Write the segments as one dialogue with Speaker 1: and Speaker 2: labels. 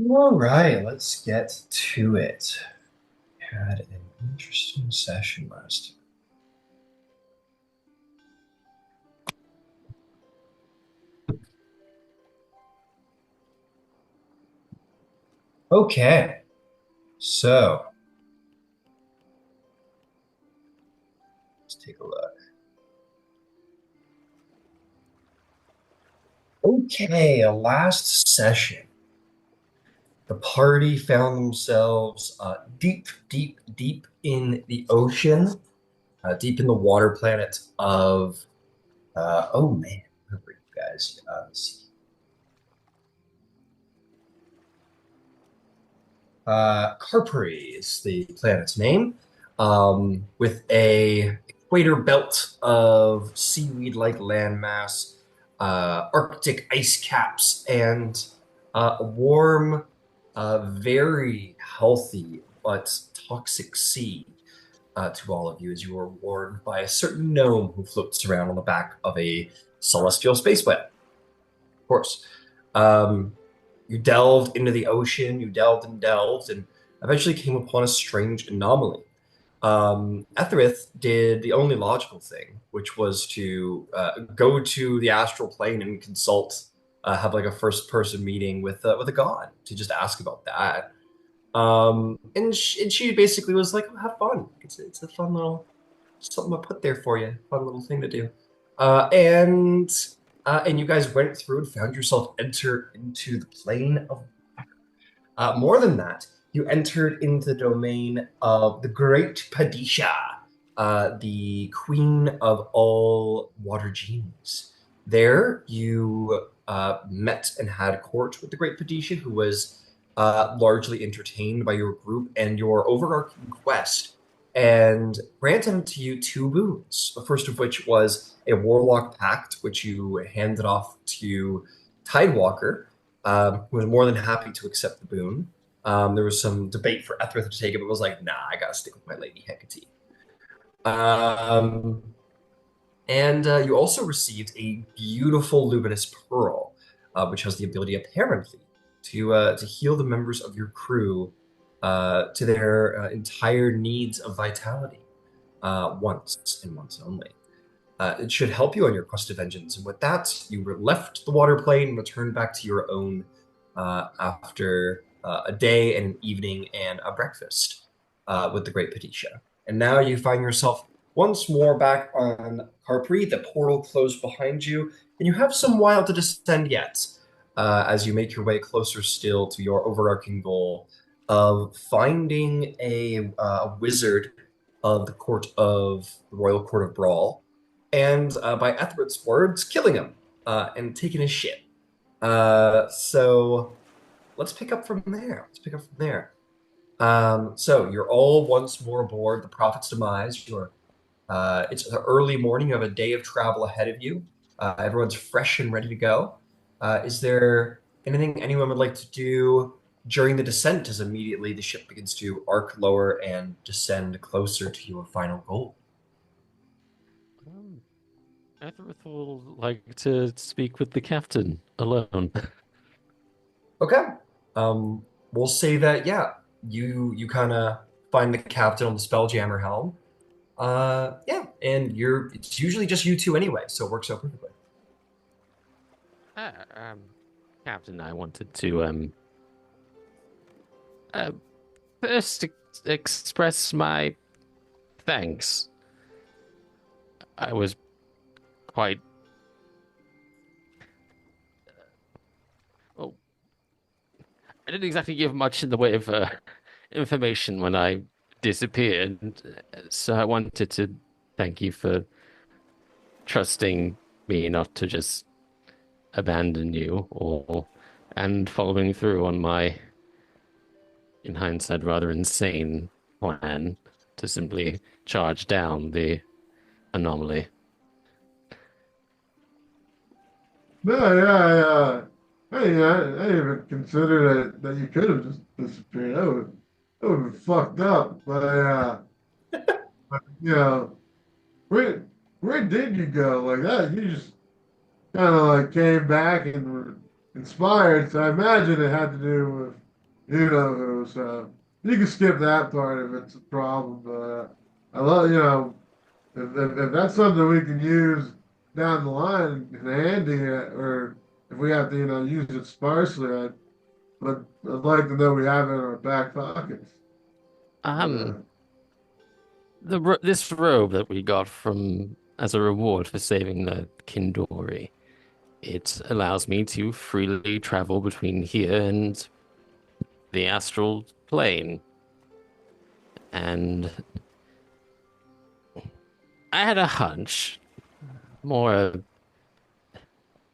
Speaker 1: All right, let's get to it. Had an interesting session last. Okay, so let's take a look. Okay, last session, the party found themselves deep, deep, deep in the ocean, deep in the water planet of. Oh man, where were you guys? Let's see. Carpuri is the planet's name, with a equator belt of seaweed-like landmass, Arctic ice caps, and a warm, very healthy but toxic sea to all of you as you are warned by a certain gnome who floats around on the back of a celestial space planet. Of course. Um, you delved into the ocean, you delved, and eventually came upon a strange anomaly. Etherith did the only logical thing, which was to go to the astral plane and consult, have like a first-person meeting with a god to just ask about that. And she basically was like, "Have fun. It's a fun little something I put there for you. Fun little thing to do." Uh, and and you guys went through and found yourself enter into the plane of. More than that, you entered into the domain of the Great Padisha, the queen of all water genies. There, you met and had court with the Great Padisha, who was largely entertained by your group and your overarching quest, and granted to you two boons. The first of which was a warlock pact, which you handed off to Tidewalker, who was more than happy to accept the boon. There was some debate for Ethrith to take it, but was like, nah, I gotta stick with my lady Hecate. Um, and you also received a beautiful luminous pearl, which has the ability, apparently, to heal the members of your crew to their entire needs of vitality once and once only. It should help you on your quest of vengeance. And with that, you were left the water plane and returned back to your own after a day and an evening and a breakfast with the Great Padisha. And now you find yourself once more back on Harpreet. The portal closed behind you, and you have some while to descend yet as you make your way closer still to your overarching goal of finding a wizard of the Royal Court of Brawl, and by Ethelred's words, killing him and taking his shit. So let's pick up from there. Let's pick up from there. So you're all once more aboard the Prophet's Demise. It's the early morning. You have a day of travel ahead of you. Everyone's fresh and ready to go. Is there anything anyone would like to do during the descent as immediately the ship begins to arc lower and descend closer to your final goal?
Speaker 2: Um, Etherith will like to speak with the captain alone.
Speaker 1: Okay. We'll say that, yeah, you kind of find the captain on the Spelljammer helm. Yeah, and it's usually just you two anyway, so it works out perfectly.
Speaker 2: Uh, um, Captain, I wanted to uh, first express my thanks. I was quite well. I didn't exactly give much in the way of information when I disappeared, so I wanted to thank you for trusting me not to just abandon you or and following through on my, in hindsight, rather insane plan to simply charge down the anomaly.
Speaker 3: No, yeah, I didn't even consider that you could have just disappeared. That would have been fucked up. You know, where where did you go like that? You just kind of like came back and were inspired. So I imagine it had to do with you know who. So you can skip that part if it's a problem. But I love, if that's something we can use down the line and handy, or if we have to, use it sparsely, I'd like to know we have it in our back pockets. But
Speaker 2: Um, this robe that we got from as a reward for saving the Kindori, it allows me to freely travel between here and the astral plane. And I had a hunch, more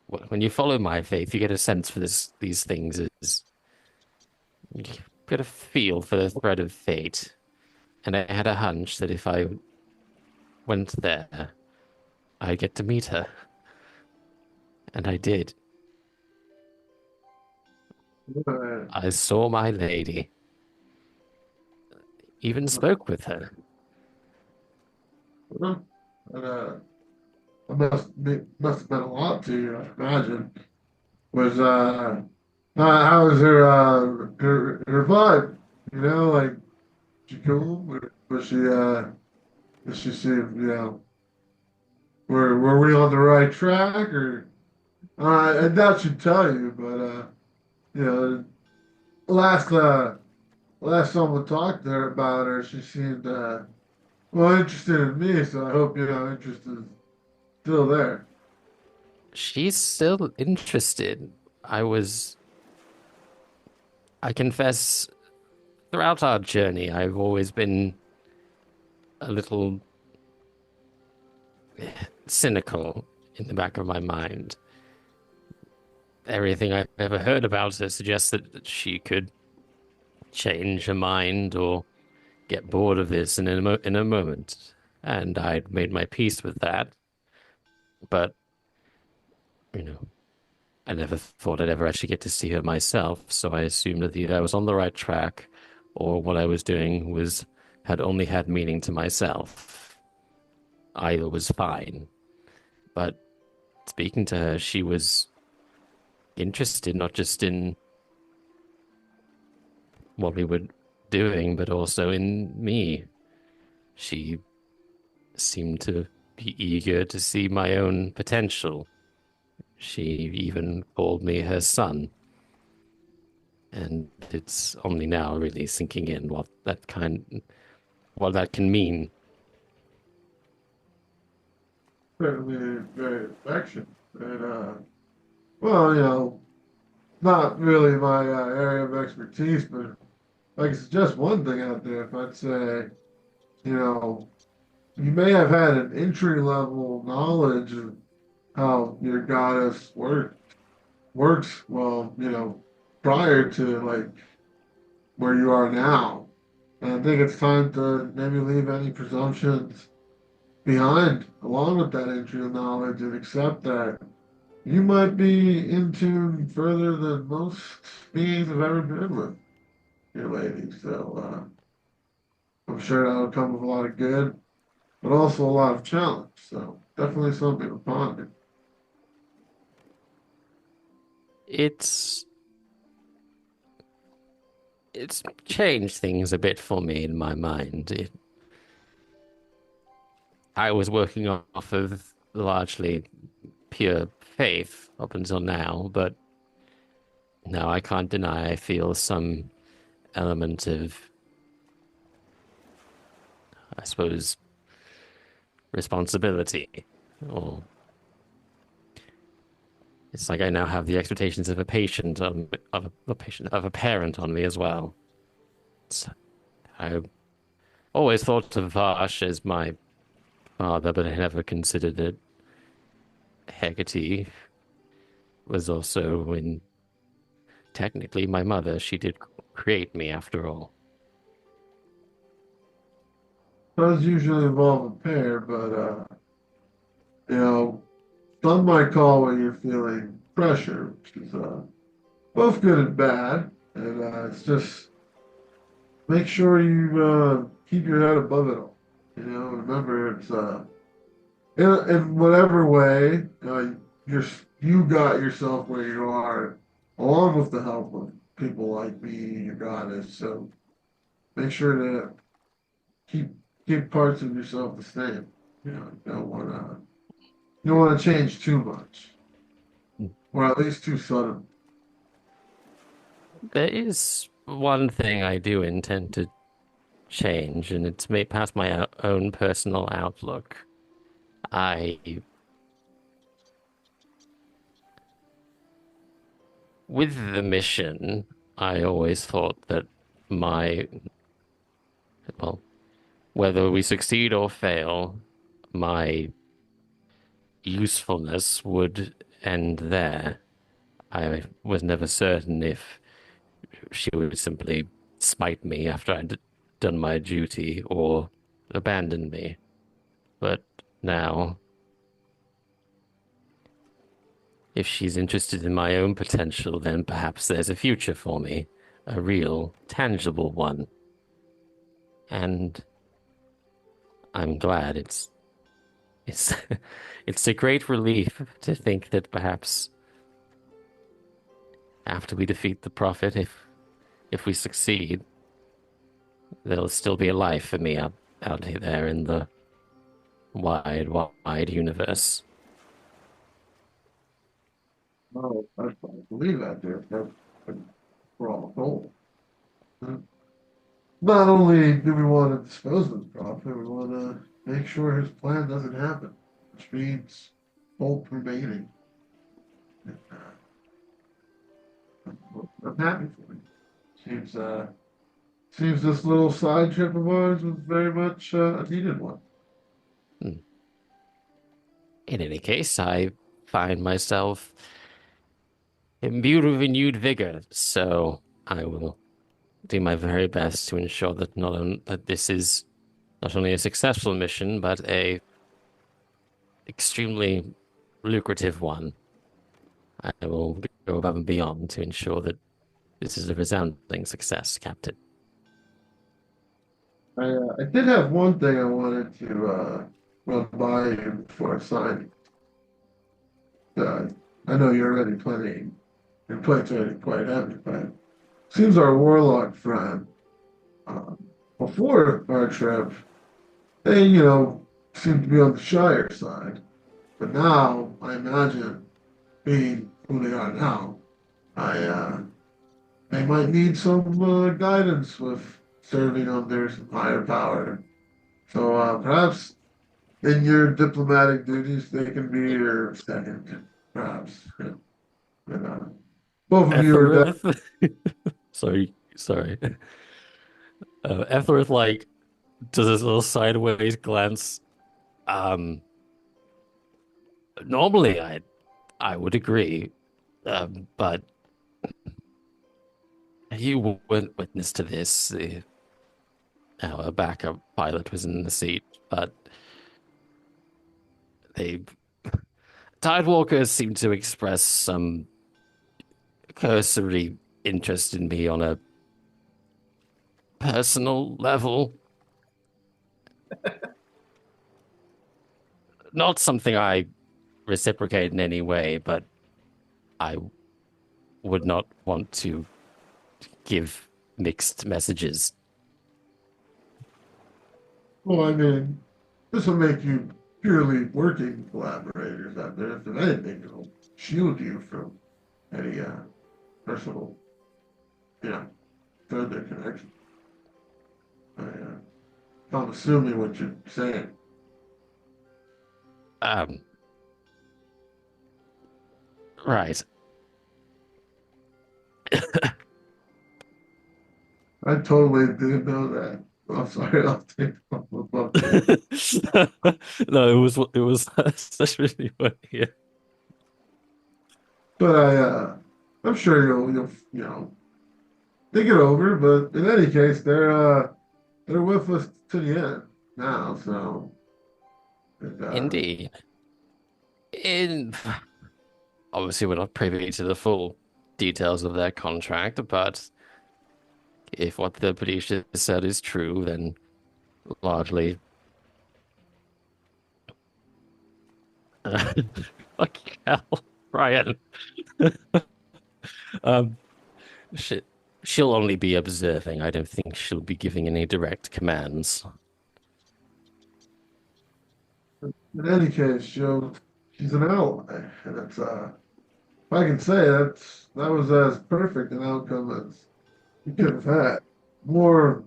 Speaker 2: when you follow my faith, you get a sense for these things is you get a feel for the thread of fate. And I had a hunch that if I went there, I'd get to meet her. And I did.
Speaker 3: uh,
Speaker 2: I saw my lady, even spoke with her.
Speaker 3: well, and, it must have been a lot to you, I imagine. Was how was her vibe? Like she cool? Did she seem, were we on the right track? Or I doubt she'd tell you, but you know, last last someone talked to her about her, she seemed well interested in me. So I hope interest is still there.
Speaker 2: She's still interested. I was, I confess, throughout our journey, I've always been a little cynical in the back of my mind. Everything I've ever heard about her suggests that she could change her mind or get bored of this in a moment. And I'd made my peace with that. But, you know, I never thought I'd ever actually get to see her myself, so I assumed that either I was on the right track or what I was doing was had only had meaning to myself. Either was fine. But speaking to her, she was interested not just in what we were doing, but also in me. She seemed to be eager to see my own potential. She even called me her son. And it's only now really sinking in what that can mean.
Speaker 3: Certainly very affectionate. And well, not really my area of expertise, but if I could suggest one thing out there, if I'd say, you know, you may have had an entry level knowledge of how your goddess works well, prior to like where you are now. And I think it's time to maybe leave any presumptions behind along with that entry of knowledge and accept that you might be in tune further than most beings have ever been with your lady. So I'm sure that'll come with a lot of good, but also a lot of challenge. So definitely something to ponder.
Speaker 2: It's it's changed things a bit for me in my mind. I was working off of largely pure faith up until now, but now I can't deny I feel some element of, I suppose, responsibility. Or it's like I now have the expectations of a patient, of a parent on me as well. So I always thought of Vash as my father, but I never considered that Hecate was also in technically my mother. She did create me after all.
Speaker 3: Does usually involve a pair, but you know, some might call when you're feeling pressure, which is both good and bad. And it's just make sure you keep your head above it all. Remember it's in whatever way you're you got yourself where you are, along with the help of people like me, your goddess. So make sure to keep keep parts of yourself the same. You don't want to change too much, or at least too sudden.
Speaker 2: There is one thing I do intend to change, and it's may past my own personal outlook. I, with the mission, I always thought that my, well, whether we succeed or fail, my usefulness would end there. I was never certain if she would simply smite me after I'd done my duty or abandon me. But now, if she's interested in my own potential, then perhaps there's a future for me, a real, tangible one. And I'm glad it's it's a great relief to think that perhaps after we defeat the Prophet, if we succeed, there'll still be a life for me out there in the wide universe.
Speaker 3: No, I believe that, there. That's for all goal. Not only do we want to dispose of the prophet, we want to make sure his plan doesn't happen, which means hope remaining. And, I'm happy for you. Seems seems this little side trip of ours was very much a needed one.
Speaker 2: Hmm. In any case, I find myself imbued with renewed vigor, so I will do my very best to ensure that that this is not only a successful mission, but a extremely lucrative one. I will go above and beyond to ensure that this is a resounding success, Captain.
Speaker 3: I did have one thing I wanted to run by you before signing. Uh, I know you're already planning. Your plate's already quite heavy, but seems our warlock friend, uh, before our trip, they, seemed to be on the Shire side. But now, I imagine, being who they are now, I they might need some guidance with serving under some higher power. So perhaps in your diplomatic duties, they can be your second, perhaps. Yeah. But, both of you are
Speaker 2: Etherith, sorry. Etherith like does this little sideways glance. Um, Normally I would agree, but you weren't witness to this. Our backup pilot was in the seat, but they Tidewalkers seem to express some cursory interest in me on a personal level. Not something I reciprocate in any way, but I would not want to give mixed messages.
Speaker 3: well, I mean, this will make you purely working collaborators out there. If anything, it'll shield you from any personal, you know, further connection. I'm assuming what you're saying.
Speaker 2: Um, right.
Speaker 3: I totally didn't know that. I'm sorry, I'll take above you.
Speaker 2: No, it was such really funny.
Speaker 3: But I'm sure you'll think it over. But in any case, they're with us to the end now. So and,
Speaker 2: Indeed. In Obviously we're not privy to the full details of their contract, but if what the producer said is true, then largely fucking hell, Ryan. Um, She, she'll only be observing. I don't think she'll be giving any direct commands.
Speaker 3: In any case, she's an ally, and if I can say that was as perfect an outcome as we could have had. More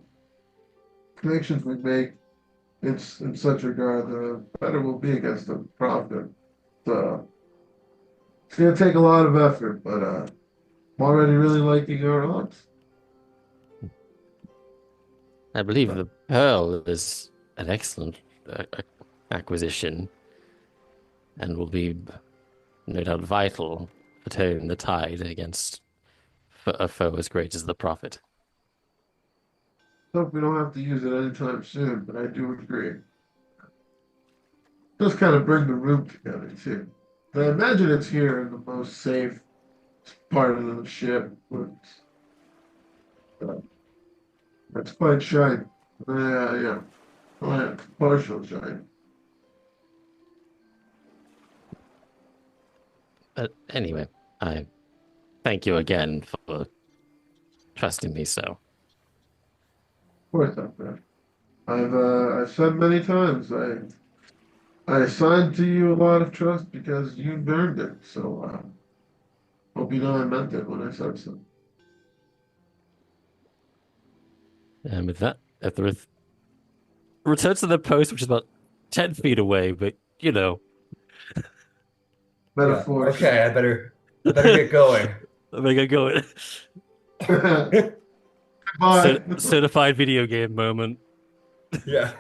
Speaker 3: connections we make in such regard, the better we'll be against the prophet. So it's gonna take a lot of effort, but I'm already really liking her odds.
Speaker 2: I believe the pearl is an excellent acquisition and will be no doubt vital for turning the tide against a foe as great as the prophet.
Speaker 3: Hope we don't have to use it anytime soon, but I do agree. Just kind of bring the room together too. I imagine it's here in the most safe part of the ship, but uh, it's quite shiny. Yeah. Oh, yeah, partial shiny.
Speaker 2: But anyway, I thank you again for trusting me so.
Speaker 3: Of course, not bad. I've said many times I assigned to you a lot of trust because you earned it. So hope you know I meant it when I said so.
Speaker 2: And with that, at the return to the post, which is about 10 feet away, but
Speaker 1: Yeah.
Speaker 3: Metaphors.
Speaker 1: Okay, I better get going.
Speaker 2: I think I go
Speaker 3: Bye.
Speaker 2: certified video game moment.
Speaker 1: Yeah.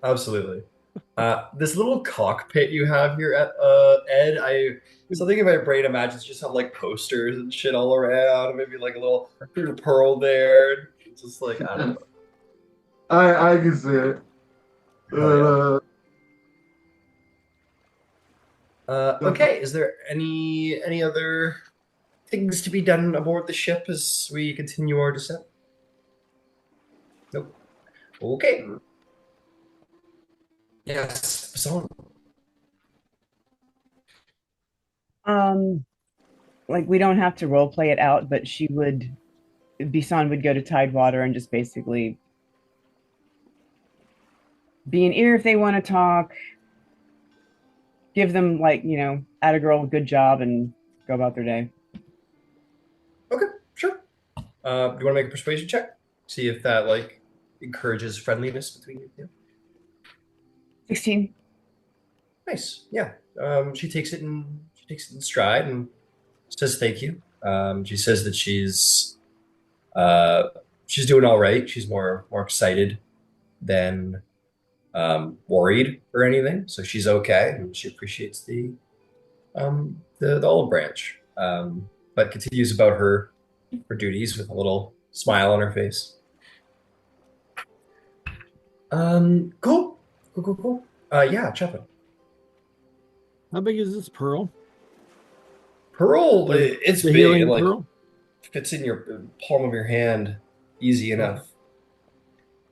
Speaker 1: Absolutely. This little cockpit you have here at Ed, something in my brain imagines just have like posters and shit all around, maybe like a little pearl there. Just like I don't know.
Speaker 3: I can see it.
Speaker 1: Hell yeah.
Speaker 3: Uh,
Speaker 1: Okay, is there any other things to be done aboard the ship as we continue our descent? Nope. Okay. Yes, so
Speaker 4: Um, like we don't have to role play it out, but Bisan would go to Tidewater and just basically be an ear if they want to talk, give them like, at a girl, good job and go about their day.
Speaker 1: okay, sure. Do you want to make a persuasion check? See if that like encourages friendliness between you two.
Speaker 4: 16.
Speaker 1: Nice. Yeah. She takes it in stride and says thank you. She says that uh she's doing all right. She's more excited than worried or anything. So she's okay and she appreciates the olive branch. But continues about her duties with a little smile on her face. Cool. Cool, cool, cool. Yeah, Chapin.
Speaker 5: How big is this pearl?
Speaker 1: Pearl,
Speaker 5: The,
Speaker 1: it's
Speaker 5: the
Speaker 1: big. It
Speaker 5: healing
Speaker 1: like
Speaker 5: pearl?
Speaker 1: fits in your palm of your hand easy
Speaker 5: Okay.
Speaker 1: enough.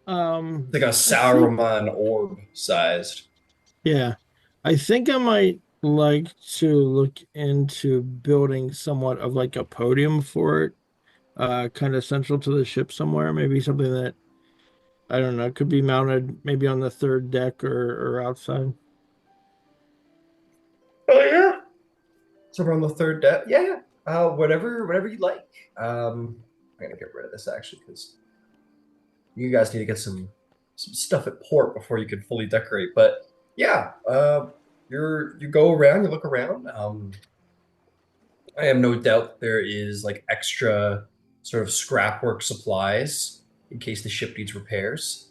Speaker 1: It's like a
Speaker 5: I think,
Speaker 1: Sauron orb sized.
Speaker 5: yeah, I think I might like to look into building somewhat of like a podium for it, kind of central to the ship somewhere. Maybe something that I don't know could be mounted maybe on the third deck or outside.
Speaker 1: Oh yeah. So we're on the third deck. Yeah, yeah. Whatever you like. I'm gonna get rid of this actually because you guys need to get some stuff at port before you can fully decorate. But yeah, you go around, you look around. I have no doubt there is like extra sort of scrapwork supplies in case the ship needs repairs.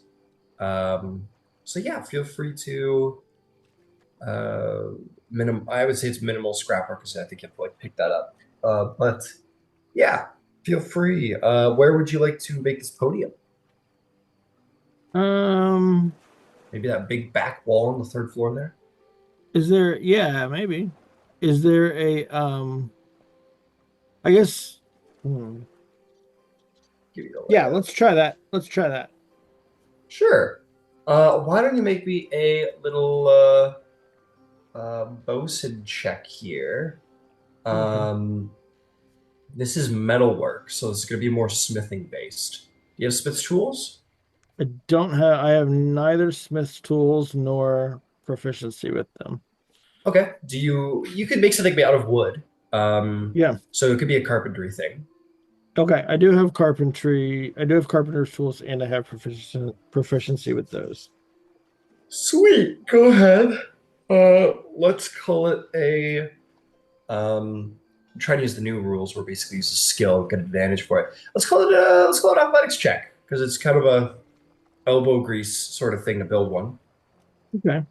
Speaker 1: Um, so yeah, feel free to uh, I would say it's minimal scrapwork because I think you have to like pick that up. But yeah, feel free. Where would you like to make this podium?
Speaker 5: Um,
Speaker 1: Maybe that big back wall on the third floor there.
Speaker 5: is there, yeah, maybe. Is there I guess, hmm.
Speaker 1: Give you the
Speaker 5: Yeah,
Speaker 1: layout.
Speaker 5: let's try that. Let's try that.
Speaker 1: Sure. Why don't you make me a little bosun check here?
Speaker 5: Okay.
Speaker 1: Um, This is metalwork, so it's going to be more smithing based. Do you have smith's tools?
Speaker 5: I have neither smith's tools nor proficiency with them.
Speaker 1: Okay. You could make something out of wood.
Speaker 5: Yeah.
Speaker 1: So it could be a carpentry thing.
Speaker 5: Okay. I do have carpentry. I do have carpenter's tools and I have proficiency with those.
Speaker 1: Sweet. Go ahead. Let's call it a I'm trying to use the new rules where basically use a skill, get advantage for it. Let's call it athletics check because it's kind of a elbow grease sort of thing to build one.
Speaker 5: Okay.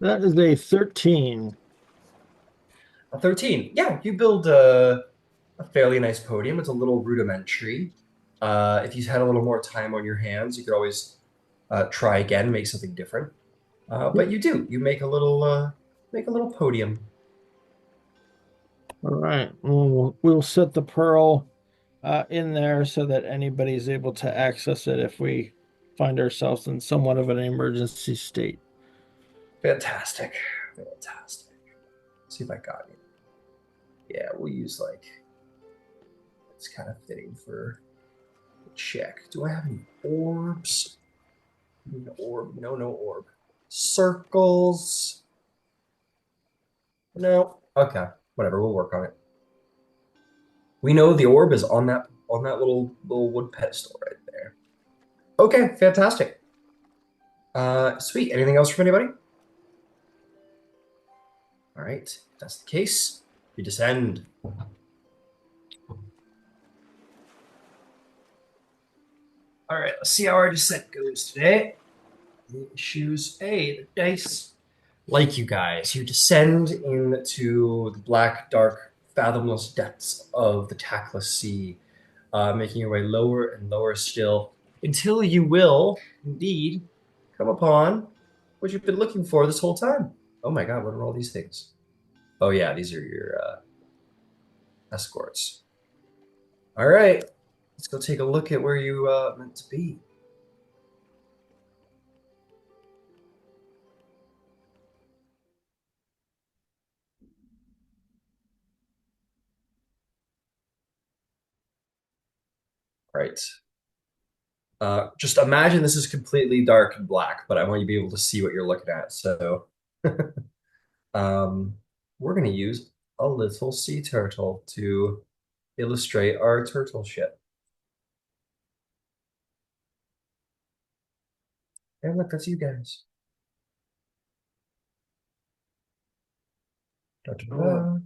Speaker 5: That is a 13.
Speaker 1: A 13. Yeah, you build a fairly nice podium. It's a little rudimentary. If you had a little more time on your hands, you could always try again, make something different.
Speaker 5: Yep.
Speaker 1: But you do. You make a little podium.
Speaker 5: All right. We'll set the pearl in there so that anybody's able to access it if we find ourselves in somewhat of an emergency state.
Speaker 1: Fantastic. Fantastic. See if I got it. Yeah, we'll use like it's kind of fitting for a check. Do I have any orbs? An orb? No, no orb. Circles? No. Okay. Whatever. We'll work on it. We know the orb is on that little wood pedestal right there. Okay, fantastic. Sweet. Anything else from anybody? All right. If that's the case, we descend. All right. Let's see how our descent goes today. The issues. Hey, the dice. Like you guys, you descend into the black, dark, fathomless depths of the tackless sea, making your way lower and lower still until you will indeed come upon what you've been looking for this whole time. Oh my God, what are all these things? Oh yeah, these are your escorts. All right, let's go take a look at where you meant to be. All right. Just imagine this is completely dark and black, but I want you to be able to see what you're looking at. So we're going to use a little sea turtle to illustrate our turtle ship. And look, that's you guys. Da-da-da.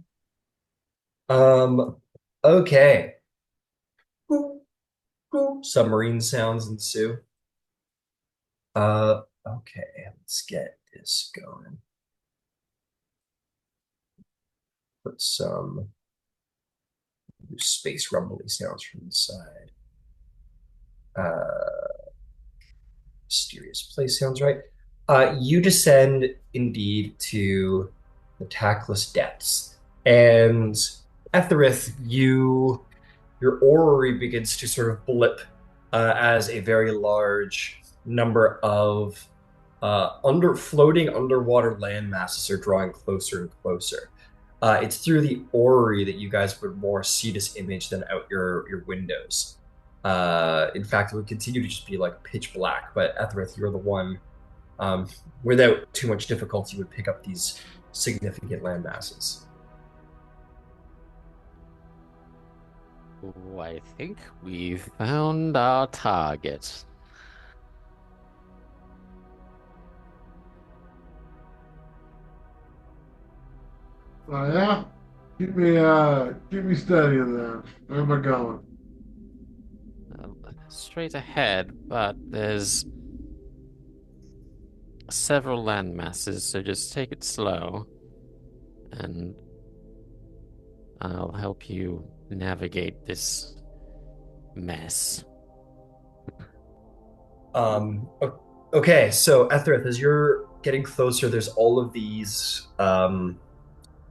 Speaker 1: Okay. Submarine sounds ensue. Okay, let's get this going. Put some space rumbly sounds from the side. Mysterious place sounds right. You descend indeed to the tackless depths, and Etherith, your orrery begins to sort of blip as a very large number of under floating underwater land masses are drawing closer and closer. It's through the orrery that you guys would more see this image than out your windows. In fact, it would continue to just be like pitch black. But Etherith, you're the one um, without too much difficulty would pick up these significant land masses.
Speaker 2: Oh, I think we found our target.
Speaker 3: Oh yeah? Keep me steady then. Where am I going?
Speaker 2: Straight ahead, but there's several land masses, so just take it slow, and I'll help you navigate this mess.
Speaker 1: Okay, so Etherith, as you're getting closer, there's all of these.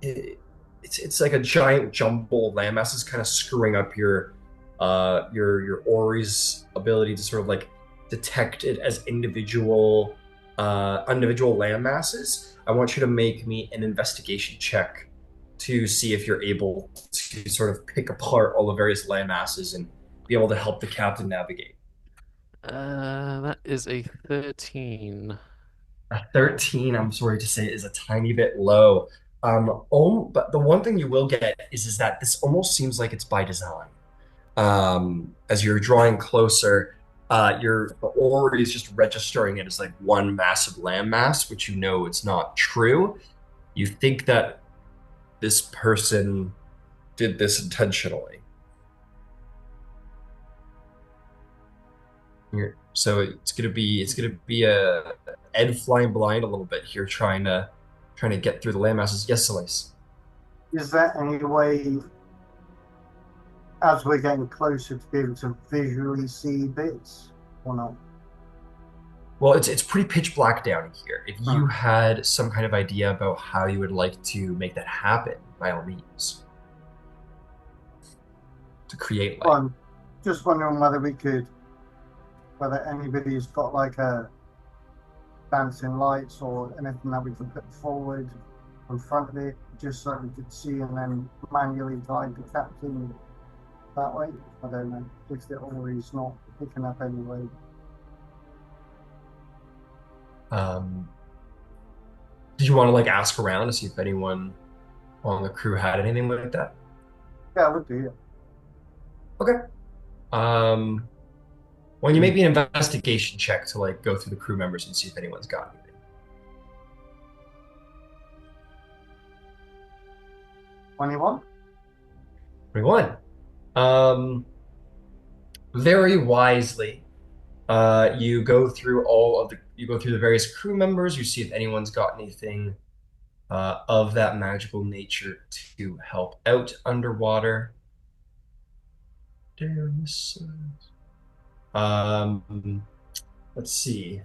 Speaker 1: It's like a giant jumble landmass is kind of screwing up your Ori's ability to sort of like detected as individual land masses. I want you to make me an investigation check to see if you're able to sort of pick apart all the various land masses and be able to help the captain navigate.
Speaker 2: That is a 13.
Speaker 1: A 13, I'm sorry to say, is a tiny bit low. But the one thing you will get is that this almost seems like it's by design. As you're drawing closer, your the orrery is just registering it as like one massive landmass, which you know it's not true. You think that this person did this intentionally. So it's gonna be a Ed flying blind a little bit here, trying to get through the landmasses. Yes, Celeste.
Speaker 6: Is there any way, as we're getting closer, to be able to visually see bits or not?
Speaker 1: Well, it's pretty pitch black down here. If you had some kind of idea about how you would like to make that happen, by all means, to create light.
Speaker 6: I'm just wondering whether anybody's got like a dancing lights or anything that we can put forward in front of it, just so we could see and then manually guide the captain that way. I don't know if the always not picking up anyway.
Speaker 1: Did you want to like ask around to see if anyone on the crew had anything like that?
Speaker 6: Yeah, I would do it.
Speaker 1: Okay. When you make me an investigation check to like go through the crew members and see if anyone's got anything.
Speaker 6: 21?
Speaker 1: 21. Very wisely, you go through the various crew members. You see if anyone's got anything of that magical nature to help out underwater. Let's see.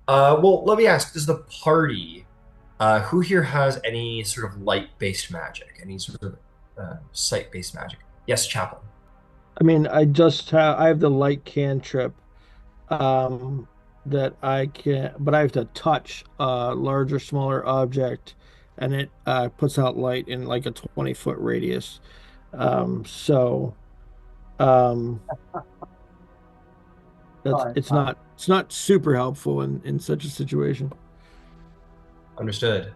Speaker 1: Well, let me ask: does the party, who here has any sort of light-based magic, any sort of sight-based magic? Yes, Chaplain.
Speaker 5: I mean, I have the light cantrip that I can, but I have to touch a larger, smaller object, and it puts out light in like a 20-foot radius. So that's
Speaker 6: Fine,
Speaker 5: it's
Speaker 6: fine.
Speaker 5: not super helpful in such a situation.
Speaker 1: Understood.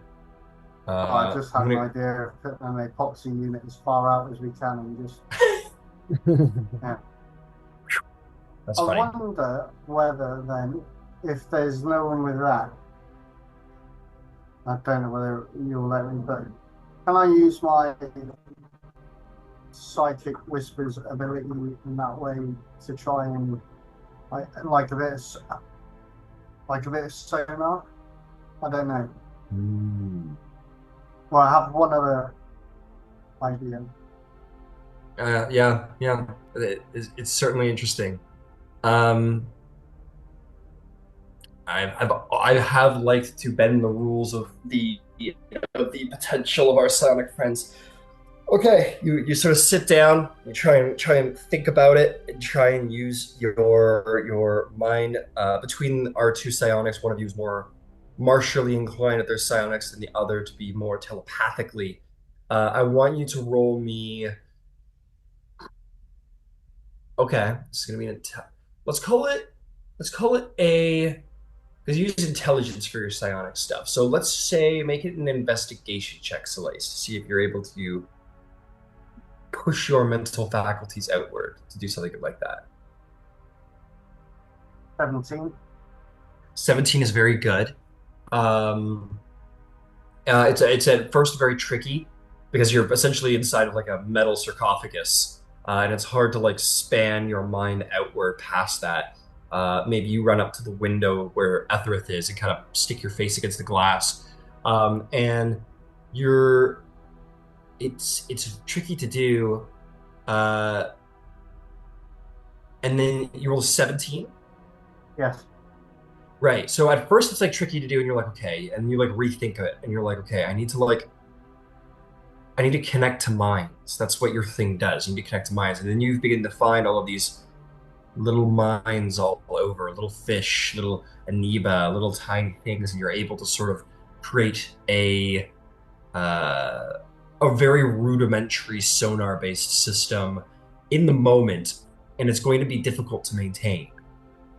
Speaker 6: I just had
Speaker 1: I'm
Speaker 6: an
Speaker 1: gonna-
Speaker 6: idea of putting an epoxy unit as far out as we can and just. Yeah.
Speaker 1: That's
Speaker 6: I
Speaker 1: funny.
Speaker 6: wonder whether then, if there's no one with that, I don't know whether you'll let me, but can I use my psychic whispers ability in that way to try and like a bit of sonar? I don't know. Well, I have one other idea.
Speaker 1: Yeah. It's certainly interesting. I have liked to bend the rules of the potential of our psionic friends. Okay, you sort of sit down, you try and think about it, and try and use your mind. Between our two psionics, one of you is more martially inclined at their psionics than the other to be more telepathically. I want you to roll me. Okay, this is gonna be an let's call it a because you use intelligence for your psionic stuff. So let's say make it an investigation check, Celeste, to see if you're able to push your mental faculties outward to do something like that.
Speaker 6: 17.
Speaker 1: 17 is very good. It's at first very tricky because you're essentially inside of like a metal sarcophagus, and it's hard to like span your mind outward past that. Maybe you run up to the window where Etherith is and kind of stick your face against the glass, and it's tricky to do. And then you roll 17.
Speaker 6: Yes.
Speaker 1: Right. So at first it's like tricky to do, and you're like, okay, and you like rethink of it, and you're like, okay, I need to connect to minds. That's what your thing does. You need to connect to minds, and then you begin to find all of these little mines all over, little fish, little amoeba, little tiny things, and you're able to sort of create uh, a very rudimentary sonar-based system in the moment, and it's going to be difficult to maintain.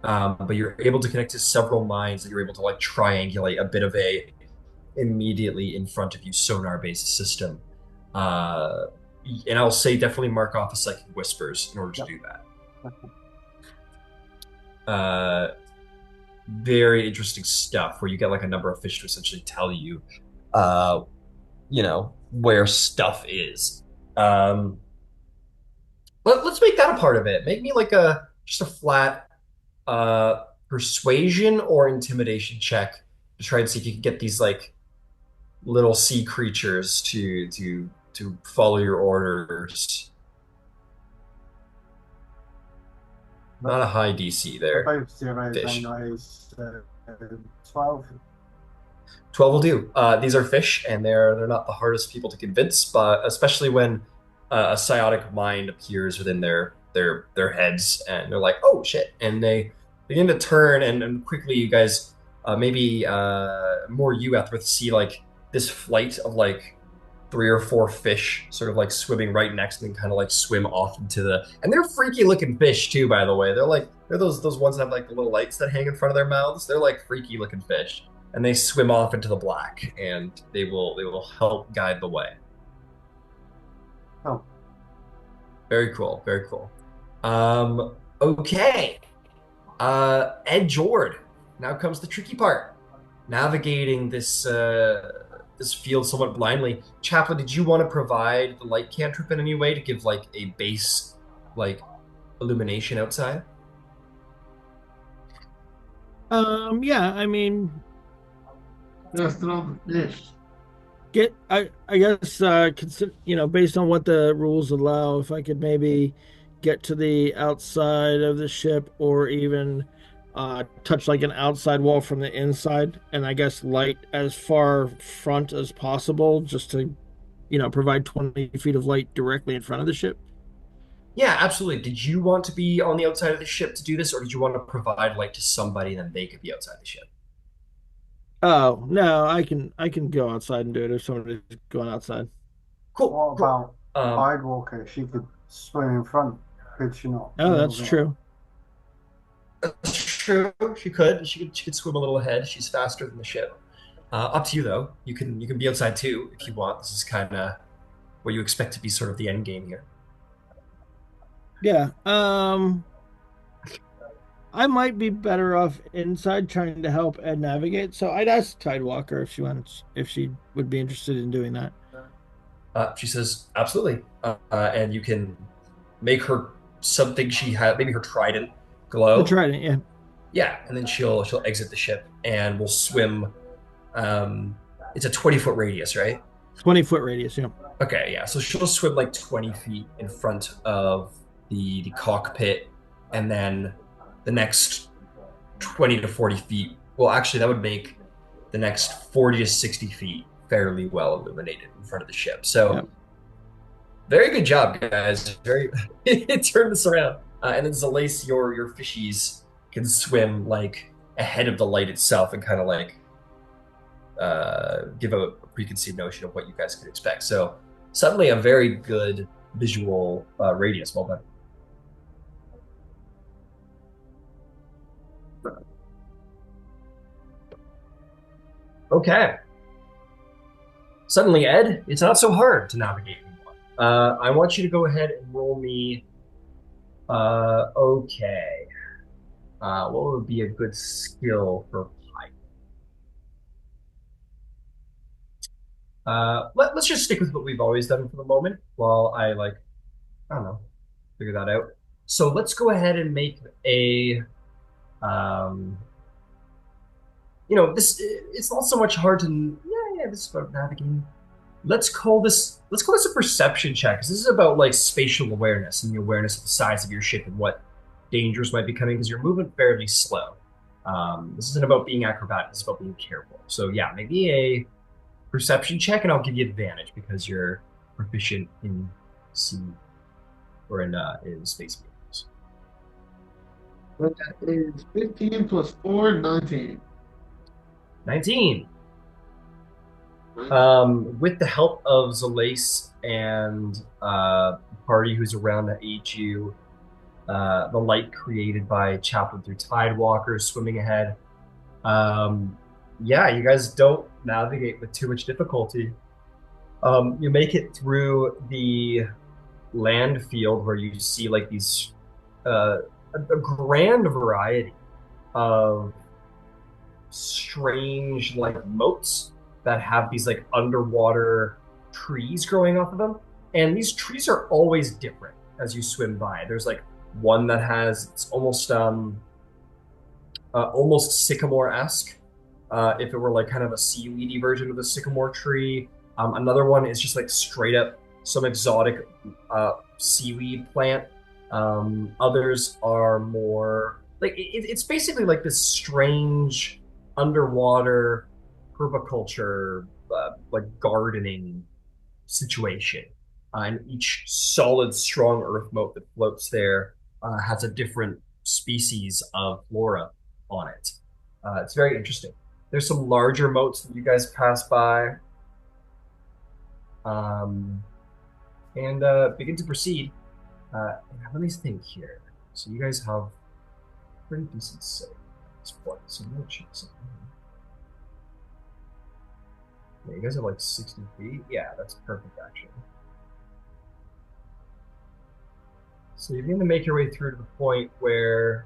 Speaker 1: But you're able to connect to several mines that you're able to like triangulate a bit of a immediately in front of you sonar-based system. Uh, and I'll say definitely mark off a psychic whispers in order to
Speaker 6: Yep.
Speaker 1: do that. Very interesting stuff where you get like a number of fish to essentially tell you, uh, where stuff is. Let's make that a part of it. Make me like a just a flat persuasion or intimidation check to try and see if you can get these like little sea creatures to follow your orders. Not a high DC
Speaker 6: They're
Speaker 1: there.
Speaker 6: both zeros
Speaker 1: Fish.
Speaker 6: anyways. 12.
Speaker 1: 12 will do. These are fish, and they're not the hardest people to convince, but especially when a psiotic mind appears within their heads, and they're like, "Oh shit!" and they begin to turn, and quickly you guys, maybe more you, Ethworth, see like this flight of like 3 or 4 fish sort of like swimming right next to them, kind of like swim off into the. And they're freaky looking fish too, by the way. They're those ones that have like the little lights that hang in front of their mouths. They're like freaky looking fish, and they swim off into the black, and they will help guide the way.
Speaker 6: Oh.
Speaker 1: Very cool, very cool. Okay. Ed Jord. Now comes the tricky part. Navigating this field somewhat blindly. Chaplain, did you want to provide the light cantrip in any way to give like a base like illumination outside?
Speaker 5: Yeah, I mean,
Speaker 3: Just on the fish.
Speaker 5: I guess based on what the rules allow, if I could maybe get to the outside of the ship or even touch like an outside wall from the inside, and I guess light as far front as possible, just to provide 20 feet of light directly in front of the ship.
Speaker 1: Yeah, absolutely. Did you want to be on the outside of the ship to do this, or did you want to provide light to somebody and then they could be outside the ship?
Speaker 5: Oh no, I can go outside and do it if somebody's going outside.
Speaker 1: Cool,
Speaker 6: What
Speaker 1: cool.
Speaker 6: about Tidewalker? She could swim in front, could she not? A
Speaker 5: Oh,
Speaker 6: little
Speaker 5: that's
Speaker 6: bit.
Speaker 5: true.
Speaker 1: That's true. She could swim a little ahead. She's faster than the ship. Up to you though. You can be outside too if you want. This is kind of what you expect to be sort of the end game here.
Speaker 5: Yeah. I might be better off inside trying to help Ed navigate. So I'd ask Tidewalker if she would be interested in doing that.
Speaker 1: She says absolutely, and you can make her something she had, maybe her trident
Speaker 5: The
Speaker 1: glow.
Speaker 5: trident, yeah.
Speaker 1: Yeah, and then she'll exit the ship and we'll swim. It's a 20-foot radius, right?
Speaker 5: 20-foot radius, yeah.
Speaker 1: Okay, yeah. So she'll swim like 20 feet in front of the cockpit, and then the next 20 to 40 feet. Well, actually, that would make the next 40 to 60 feet fairly well illuminated in front of the ship. So,
Speaker 5: Yep.
Speaker 1: very good job, guys. Very turn this around. And then Zalace, your fishies can swim like ahead of the light itself and kind of like give a preconceived notion of what you guys could expect. So suddenly a very good visual radius. Well done. Okay. Suddenly, Ed, it's not so hard to navigate anymore. I want you to go ahead and roll me. Okay. What would be a good skill for height? Let's just stick with what we've always done for the moment while I don't know, figure that out. So let's go ahead and make a um, this it's not so much hard to this is about navigating. Let's call this a perception check, because this is about like spatial awareness and the awareness of the size of your ship and what dangers might be coming, because you're moving fairly slow. This isn't about being acrobatic, it's about being careful. So yeah, maybe a perception check, and I'll give you advantage because you're proficient in sea or in space vehicles.
Speaker 3: That is 15 plus 4, 19.
Speaker 1: 19. With the help of Zalace and the party who's around to aid you, the light created by Chaplain through Tidewalkers swimming ahead. Yeah, you guys don't navigate with too much difficulty. You make it through the land field where you see like these a grand variety of strange like moats that have these like underwater trees growing off of them. And these trees are always different as you swim by. There's like one that has it's almost sycamore-esque. If it were like kind of a seaweedy version of the sycamore tree. Another one is just like straight up some exotic seaweed plant. Others are more like it's basically like this strange underwater permaculture, like gardening situation. And each solid, strong earth moat that floats there has a different species of flora on it. It's very interesting. There's some larger moats that you guys pass by, um, and begin to proceed. Let me think here. So you guys have pretty decent sight at this point. So I'm gonna check something. Yeah, you guys have like 60 feet. Yeah, that's perfect actually. So you're going to make your way through to the point where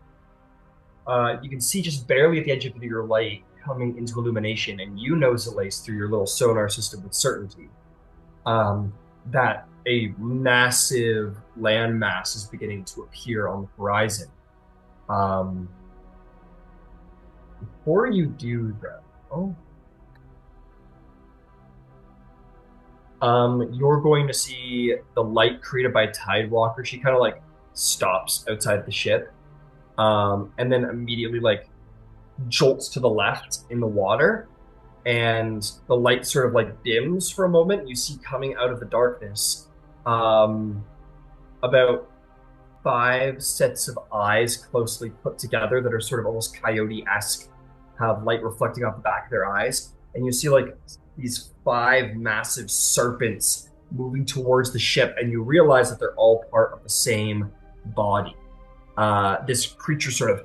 Speaker 1: you can see just barely at the edge of your light coming into illumination, and you know, Zalace, through your little sonar system with certainty, that a massive landmass is beginning to appear on the horizon. Before you do that, you're going to see the light created by Tidewalker. She kind of like stops outside the ship, and then immediately like jolts to the left in the water, and the light sort of like dims for a moment. You see coming out of the darkness, about 5 sets of eyes closely put together that are sort of almost coyote-esque, have light reflecting off the back of their eyes, and you see like these 5 massive serpents moving towards the ship, and you realize that they're all part of the same body. This creature sort of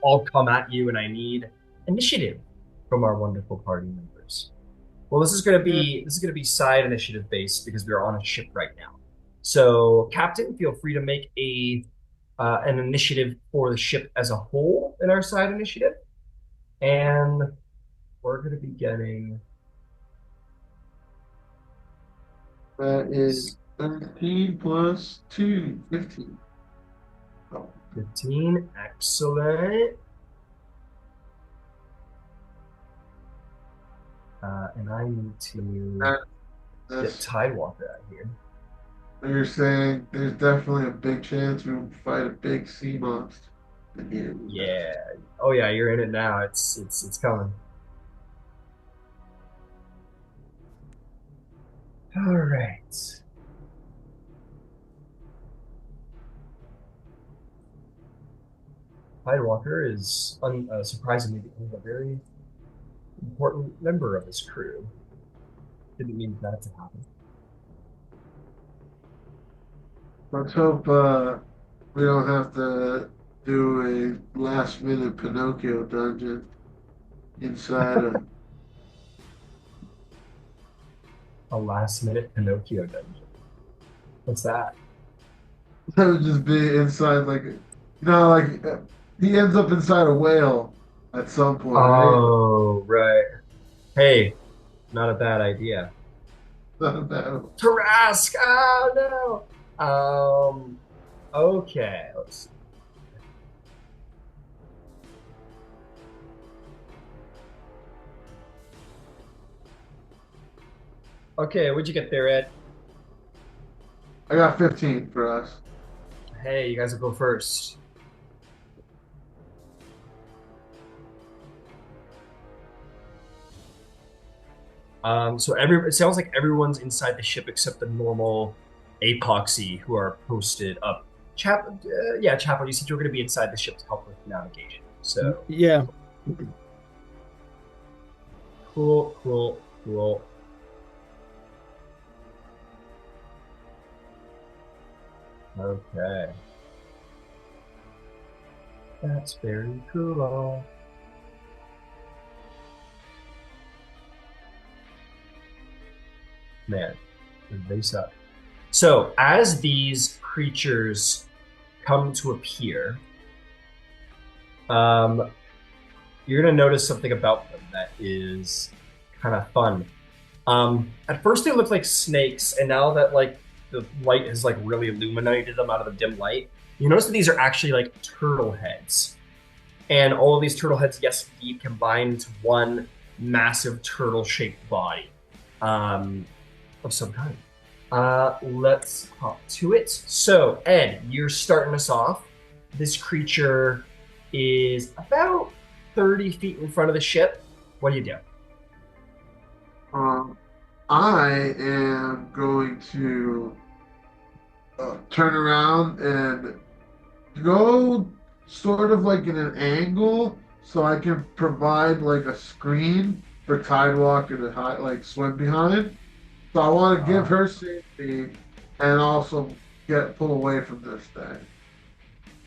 Speaker 1: all come at you, and I need initiative from our wonderful party members. Well, this is going to be side initiative based because we are on a ship right now. So, Captain, feel free to make an initiative for the ship as a whole in our side initiative, and we're going to be getting.
Speaker 3: That is 13 plus 2, 15.
Speaker 1: 15, excellent. And I need to get Tidewalker out here.
Speaker 3: You're saying there's definitely a big chance we will fight a big sea monster.
Speaker 1: Yeah. Oh yeah, you're in it now. It's coming. All right. Tidewalker is surprisingly becoming a very important member of his crew. Didn't mean that to happen.
Speaker 3: Let's hope we don't have to do a last minute Pinocchio dungeon inside
Speaker 1: A last minute Pinocchio dungeon. What's that?
Speaker 3: that would just be inside like he ends up inside a whale at some point, right?
Speaker 1: Oh, right. Hey, not a bad idea.
Speaker 3: Not bad.
Speaker 1: Tarask! Oh no! Okay, let's see. Okay, what'd you get there, Ed?
Speaker 3: I got 15 for us.
Speaker 1: Hey, you guys will go first. So it sounds like everyone's inside the ship except the normal apoxy who are posted up Chapo, you said you were going to be inside the ship to help with navigation. So
Speaker 5: Yeah.
Speaker 1: cool. Okay. That's very cool. Man, they suck. So, as these creatures come to appear, you're going to notice something about them that is kind of fun. At first, they look like snakes, and now that like the light has like really illuminated them out of the dim light, you notice that these are actually like turtle heads. And all of these turtle heads, yes, indeed, combine into one massive turtle-shaped body of some kind. Let's hop to it. So, Ed, you're starting us off. This creature is about 30 feet in front of the ship. What do you do?
Speaker 3: I am going to turn around and go sort of like in an angle so I can provide like a screen for Tidewalker to like swim behind. So I want to give her safety and also pull away from this thing.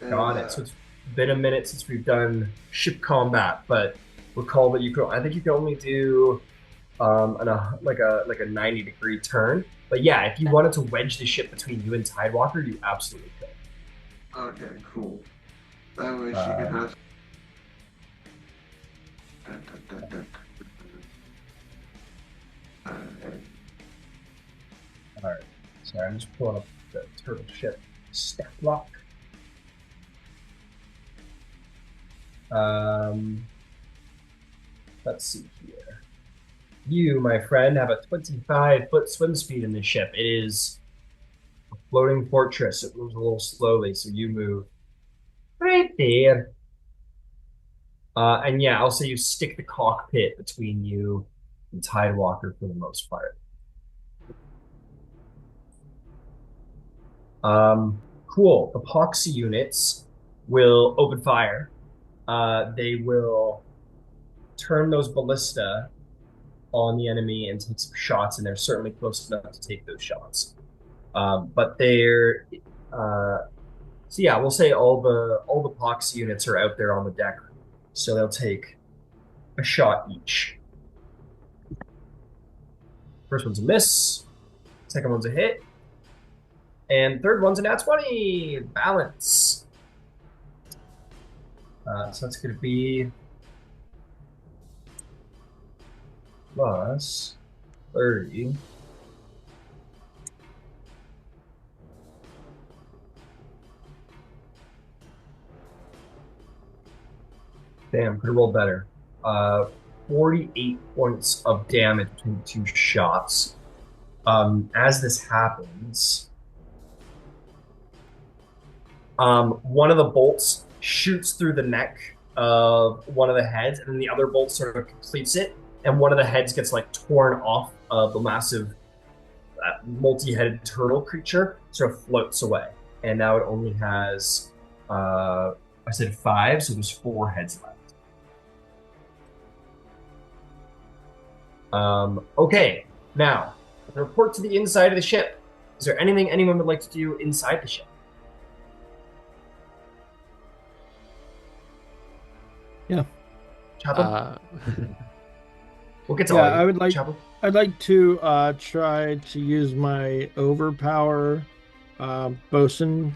Speaker 3: And,
Speaker 1: Got it. So it's been a minute since we've done ship combat, but recall that I think you can only do like a 90-degree turn. But yeah, if you wanted to wedge the ship between you and Tidewalker, you absolutely could.
Speaker 3: Okay, cool. That way she can have.
Speaker 1: All right. Sorry, I'm just pulling up the turtle ship stat block. Let's see here. You, my friend, have a 25-foot swim speed in this ship. It is a floating fortress. It moves a little slowly, so you move right there. And yeah, I'll say you stick the cockpit between you and Tidewalker for the most part. Cool. Epoxy units will open fire. They will turn those ballista on the enemy and take some shots, and they're certainly close enough to take those shots. But they're so yeah, we'll say all the epoxy units are out there on the deck, so they'll take a shot each. First one's a miss, second one's a hit, and third one's a nat 20. Balance. So that's going to be plus 30. Damn, could have rolled better. 48 points of damage between the two shots. As this happens, one of the bolts shoots through the neck of one of the heads, and then the other bolt sort of completes it, and one of the heads gets like torn off of the massive multi-headed turtle creature, sort of floats away. And now it only has, I said 5, so there's 4 heads left. Okay, now, report to the inside of the ship. Is there anything anyone would like to do inside the ship?
Speaker 5: Yeah.
Speaker 1: Chapel? We'll get to
Speaker 5: Yeah,
Speaker 1: all you.
Speaker 5: I would like.
Speaker 1: Chapel?
Speaker 5: I'd like to try to use my overpower bosun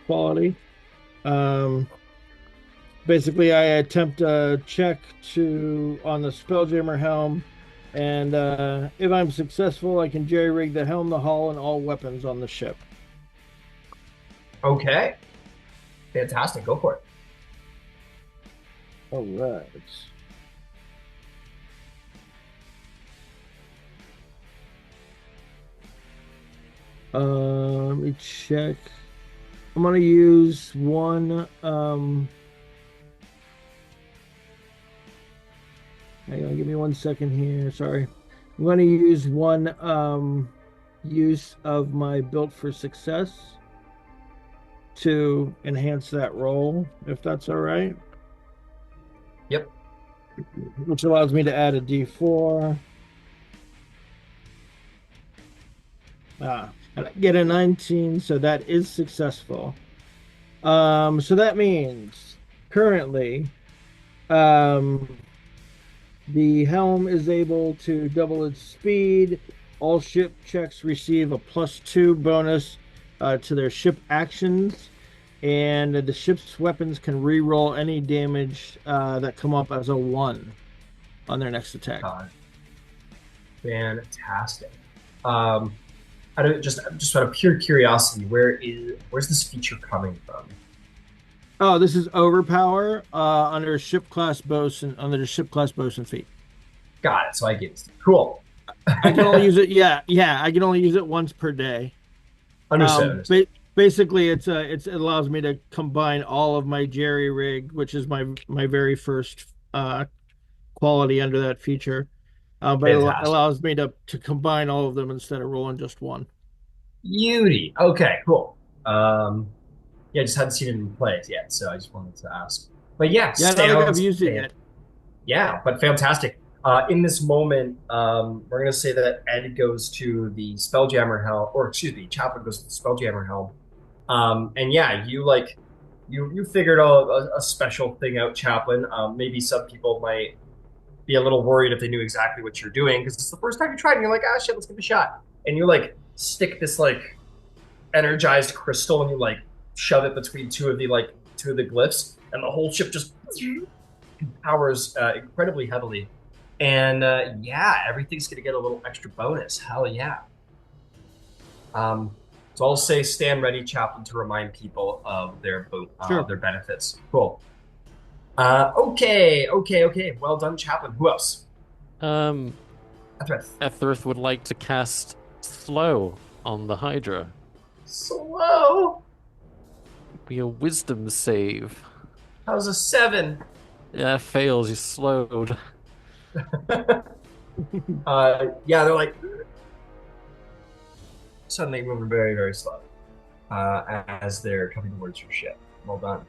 Speaker 5: quality. Basically, I attempt a check on the Spelljammer helm, and if I'm successful, I can jerry-rig the helm, the hull, and all weapons on the ship.
Speaker 1: Okay. Fantastic. Go for it.
Speaker 5: All right. Let me check. I'm gonna use one. Hang on, give me 1 second here. Sorry. I'm gonna use one use of my built for success. to enhance that roll, if that's all right,
Speaker 1: Yep.
Speaker 5: which allows me to add a d4. And I get a 19, so that is successful. So that means currently, um, the helm is able to double its speed. All ship checks receive a +2 bonus to their ship actions, and the ship's weapons can re-roll any damage that come up as a 1 on their next attack.
Speaker 1: Fantastic. I don't just out of pure curiosity, where's this feature coming from?
Speaker 5: Oh, this is overpower under ship class bosun under the ship class bosun feat.
Speaker 1: Got it. So I get it. Cool.
Speaker 5: I can only use it. Yeah, yeah. I can only use it once per day.
Speaker 1: Understood. Understood.
Speaker 5: Basically, it allows me to combine all of my jerry rig, which is my very first quality under that feature. But it
Speaker 1: Fantastic.
Speaker 5: allows me to combine all of them instead of rolling just one.
Speaker 1: Beauty. Okay, cool. Yeah, I just hadn't seen it in place yet, so I just wanted to ask. But yeah,
Speaker 5: Yeah, I don't think I've
Speaker 1: sounds
Speaker 5: used it yet.
Speaker 1: yeah, but fantastic. In this moment, we're gonna say that Ed goes to the Spelljammer helm, or excuse me, Chaplain goes to the Spelljammer helm. And yeah, you figured a special thing out, Chaplain. Maybe some people might be a little worried if they knew exactly what you're doing because it's the first time you tried, and you're like, ah, shit, let's give it a shot. And you like stick this like energized crystal, and you like shove it between two of the glyphs, and the whole ship just powers incredibly heavily. And yeah, everything's gonna get a little extra bonus. Hell yeah. So I'll say stand ready, Chaplain, to remind people of
Speaker 5: Sure.
Speaker 1: their benefits. Cool. Okay. Well done, Chaplain. Who else?
Speaker 2: Um,
Speaker 1: Ethrith.
Speaker 2: Etherith would like to cast slow on the Hydra.
Speaker 1: Slow.
Speaker 2: Be a wisdom save.
Speaker 1: How's a 7?
Speaker 2: Yeah, fails. You're slowed.
Speaker 1: Yeah, they're like suddenly moving very, very slow as they're coming towards your ship. Well done.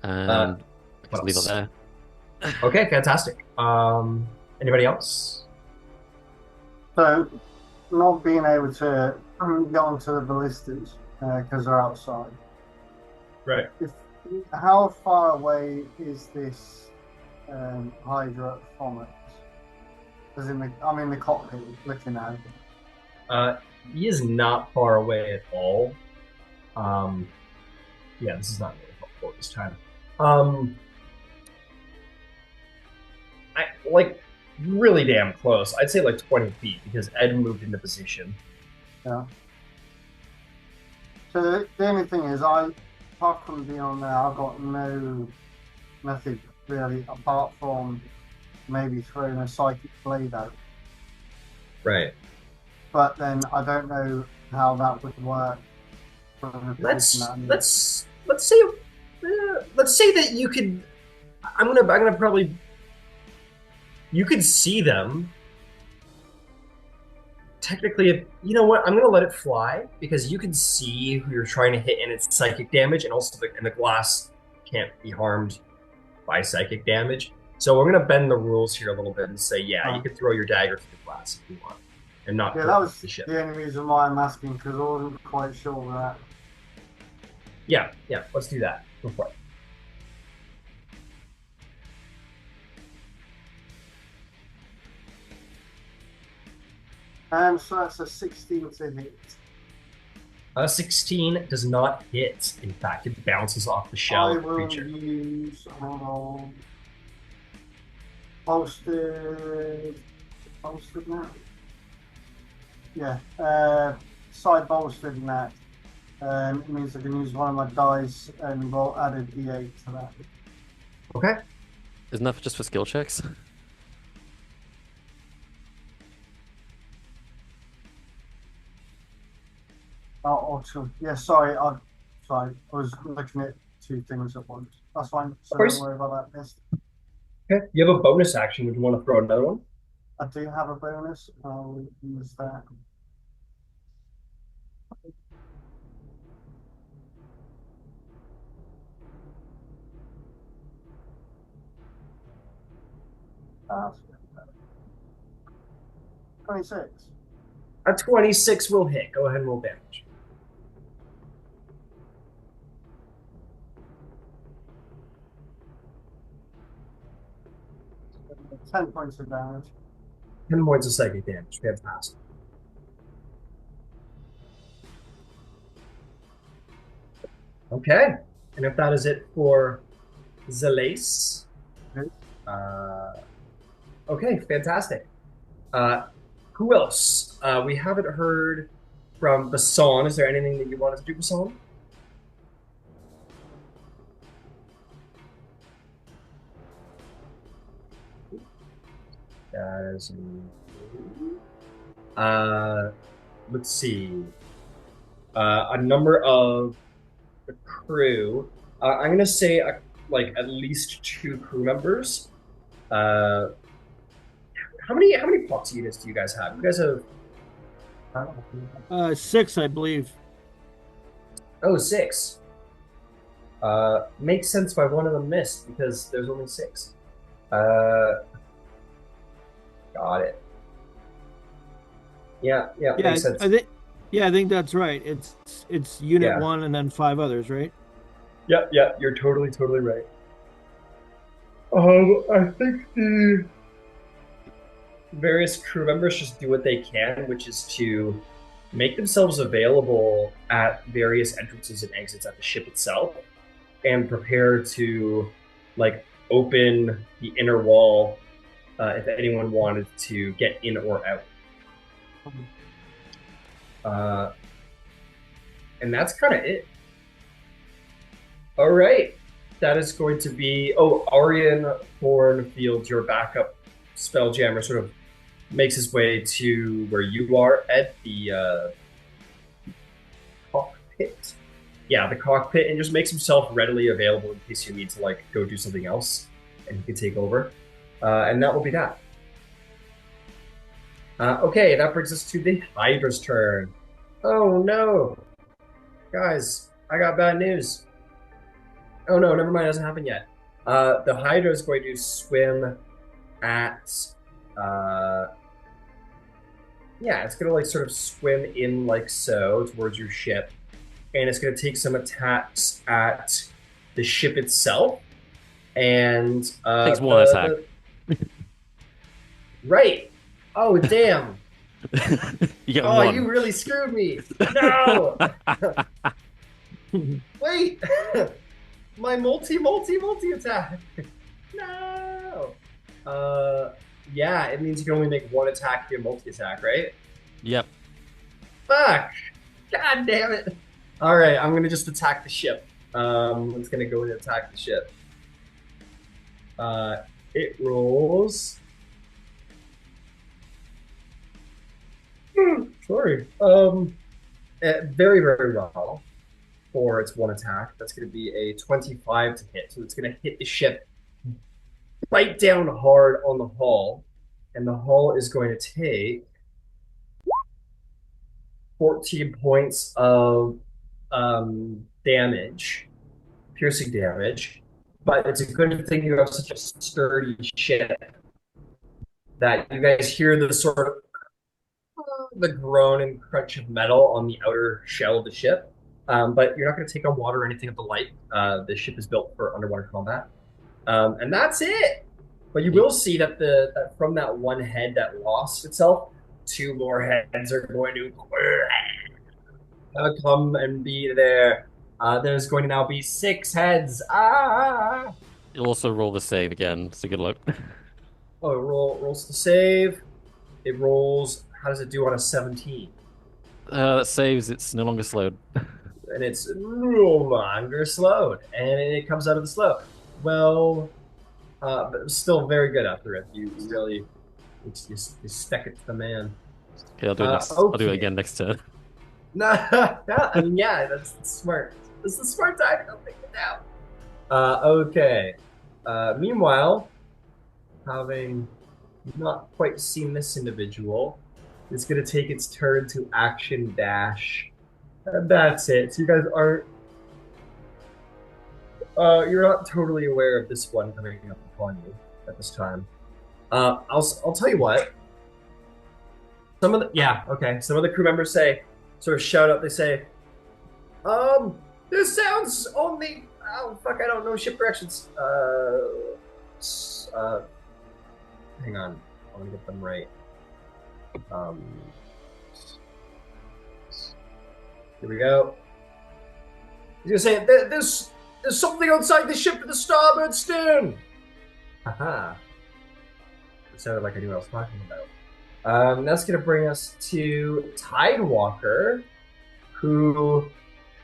Speaker 2: And
Speaker 1: what
Speaker 2: leave it
Speaker 1: else?
Speaker 2: there.
Speaker 1: Okay, fantastic. Anybody else?
Speaker 6: So, not being able to go onto the ballistas because they're outside.
Speaker 1: Right.
Speaker 6: How far away is this Hydra from us? As in I'm in the cockpit looking at it.
Speaker 1: He is not far away at all. Yeah, this is not really helpful this time. I like really damn close. I'd say like 20 feet because Ed moved into position.
Speaker 6: Yeah. So the only thing is, apart from being on there, I've got nothing really apart from maybe throwing a psychic blade out.
Speaker 1: Right.
Speaker 6: But then I don't know how that would work.
Speaker 1: Let's say that you could. I'm gonna probably. You could see them. Technically, if you know what, I'm gonna let it fly because you can see who you're trying to hit and its psychic damage, and also the glass can't be harmed by psychic damage. So we're gonna bend the rules here a little bit and say, yeah, you can throw your dagger through the glass if you want, and not
Speaker 6: that was
Speaker 1: the ship.
Speaker 6: the only reason why I'm asking because I wasn't quite sure of that.
Speaker 1: Yeah, let's do that. Go for it.
Speaker 6: So that's a 16 to hit.
Speaker 1: 16 does not hit. In fact, it bounces off the shell
Speaker 6: I
Speaker 1: of the
Speaker 6: will
Speaker 1: creature.
Speaker 6: use bolstered now. Yeah, side bolstered net. It means I can use one of my dice and roll add a d8 to that.
Speaker 1: Okay.
Speaker 2: Isn't that just for skill checks?
Speaker 6: Oh, awesome. Yeah, sorry. I was looking at two things at once. That's fine. So
Speaker 1: Of course.
Speaker 6: don't worry about that.
Speaker 1: Okay. You have a bonus action. Would you want to throw another one?
Speaker 6: I do have a bonus. I'll use that. Uh, 26.
Speaker 1: A 26 will hit. Go ahead and roll damage.
Speaker 6: 10 points of damage.
Speaker 1: 10 points of psychic damage. Fantastic. Okay. And if that is it for Zalace.
Speaker 6: Okay.
Speaker 1: Okay, fantastic. Who else? We haven't heard from Basan. Is there anything that you wanted to do, Basan? That is let's see. A number of the crew. I'm gonna say like at least 2 crew members. How many pox units do you guys have? You guys have
Speaker 5: 6, I believe.
Speaker 1: 6. Makes sense why one of them missed because there's only 6. Got it. Yeah, makes sense.
Speaker 5: I think that's right. It's unit 1 and then 5 others, right?
Speaker 1: Yep, you're totally right. I think the various crew members just do what they can, which is to make themselves available at various entrances and exits at the ship itself, and prepare to like open the inner wall if anyone wanted to get in or out. And that's kind of it. All right. That is going to be... Oh, Aryan Thornfield, your backup Spelljammer, sort of makes his way to where you are at the cockpit. Yeah, the cockpit, and just makes himself readily available in case you need to like go do something else, and he can take over. And that will be that. Okay, that brings us to the Hydra's turn. Oh no! Guys, I got bad news. Oh no, never mind, it hasn't happened yet. The Hydra is going to swim at... yeah, it's going to like sort of swim in like so towards your ship. And it's going to take some attacks at the ship itself. And...
Speaker 2: takes one attack.
Speaker 1: Right. Oh, damn.
Speaker 2: You get
Speaker 1: Oh,
Speaker 2: one.
Speaker 1: you really screwed me. No! Wait! My multi attack. No. Yeah, it means you can only make one attack if you multi attack, right?
Speaker 2: Yep.
Speaker 1: Fuck. God damn it. All right, I'm gonna just attack the ship. It's gonna go and attack the ship. It rolls. Sorry. Very, very well. For its one attack. That's going to be a 25 to hit. So it's going to hit the ship right down hard on the hull. And the hull is going to take 14 points of damage, piercing damage. But it's a good thing you have such a sturdy ship that you guys hear the sort of the groan and crunch of metal on the outer shell of the ship. But you're not going to take on water or anything of the like. The ship is built for underwater combat. And that's it. But you will see that that from that one head that lost itself, 2 more heads are going to come and be there. There's going to now be 6 heads. Ah!
Speaker 2: You'll also roll the save again, so good luck.
Speaker 1: Oh, it rolls the save. It rolls. How does it do on a 17?
Speaker 2: That saves, it's no longer slowed.
Speaker 1: And it's no longer slowed, and it comes out of the slow. Well, but it was still very good after it. You really, you stuck it to the man.
Speaker 2: Okay, I'll do it next. I'll do it again next turn.
Speaker 1: Nah, I mean, yeah, that's smart. This is a smart time. I'll think it down. Okay. Meanwhile, having not quite seen this individual, it's going to take its turn to action dash. That's it. So you guys aren't... you're not totally aware of this one coming up upon you at this time. I'll tell you what. Some of the yeah, okay. Some of the crew members say, sort of shout out. They say, this sounds only. Oh fuck, I don't know ship directions. Hang on, I want to get them right. Um, here we go. He's gonna say, there's something outside the ship to the starboard stern. Haha. It sounded like I knew what I was talking about. That's going to bring us to Tidewalker, who,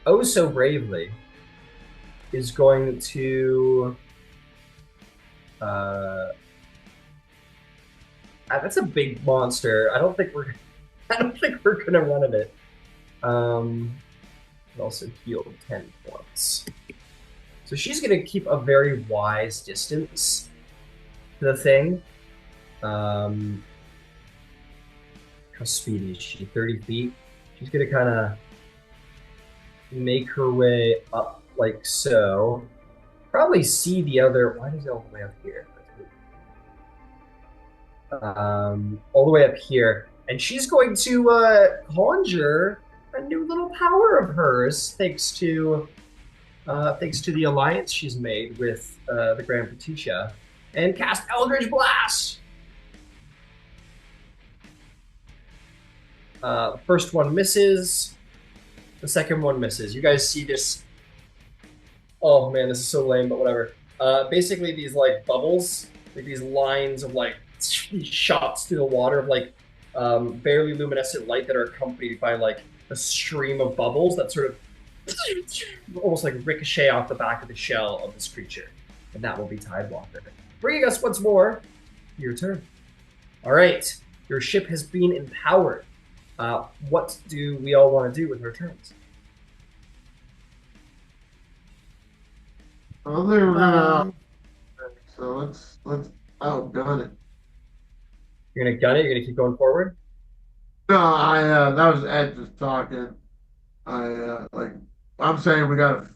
Speaker 1: oh so bravely, is going to. That's a big monster. I don't think we're. I don't think we're going to run at it. It also healed 10 points. So she's going to keep a very wise distance to the thing. How speedy is she? 30 feet? She's going to kind of make her way up like so. Probably see the other. Why is it all the way up here? All the way up here. And she's going to conjure a new little power of hers thanks to the alliance she's made with the Grand Patricia, and cast Eldritch Blast. The first one misses. The second one misses. You guys see this? Oh man, this is so lame, but whatever. Basically, these like bubbles, like these lines of like shots through the water of like barely luminescent light that are accompanied by like a stream of bubbles that sort of almost like ricochet off the back of the shell of this creature. And that will be Tidewalker. Bringing us once more to your turn. All right, your ship has been empowered. What do we all want to do with our turns?
Speaker 3: Well, they were gonna. So let's outgun it.
Speaker 1: You're gonna gun it. You're gonna keep going forward.
Speaker 3: No, that was Ed just talking. Like I'm saying, we gotta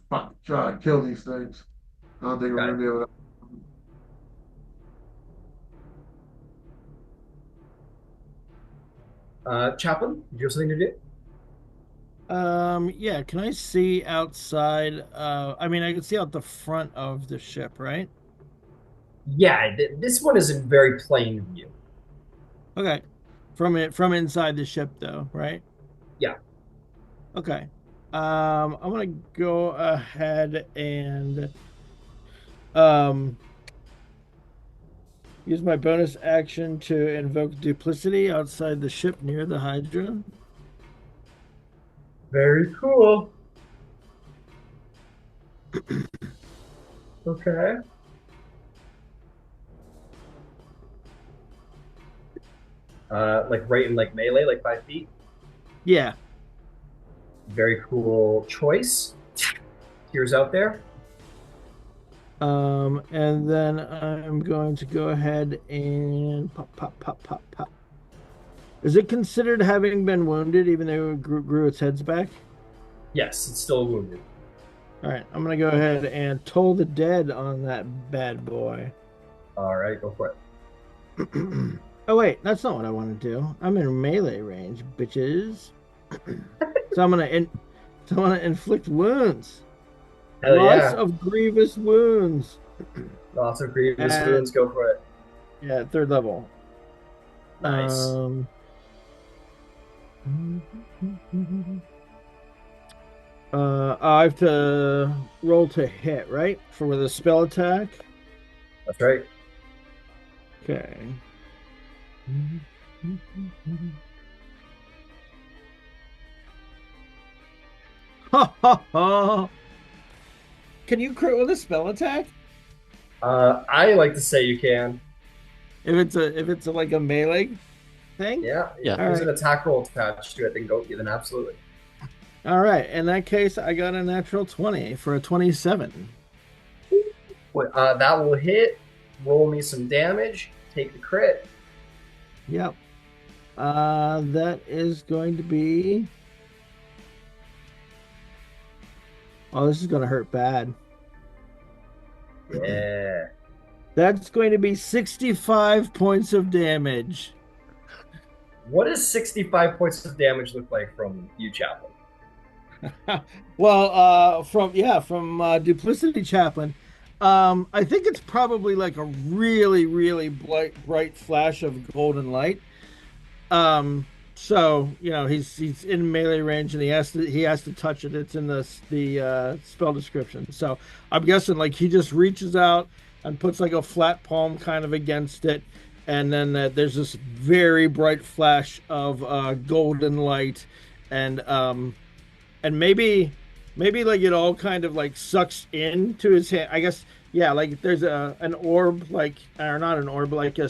Speaker 3: try to kill these things. I don't think we're
Speaker 1: Got
Speaker 3: gonna
Speaker 1: it.
Speaker 3: be able to.
Speaker 1: Chaplain, do you have something to do?
Speaker 5: Yeah, can I see outside? I mean, I can see out the front of the ship, right?
Speaker 1: Yeah, this one is in very plain view.
Speaker 5: Okay. From inside the ship though, right?
Speaker 1: Yeah.
Speaker 5: Okay. I'm gonna go ahead and use my bonus action to invoke duplicity outside the ship near the Hydra.
Speaker 1: Very cool. Okay. Like right in like melee, like 5 feet.
Speaker 5: Yeah.
Speaker 1: Very cool choice. Here's out there.
Speaker 5: And then I'm going to go ahead and pop, pop, pop, pop, pop. Is it considered having been wounded, even though it grew its heads back?
Speaker 1: Yes, it's still wounded.
Speaker 5: All right, I'm gonna go ahead and toll the dead on that bad boy.
Speaker 1: All right, go for it.
Speaker 5: Oh wait, that's not what I want to do. I'm in melee range, bitches. So I'm gonna inflict wounds.
Speaker 1: Hell
Speaker 5: Lots
Speaker 1: yeah.
Speaker 5: of grievous wounds.
Speaker 1: Lots of grievous
Speaker 5: And-
Speaker 1: wounds. Go for it.
Speaker 5: Yeah, 3rd level.
Speaker 1: Nice.
Speaker 5: I have to roll to hit, right? For the spell attack.
Speaker 1: That's right.
Speaker 5: Okay. Ha ha ha! Can you crit with a spell attack?
Speaker 1: I like to say you can.
Speaker 5: If it's like a melee thing?
Speaker 1: Yeah.
Speaker 2: Yeah.
Speaker 1: If there's
Speaker 5: All
Speaker 1: an attack roll attached to it, then absolutely.
Speaker 5: All right. In that case, I got a natural 20 for a 27.
Speaker 1: That will hit. Roll me some damage. Take the crit.
Speaker 5: Yep. That is going to be. Oh, this is going to hurt bad.
Speaker 1: Yeah.
Speaker 5: That's going to be 65 points of damage.
Speaker 1: What does 65 points of damage look like from you, Chaplain?
Speaker 5: Well, from Duplicity Chaplain, I think it's probably like a really, really bright flash of golden light. Um, so he's in melee range and he has to touch it. It's in the spell description. So I'm guessing like he just reaches out and puts like a flat palm kind of against it, and then there's this very bright flash of golden light, and maybe like it all kind of like sucks into his hand. I guess yeah, like there's an orb like or not an orb like a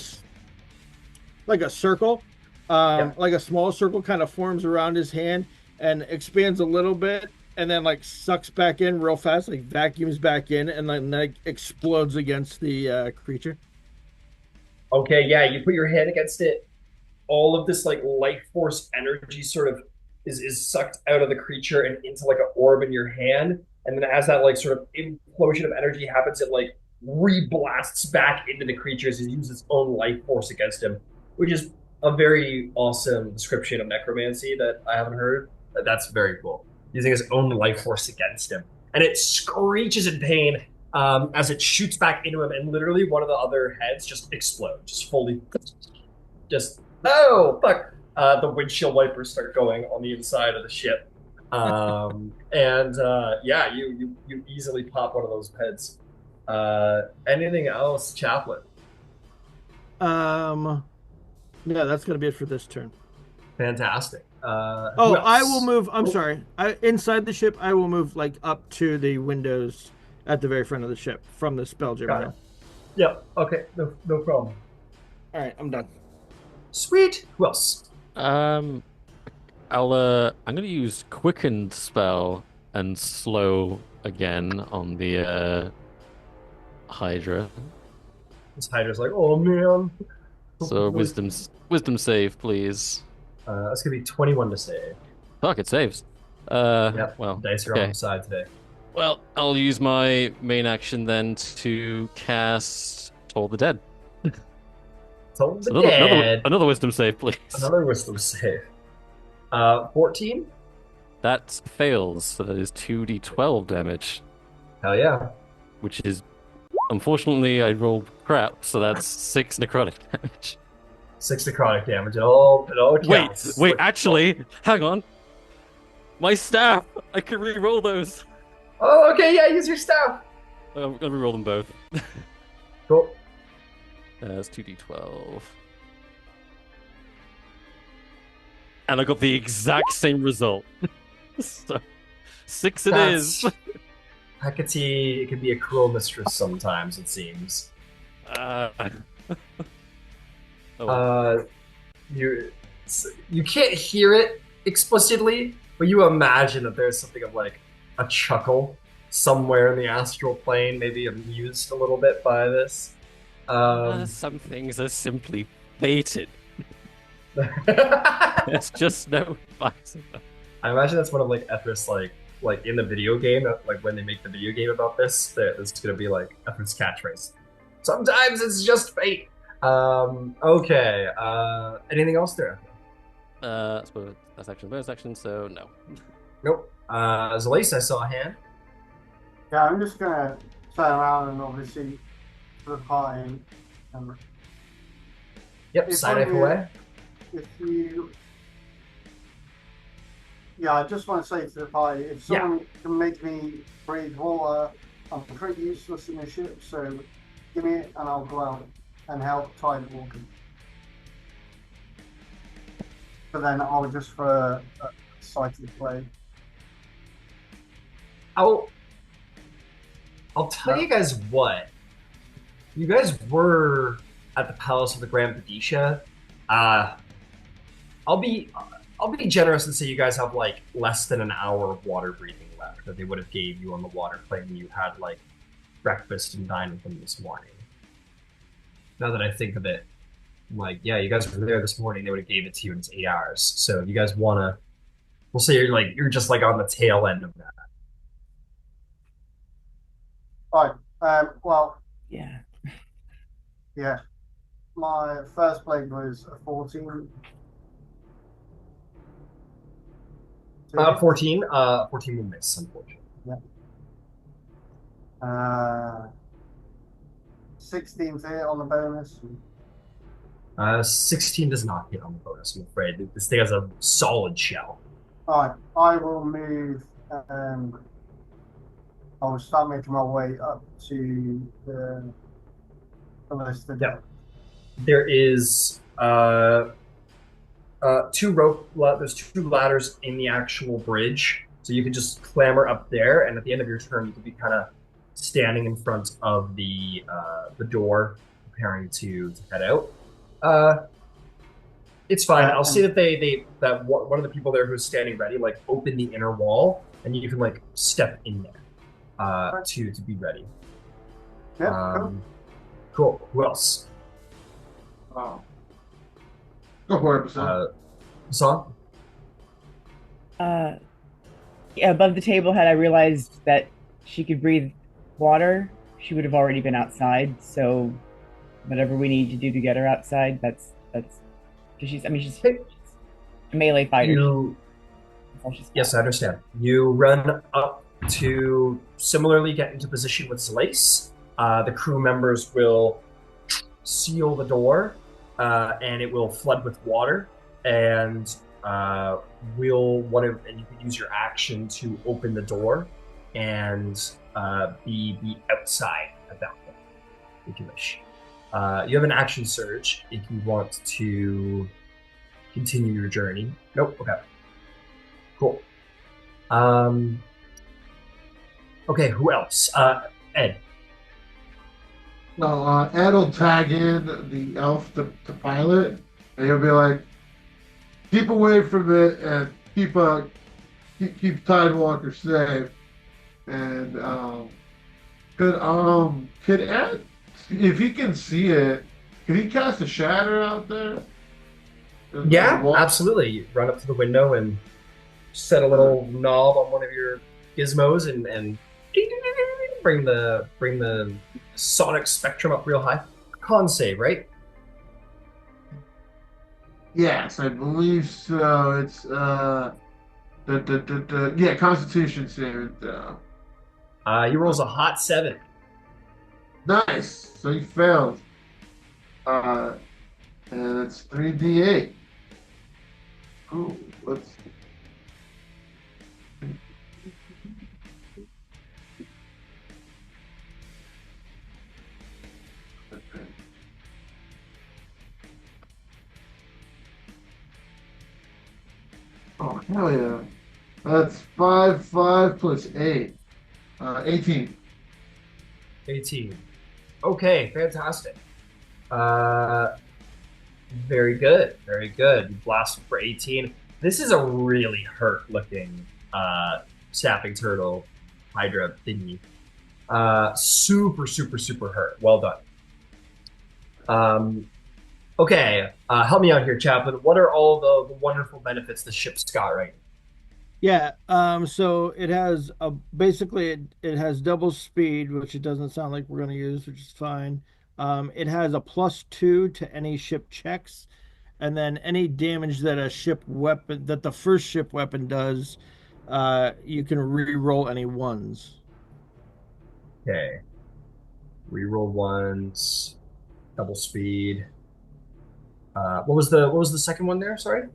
Speaker 5: circle,
Speaker 1: Yeah.
Speaker 5: like a small circle kind of forms around his hand and expands a little bit and then like sucks back in real fast, like vacuums back in and then like explodes against the creature.
Speaker 1: Okay, yeah, you put your hand against it. All of this like life force energy sort of is sucked out of the creature and into like an orb in your hand. And then as that like sort of implosion of energy happens, it like reblasts back into the creature as it uses its own life force against him, which is a very awesome description of necromancy that I haven't heard. That's very cool. Using his own life force against him. And it screeches in pain as it shoots back into him, and literally one of the other heads just explodes, just fully, just oh fuck! The windshield wipers start going on the inside of the ship, and yeah, you easily pop one of those heads. Anything else, Chaplain?
Speaker 5: Um, yeah, that's gonna be it for this turn.
Speaker 1: Fantastic. Who
Speaker 5: Oh, I will
Speaker 1: else?
Speaker 5: move. I'm
Speaker 1: Oh,
Speaker 5: sorry. Inside the ship, I will move like up to the windows at the very front of the ship from the Spelljammer
Speaker 1: got it.
Speaker 5: now.
Speaker 1: Yep. Okay. No problem.
Speaker 5: All right, I'm done.
Speaker 1: Sweet. Who else?
Speaker 2: Um, I'm gonna use quicken spell and slow again on the Hydra.
Speaker 1: This Hydra's like, oh man.
Speaker 2: So
Speaker 1: Really,
Speaker 2: wisdom save, please.
Speaker 1: that's gonna be 21 to save.
Speaker 2: Fuck, it saves.
Speaker 1: Yep.
Speaker 2: Well,
Speaker 1: Dice are on
Speaker 2: okay.
Speaker 1: the side today.
Speaker 2: Well, I'll use my main action then to cast Toll the Dead.
Speaker 1: Told
Speaker 2: So
Speaker 1: the dead.
Speaker 2: another wisdom save, please.
Speaker 1: Another wisdom save. 14?
Speaker 2: That fails, so that is 2d12 damage,
Speaker 1: Hell yeah.
Speaker 2: which is unfortunately I rolled crap, so that's 6 necrotic damage.
Speaker 1: 6 necrotic damage. It all
Speaker 2: Wait,
Speaker 1: counts.
Speaker 2: wait,
Speaker 1: Like,
Speaker 2: actually, hang on. My staff! I can re-roll those.
Speaker 1: oh, okay, yeah, use your staff.
Speaker 2: I'm gonna re-roll them both.
Speaker 1: Cool.
Speaker 2: That's 2d12. And I got the exact same result. So, 6 it is.
Speaker 1: Hecate, it can be a cruel mistress sometimes, it seems.
Speaker 2: Uh, oh,
Speaker 1: Uh, you you can't hear it explicitly, but you imagine that there's something of like a chuckle somewhere in the astral plane, maybe amused a little bit by this.
Speaker 2: some things are simply fated.
Speaker 1: I
Speaker 2: There's just no fighting.
Speaker 1: imagine that's one of like Ethris like in the video game, like when they make the video game about this, it's gonna be like Ethris catchphrase. Sometimes it's just fate. Okay. Anything else there?
Speaker 2: So that's action, bonus action, so no.
Speaker 1: Nope. Zalace, I saw a hand.
Speaker 6: Yeah, I'm just gonna turn around and obviously to the party. Um,
Speaker 1: Yep,
Speaker 6: If
Speaker 1: side
Speaker 6: I
Speaker 1: knife
Speaker 6: knew-
Speaker 1: away.
Speaker 6: if you, yeah, I just want to say to the party, if someone can make me breathe water, I'm pretty useless in the ship, so give me it and I'll go out and help tide walking. But then I'll just for a psychic play.
Speaker 1: I'll tell you guys what. You guys were at the Palace of the Grand Padisha. I'll be generous and say you guys have like less than an hour of water breathing left that they would have gave you on the water plane when you had like breakfast and dined with them this morning. Now that I think of it, I'm like, yeah, you guys were there this morning. They would have gave it to you in 8 hours. So if you guys wanna, we'll say you're just like on the tail end of that.
Speaker 6: Right. Well,
Speaker 4: Yeah.
Speaker 6: Yeah. My first blade was a 14 to hit.
Speaker 1: 14. 14 will miss, unfortunately.
Speaker 6: Yeah. 16 to hit on the bonus.
Speaker 1: 16 does not hit on the bonus, I'm afraid. This thing has a solid shell.
Speaker 6: All right. I will move. I will start making my way up to the list of
Speaker 1: Yeah. There is there's two ladders in the actual bridge, so you can just clamber up there, and at the end of your turn, you could be kind of standing in front of the door, preparing to head out. It's fine. I'll see that that one of the people there who's standing ready, like, open the inner wall, and you can like step in there to be ready.
Speaker 6: Yeah.
Speaker 1: Cool. Who else?
Speaker 3: Oh. Go for it, Basan.
Speaker 1: Song?
Speaker 4: Yeah, above the table, had I realized that she could breathe water, she would have already been outside. So whatever we need to do to get her outside, that's because she's a melee fighter.
Speaker 1: Yes, I understand. You run up to similarly get into position with Selace. The crew members will seal the door, and it will flood with water. And and you can use your action to open the door and be outside at that point, if you wish. You have an action surge if you want to continue your journey. Nope. Okay. Cool. Okay. Who else? Ed.
Speaker 3: Well, Ed will tag in the elf to pilot, and he'll be like, "Keep away from it, and keep Tidewalker safe." And could Ed, if he can see it, can he cast a shatter out there?
Speaker 1: Yeah, absolutely. You run up to the window and set a little knob on one of your gizmos and bring the sonic spectrum up real high. Con save, right?
Speaker 3: Yes, I believe so. It's yeah, Constitution saving throw.
Speaker 1: He rolls a hot 7.
Speaker 3: Nice. So he failed. And it's 3d8. Ooh, let's. Oh, hell yeah. That's 5 plus 8. 18.
Speaker 1: 18. Okay, fantastic. Very good, very good. You blast for 18. This is a really hurt-looking snapping turtle Hydra thingy. Super, super, super hurt. Well done. Okay, help me out here, Chaplain. What are all the wonderful benefits the ship's got right now?
Speaker 5: Yeah, so it has it has double speed, which it doesn't sound like we're going to use, which is fine. It has a +2 to any ship checks, and then any damage that the first ship weapon does, you can re-roll any ones.
Speaker 1: Okay. Reroll ones, double speed. What was the second one there? Sorry.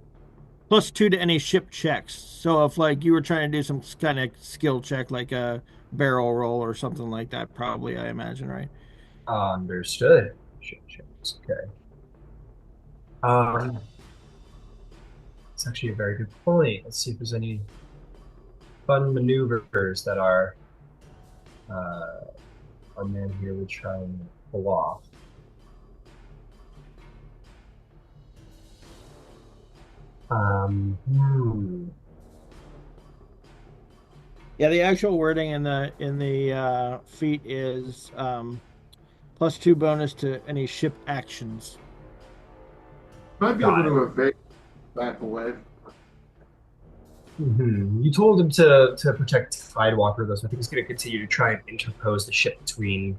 Speaker 5: +2 to any ship checks. So if like you were trying to do some kind of skill check, like a barrel roll or something like that, probably I imagine, right?
Speaker 1: Understood. Ship checks. Okay. It's actually a very good point. Let's see if there's any fun maneuvers that our man here would try and pull off.
Speaker 5: Yeah, the actual wording in the feat is +2 bonus to any ship actions.
Speaker 3: Might be able to evade, back away.
Speaker 1: You told him to protect Tidewalker, though, so I think he's going to continue to try and interpose the ship between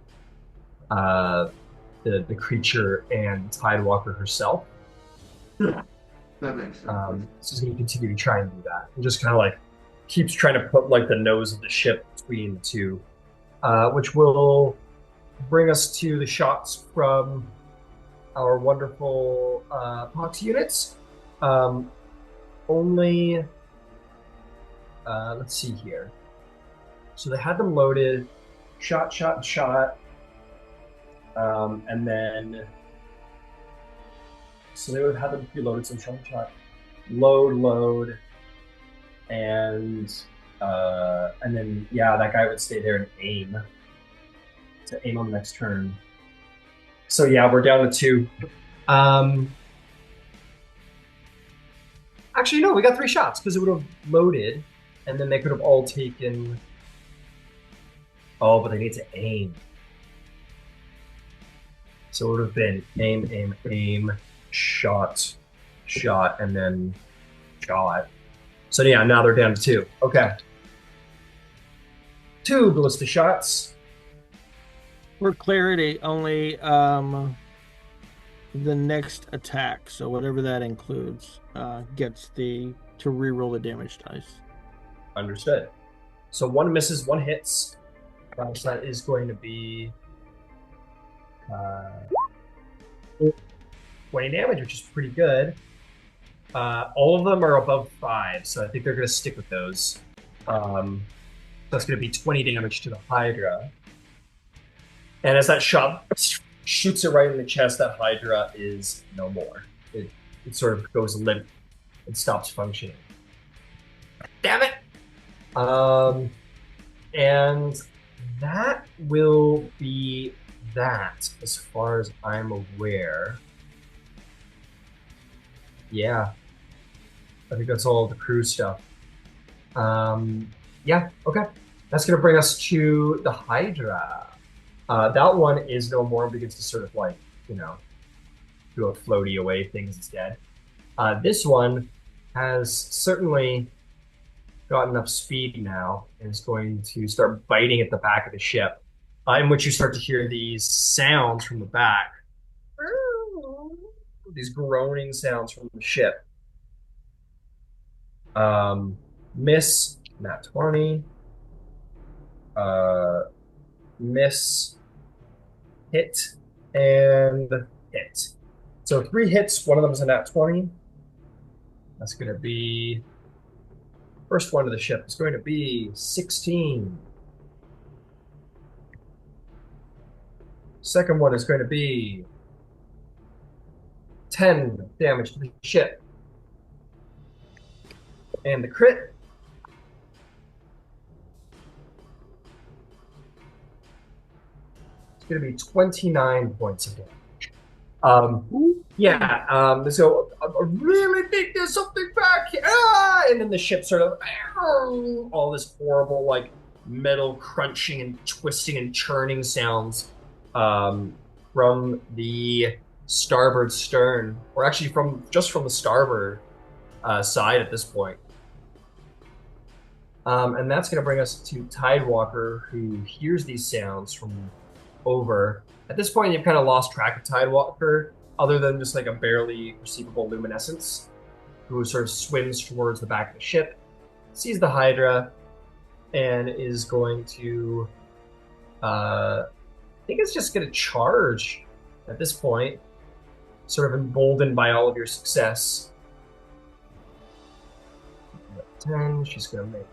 Speaker 1: the creature and Tidewalker herself.
Speaker 3: That makes sense.
Speaker 1: So he's going to continue to try and do that, and just kind of like keeps trying to put like the nose of the ship between the two, which will bring us to the shots from our wonderful pox units. Only, let's see here. So they had them loaded, shot, and then so they would have them preloaded. So shot, load, and then yeah, that guy would stay there and aim on the next turn. So yeah, we're down to 2. Actually, no, we got 3 shots because it would have loaded, and then they could have all taken. Oh, but they need to aim. So it would have been aim, shot, and then shot. So yeah, now they're down to 2. Okay. 2 ballista shots.
Speaker 5: For clarity, only the next attack, so whatever that includes, gets to reroll the damage dice.
Speaker 1: Understood. So 1 misses, 1 hits. So that is going to be 20 damage, which is pretty good. All of them are above 5, so I think they're going to stick with those. That's going to be 20 damage to the Hydra. And as that shot shoots it right in the chest, that Hydra is no more. It sort of goes limp and stops functioning. Damn it! And that will be that, as far as I'm aware. Yeah. I think that's all the crew stuff. Yeah, okay. That's going to bring us to the Hydra. That one is no more and begins to sort of like, do a floaty away things instead. This one has certainly got enough speed now and is going to start biting at the back of the ship, in which you start to hear these sounds from the back. These groaning sounds from the ship. Miss, nat 20. Miss, hit, and hit. So 3 hits, one of them is a nat 20. That's going to be... First one to the ship is going to be 16. Second one is going to be 10 damage to the ship. And the crit is going to be 29 points of damage. So I really think there's something back here. And then the ship sort of, all this horrible, like, metal crunching and twisting and churning sounds from the starboard stern, or actually from the starboard side at this point. And that's going to bring us to Tidewalker, who hears these sounds from over. At this point, you've kind of lost track of Tidewalker, other than just like a barely perceivable luminescence, who sort of swims towards the back of the ship, sees the Hydra, and is going to... I think it's just going to charge at this point, sort of emboldened by all of your success. 10, she's going to make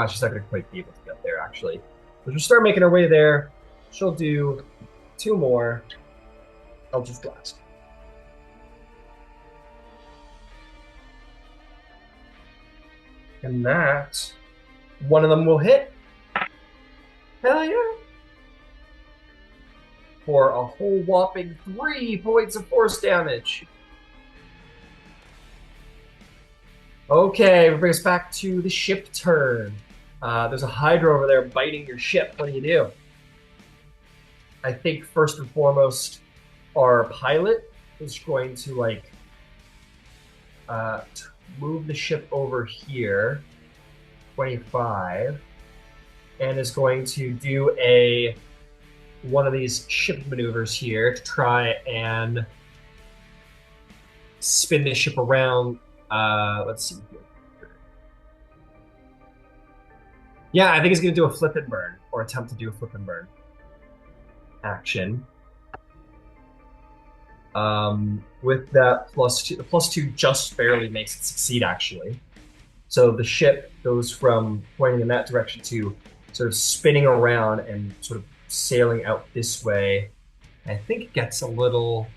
Speaker 1: she's not going to quite be able to get there, actually. But she'll start making her way there. She'll do 2 more. I'll just blast. And that, one of them will hit. Hell yeah. For a whole whopping 3 points of force damage. Okay, we bring us back to the ship turn. There's a Hydra over there biting your ship. What do? I think first and foremost, our pilot is going to move the ship over here, 25, and is going to do a one of these ship maneuvers here to try and spin this ship around. Let's see here. Yeah, I think he's going to do a flip and burn, or attempt to do a flip and burn action. With that +2, the +2 just barely makes it succeed, actually. So the ship goes from pointing in that direction to sort of spinning around and sort of sailing out this way. I think it gets a little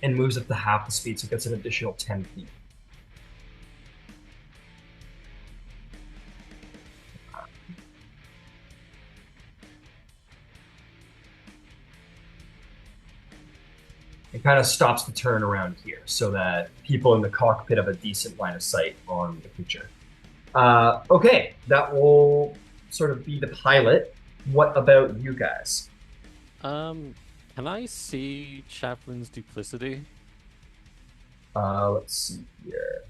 Speaker 1: and moves up to half the speed, so it gets an additional 10 feet. It kind of stops the turn around here so that people in the cockpit have a decent line of sight on the creature. Okay, that will sort of be the pilot. What about you guys?
Speaker 2: Can I see Chaplain's duplicity?
Speaker 1: Let's see here.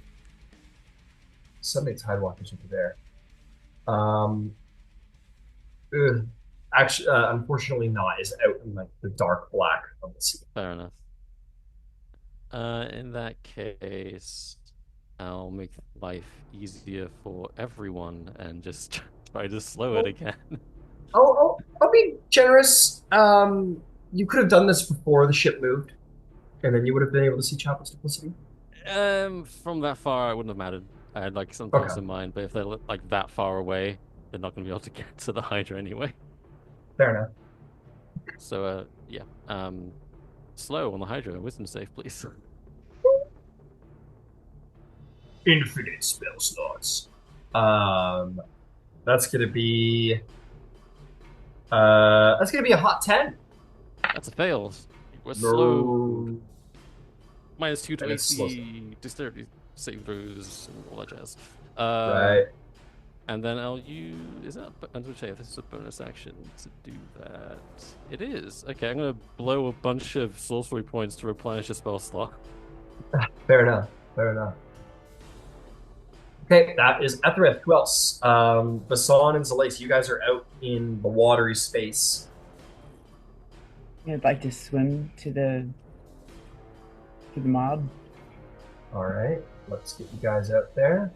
Speaker 1: Suddenly Tidewalker's over there. Actually, unfortunately not. Is out in like the dark black of the sea.
Speaker 2: Fair enough. In that case, I'll make life easier for everyone and just try to slow it again.
Speaker 1: I'll be generous. You could have done this before the ship moved, and then you would have been able to see Chapel's duplicity.
Speaker 2: From that far, it wouldn't have mattered. I had like something else
Speaker 1: Okay.
Speaker 2: in mind, but if they're like that far away, they're not going to be able to get to the Hydra anyway.
Speaker 1: Fair enough.
Speaker 2: So, yeah. Slow on the Hydra. Wisdom save, please.
Speaker 1: Infinite spell slots. That's gonna be a hot 10.
Speaker 2: That's a fail. We're
Speaker 1: No.
Speaker 2: slow. -2 to
Speaker 1: And it's slow.
Speaker 2: AC, dexterity save throws, and all that jazz.
Speaker 1: Right.
Speaker 2: And then I'll use. Is that? I'm going to say if this is a bonus action to do that. It is. Okay, I'm going to blow a bunch of sorcery points to replenish a spell slot.
Speaker 1: Fair enough. Fair enough. Okay, that is Ethereth. Who else? Basan and Zalace, you guys are out in the watery space.
Speaker 4: I'd like to swim to the mob.
Speaker 1: All right, let's get you guys out there.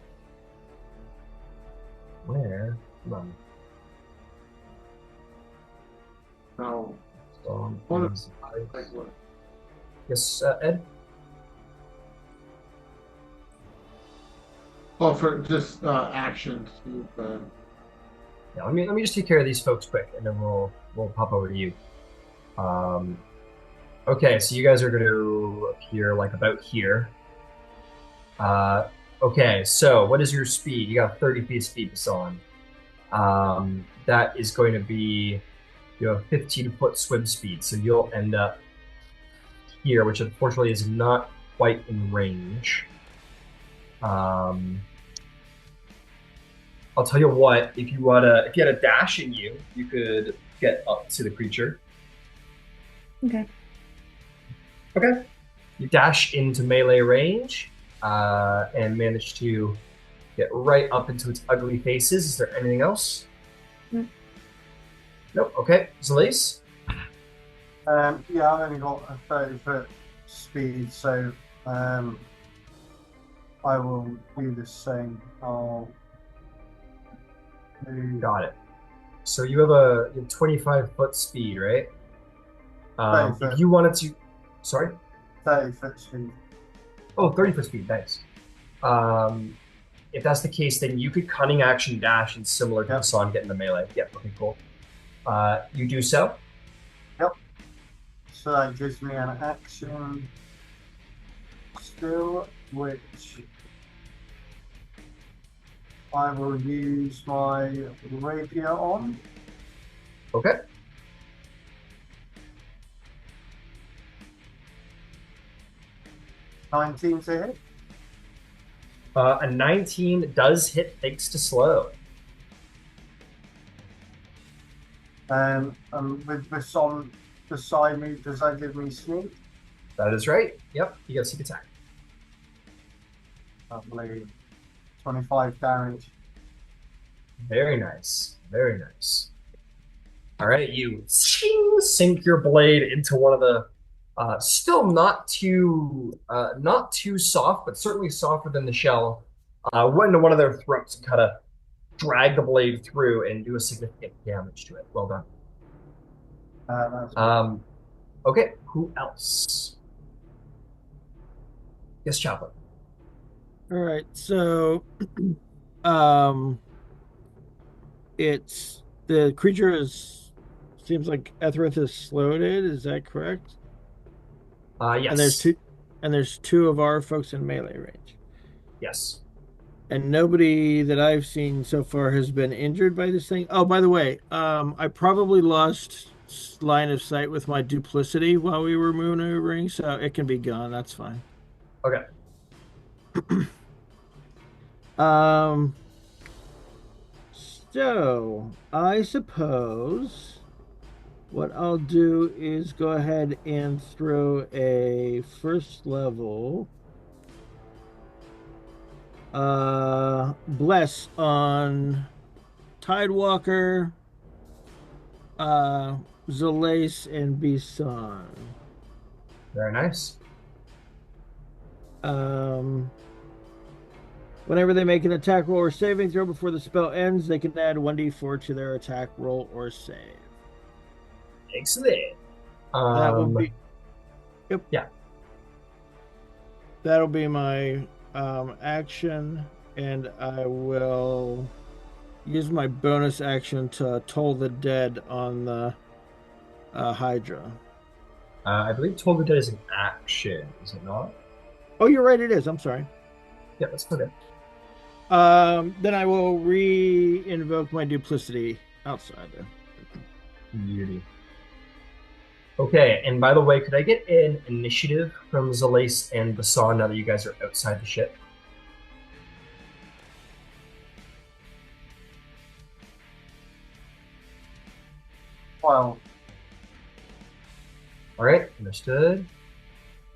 Speaker 1: Where? Come on.
Speaker 3: No.
Speaker 1: Basan
Speaker 3: What
Speaker 1: and
Speaker 3: if-
Speaker 1: Zalace.
Speaker 3: Like what?
Speaker 1: Yes, Ed?
Speaker 3: Oh, for just actions.
Speaker 1: Yeah, let me just take care of these folks quick, and then we'll pop over to you. Okay, so you guys are going to appear like about here. Okay, so what is your speed? You got 30 feet of speed, Basan. That is going to be 15-foot swim speed, so you'll end up here, which unfortunately is not quite in range. I'll tell you what, if you had a dash in you, you could get up to the creature.
Speaker 4: Okay.
Speaker 1: Okay. You dash into melee range and manage to get right up into its ugly faces. Is there anything else?
Speaker 4: No.
Speaker 1: Nope. Okay. Zalace?
Speaker 6: Yeah, I've only got a 30-foot speed, so I will do the same. I'll do
Speaker 1: Got it. So you have a 25-foot speed, right?
Speaker 6: 30 foot.
Speaker 1: If you wanted to... Sorry?
Speaker 6: 30-foot speed.
Speaker 1: Oh, 30-foot speed. Nice. If that's the case, then you could cunning action dash and similar to
Speaker 6: Yep.
Speaker 1: Hassan get in the melee. Yep. Okay, cool. You do so.
Speaker 6: So that gives me an action still, which I will use my rapier on.
Speaker 1: Okay.
Speaker 6: $19 to hit.
Speaker 1: A 19 does hit thanks to slow.
Speaker 6: And with this on beside me, does that give me sneak?
Speaker 1: That is right. Yep. You get sneak attack.
Speaker 6: Lovely. 25 damage.
Speaker 1: Very nice. Very nice. All right, you sink your blade into one of the still not too soft, but certainly softer than the shell. Went into one of their throats and kind of drag the blade through and do a significant damage to it. Well done.
Speaker 6: That's
Speaker 1: Okay, who else? Yes, Chaplain.
Speaker 5: All right, so um it's the creature is seems like Etherith is slowed it, is that correct? And there's
Speaker 1: Yes,
Speaker 5: two of our folks in melee range.
Speaker 1: yes.
Speaker 5: And nobody that I've seen so far has been injured by this thing. Oh, by the way, I probably lost line of sight with my duplicity while we were maneuvering, so it can be gone. That's fine.
Speaker 1: Okay.
Speaker 5: Um, so I suppose what I'll do is go ahead and throw a first level bless on Tidewalker, Zalace, and Bison.
Speaker 1: Very nice.
Speaker 5: Um, Whenever they make an attack roll or saving throw before the spell ends, they can add 1d4 to their attack roll or save.
Speaker 1: Excellent.
Speaker 5: That will be. Yep.
Speaker 1: Yeah.
Speaker 5: That'll be my action, and I will use my bonus action to toll the dead on the Hydra.
Speaker 1: I believe Toll the Dead is an action, is it not?
Speaker 5: Oh, you're right. It is. I'm sorry.
Speaker 1: Yeah, that's okay.
Speaker 5: Then I will re-invoke my duplicity outside there.
Speaker 1: Beauty. Okay, and by the way, could I get an initiative from Zalace and Basan now that you guys are outside the ship?
Speaker 6: well.
Speaker 1: All right, understood.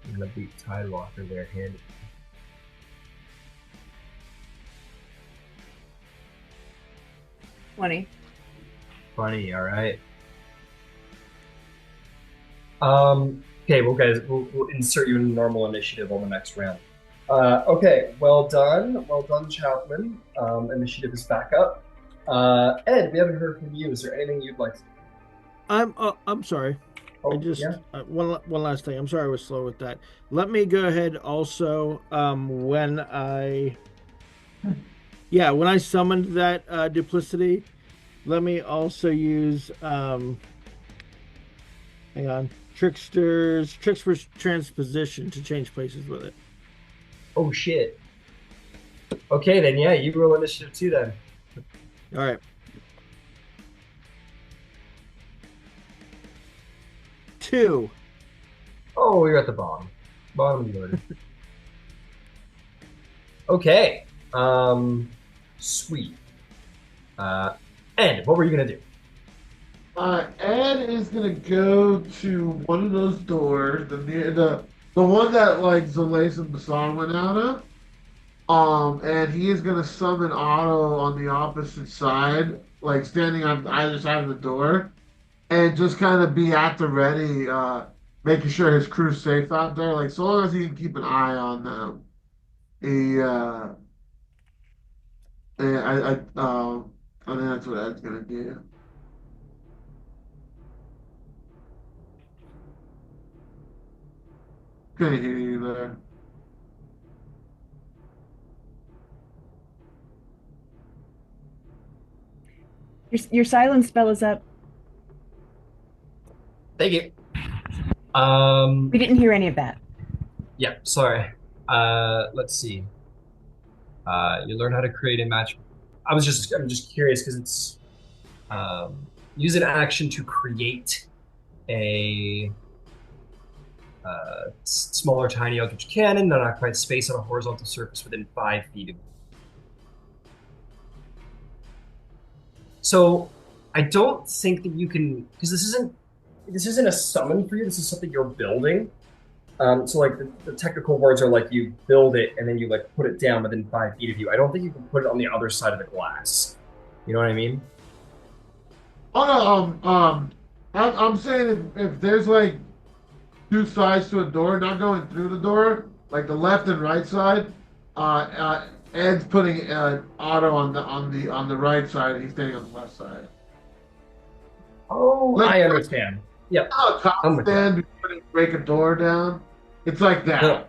Speaker 1: I'm gonna beat Tidewalker there handed.
Speaker 4: 20.
Speaker 1: Funny, all right. Okay, well, guys, we'll insert you in normal initiative on the next round. Okay, well done, Chaplain. Initiative is back up. Ed, we haven't heard from you. Is there anything you'd like to do?
Speaker 5: I'm sorry.
Speaker 1: Oh,
Speaker 5: I just
Speaker 1: yeah.
Speaker 5: one last thing. I'm sorry I was slow with that. Let me go ahead also when I summoned that duplicity, let me also use hang on, trickster's transposition to change places with it.
Speaker 1: Oh shit. Okay, then yeah, you roll initiative too then.
Speaker 5: All right. 2.
Speaker 1: Oh, you're at the bottom of the order. Okay. Sweet. Ed, what were you gonna do?
Speaker 3: Ed is gonna go to one of those doors, the one that like Zalace and Basan went out of. And he is gonna summon Otto on the opposite side, like standing on either side of the door, and just kind of be at the ready, making sure his crew's safe out there. Like so long as he can keep an eye on them, he and I think that's what Ed's gonna do. Couldn't hear you there.
Speaker 4: Your silence spell is up.
Speaker 1: Thank you.
Speaker 4: We didn't hear any of that.
Speaker 1: Yeah, sorry. Let's see. You learn how to create a match. I'm just curious because it's use an action to create a smaller, tiny eldritch cannon that occupies space on a horizontal surface within 5 feet of you. So I don't think that you can, because this isn't a summon for you. This is something you're building. So like the technical words are like you build it and then you like put it down within 5 feet of you. I don't think you can put it on the other side of the glass. You know what I mean?
Speaker 3: Oh no, I'm saying if there's like two sides to a door, not going through the door, like the left and right side. Ed's putting Otto on the right side. He's staying on the left side.
Speaker 1: Oh,
Speaker 3: Like
Speaker 1: I understand. Yep,
Speaker 3: a cop
Speaker 1: I'm with you.
Speaker 3: stand before they break a door down. It's like
Speaker 1: No,
Speaker 3: that.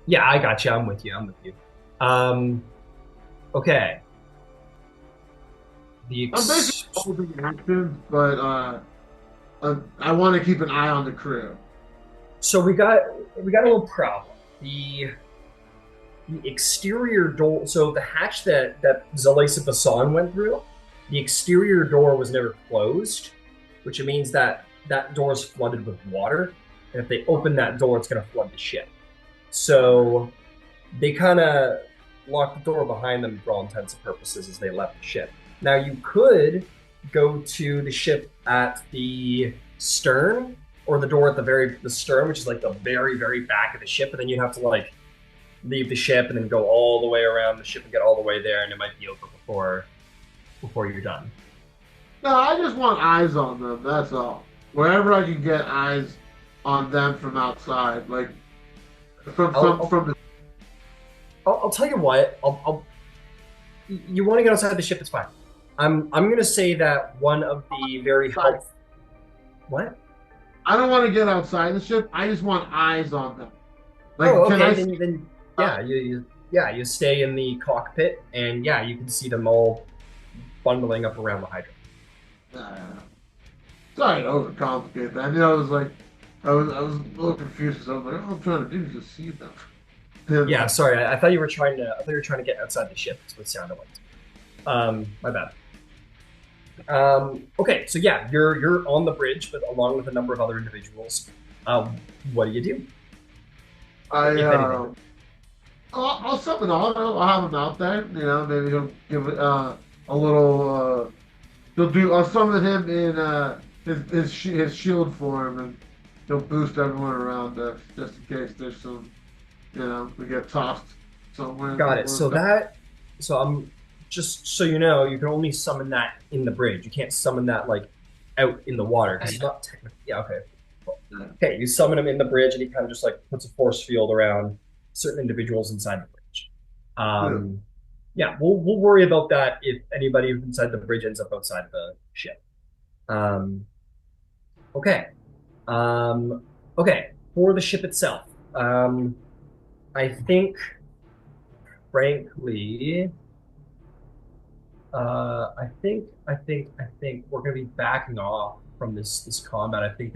Speaker 1: yeah, I got you. I'm with you. I'm with you. Um, okay. The
Speaker 3: I'm basically
Speaker 1: ex-
Speaker 3: holding actions, but I want to keep an eye on the crew.
Speaker 1: so we got a little problem. The exterior door. So the hatch that Zelisa Basan went through, the exterior door was never closed, which means that that door is flooded with water, and if they open that door, it's going to flood the ship. So they kind of locked the door behind them for all intents and purposes as they left the ship. Now you could go to the ship at the stern or the door at the stern, which is like the very back of the ship, and then you have to like leave the ship and then go all the way around the ship and get all the way there, and it might be over before you're done.
Speaker 3: No, I just want eyes on them. That's all. Wherever I can get eyes on them from outside, like
Speaker 1: I'll I'll,
Speaker 3: from the.
Speaker 1: I'll tell you what. You want to get outside the ship? It's fine. I'm gonna say that one of the very
Speaker 3: Outside.
Speaker 1: helpful. What?
Speaker 3: I don't want to get outside the ship. I just want eyes on them. Like,
Speaker 1: Oh,
Speaker 3: can
Speaker 1: okay.
Speaker 3: I see?
Speaker 1: Then yeah, you stay in the cockpit, and yeah, you can see them all bundling up around the Hydra.
Speaker 3: Uh, Sorry to overcomplicate that. I was like, I was a little confused because I was like, all I'm trying to do is just see them. And,
Speaker 1: Yeah, sorry. I thought you were trying to. I thought you were trying to get outside the ship. That's what it sounded like. My bad. Okay, so yeah, you're on the bridge, but along with a number of other individuals. What do you do,
Speaker 3: I
Speaker 1: if anything?
Speaker 3: I'll summon Otto. I'll have him out there. Maybe he'll give it a little. He'll do. I'll summon him in his shield form, and he'll boost everyone around us just in case there's some. We get tossed somewhere.
Speaker 1: Got it. So I'm just so you know, you can only summon that in the bridge. You can't summon that like out in the water because it's not technically. Yeah, okay. Cool. Okay, you summon him in the bridge, and he kind of just like puts a force field around certain individuals inside the bridge.
Speaker 3: Yeah.
Speaker 1: Yeah, we'll worry about that if anybody inside the bridge ends up outside the ship. Um, okay. Okay. For the ship itself, I think, frankly, I think we're gonna be backing off from this combat. I think.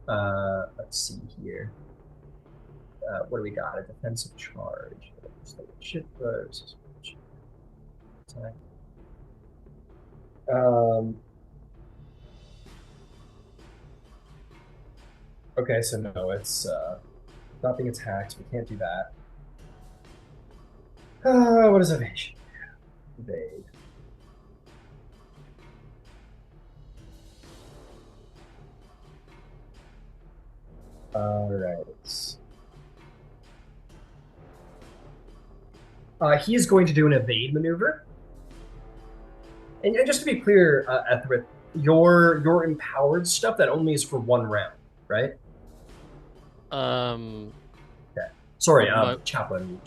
Speaker 1: Let's see here. What do we got? A defensive charge. Ship versus attack. Um. Okay, so no, it's not being attacked. We can't do that. What is evasion? Evade. All right. He is going to do an evade maneuver. And just to be clear, Ethrith, your empowered stuff that only is for one round, right?
Speaker 2: Um,
Speaker 1: Okay. Sorry,
Speaker 2: My-
Speaker 1: Chaplain.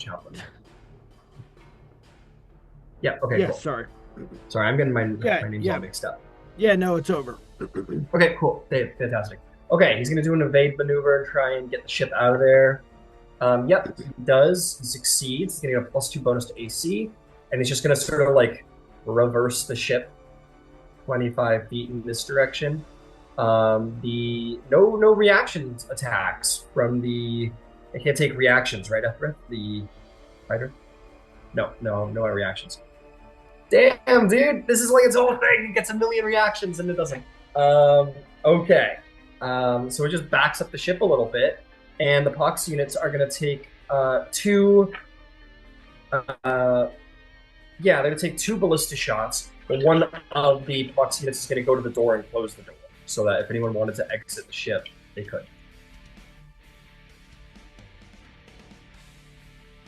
Speaker 1: Yeah. Okay.
Speaker 5: Yeah,
Speaker 1: Cool.
Speaker 5: sorry.
Speaker 1: Sorry, I'm getting my
Speaker 5: Yeah,
Speaker 1: names
Speaker 5: yeah.
Speaker 1: all mixed up.
Speaker 5: Yeah, no, it's over.
Speaker 1: Okay. Cool. Fantastic. Okay, he's gonna do an evade maneuver and try and get the ship out of there. Yep, he does. He succeeds. He's gonna get a +2 bonus to AC, and he's just gonna sort of like reverse the ship 25 feet in this direction. The no reactions attacks from the. It can't take reactions, right, Ethrith? The fighter. No reactions. Damn, dude, this is like its whole thing. It gets a million reactions and it doesn't. Okay. So it just backs up the ship a little bit, and the pox units are going to take two. Yeah, they're going to take two ballista shots, but one of the pox units is going to go to the door and close the door, so that if anyone wanted to exit the ship, they could.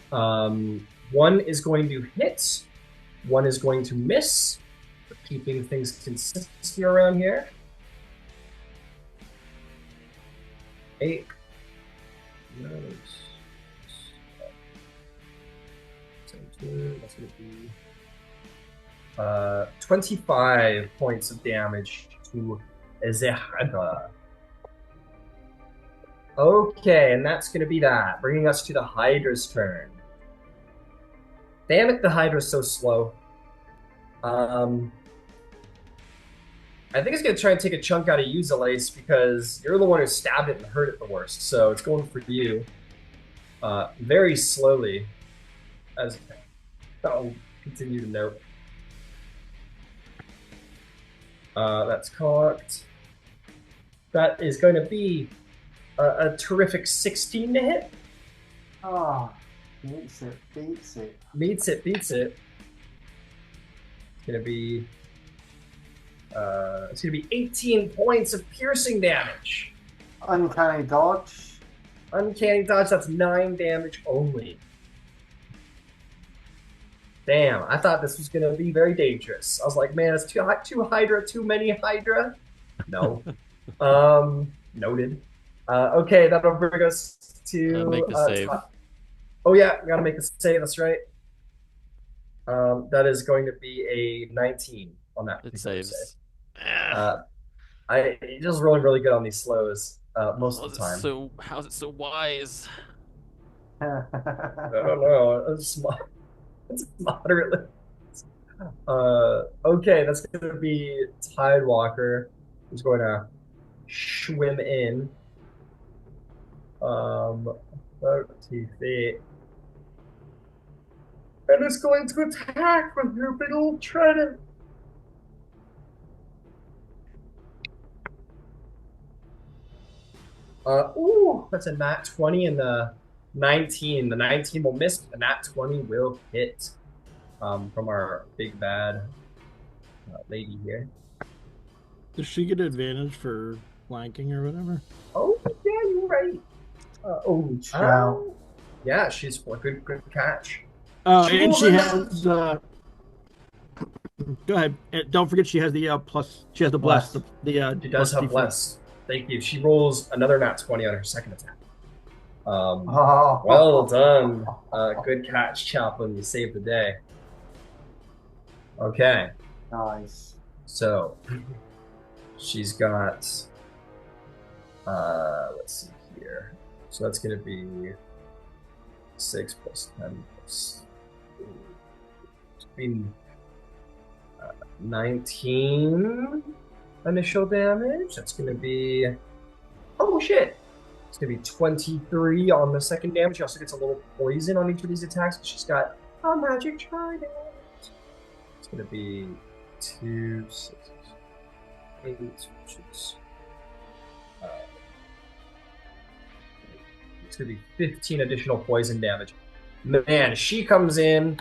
Speaker 1: One is going to hit, one is going to miss. keeping things consistent around here. 8. That's going to be 25 points of damage to Zehada. Okay, and that's going to be that, bringing us to the Hydra's turn. Damn it, the Hydra's so slow. I think it's going to try and take a chunk out of you, Zalace, because you're the one who stabbed it and hurt it the worst. So it's going for you very slowly, as I'll continue to note. That's cocked. That is going to be a terrific 16 to hit.
Speaker 6: Ah, beats it, beats it.
Speaker 1: Beats it. It's gonna be 18 points of piercing damage.
Speaker 6: Uncanny dodge.
Speaker 1: Uncanny dodge. That's 9 damage only. Damn, I thought this was gonna be very dangerous. I was like, man, it's too Hydra, too many Hydra. No. Noted. Okay, that'll bring us to
Speaker 2: make the save.
Speaker 1: Oh yeah, gotta make a save. That's right. That is going to be a 19 on that.
Speaker 2: It saves.
Speaker 1: I just rolling really good on these slows most of the time.
Speaker 2: So how's it so wise?
Speaker 1: I don't know. It's moderately. Okay, that's going to be Tidewalker, who's going to swim in. 30 feet. And it's going to attack with her big old trident. Ooh, that's a nat 20 and the 19. The 19 will miss, but the nat 20 will hit from our big bad lady here.
Speaker 5: Does she get advantage for flanking or whatever?
Speaker 1: Oh, yeah, you're right. Yeah, she's a good catch.
Speaker 5: And she has. Go ahead. And don't forget, she has the plus. She has the bless.
Speaker 1: She does have bless. Thank you. She rolls another nat 20 on her second attack. Well done. Good catch, Chaplain. You saved the day. Okay.
Speaker 6: Nice.
Speaker 1: So she's got. Let's see here. So that's going to be 6 plus 10 plus. It's been 19 initial damage. That's going to be. Oh, shit. It's going to be 23 on the second damage. She also gets a little poison on each of these attacks. She's got a magic trident. It's going to be 2, 6, 8, which is. It's going to be 15 additional poison damage. Man, she comes in,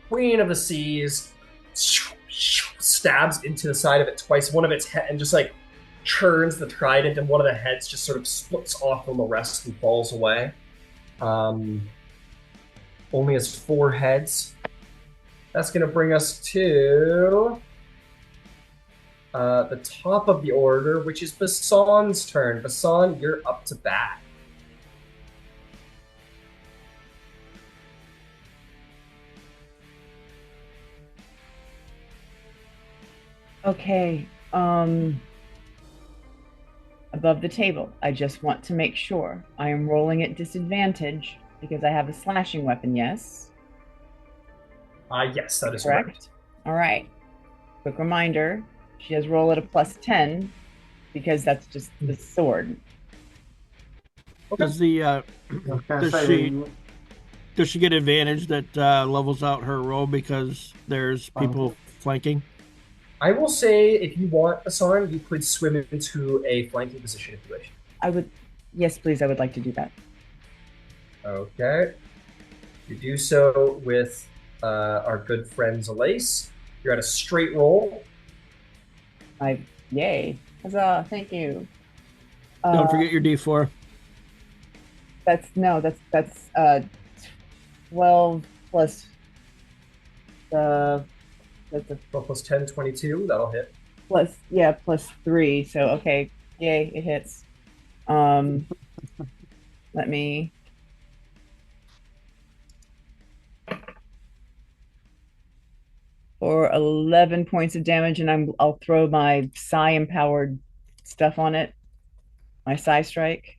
Speaker 1: Queen of the Seas, stabs into the side of it twice, one of its head, and just like churns the trident, and one of the heads just sort of splits off from the rest and falls away. Only has 4 heads. That's going to bring us to the top of the order, which is Basan's turn. Basan, you're up to bat.
Speaker 4: Okay. Above the table. I just want to make sure. I am rolling at disadvantage because I have a slashing weapon, yes?
Speaker 1: Yes, that is
Speaker 4: correct. All right. Quick reminder, she has roll at a +10 because that's just the sword.
Speaker 1: Okay.
Speaker 5: Does she get advantage that levels out her roll because there's people flanking?
Speaker 1: I will say, if you want, Basan, you could swim into a flanking position if you wish.
Speaker 4: I would, yes, please. I would like to do that.
Speaker 1: Okay. You do so with our good friend Zalace. You're at a straight roll.
Speaker 4: Yay. Huzzah, thank you.
Speaker 5: Don't forget your D4.
Speaker 4: That's 12 plus the That's a
Speaker 1: 12 plus 10, 22. That'll hit.
Speaker 4: plus 3. So okay, yay, it hits. Um, let me. For 11 points of damage, and I'll throw my psi empowered stuff on it. My psi strike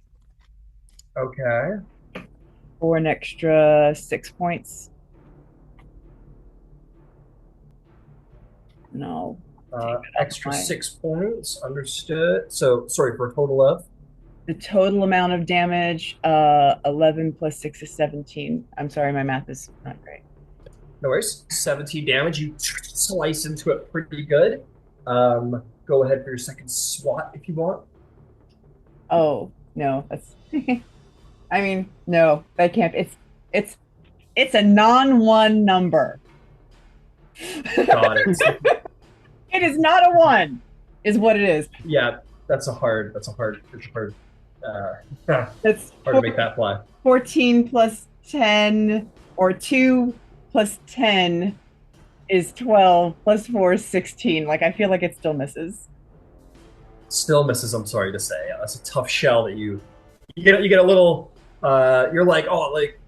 Speaker 1: Okay.
Speaker 4: for an extra 6 points. No,
Speaker 1: Extra 6 points. Understood. So, sorry, for a total of?
Speaker 4: the total amount of damage, 11 plus 6 is 17. I'm sorry, my math is not great.
Speaker 1: No worries. 17 damage. You slice into it pretty good. Go ahead for your second swat if you want.
Speaker 4: Oh, no, that's I mean, no, that can't. It's a non-1 number.
Speaker 1: Got it.
Speaker 4: It is not a 1, is what it is.
Speaker 1: Yeah, it's a hard,
Speaker 4: That's
Speaker 1: hard to make that fly.
Speaker 4: 14 plus 10, or 2 plus 10 is 12, plus 4 is 16. Like, I feel like it still misses.
Speaker 1: Still misses, I'm sorry to say. That's a tough shell that you get a little, you're like, oh, like,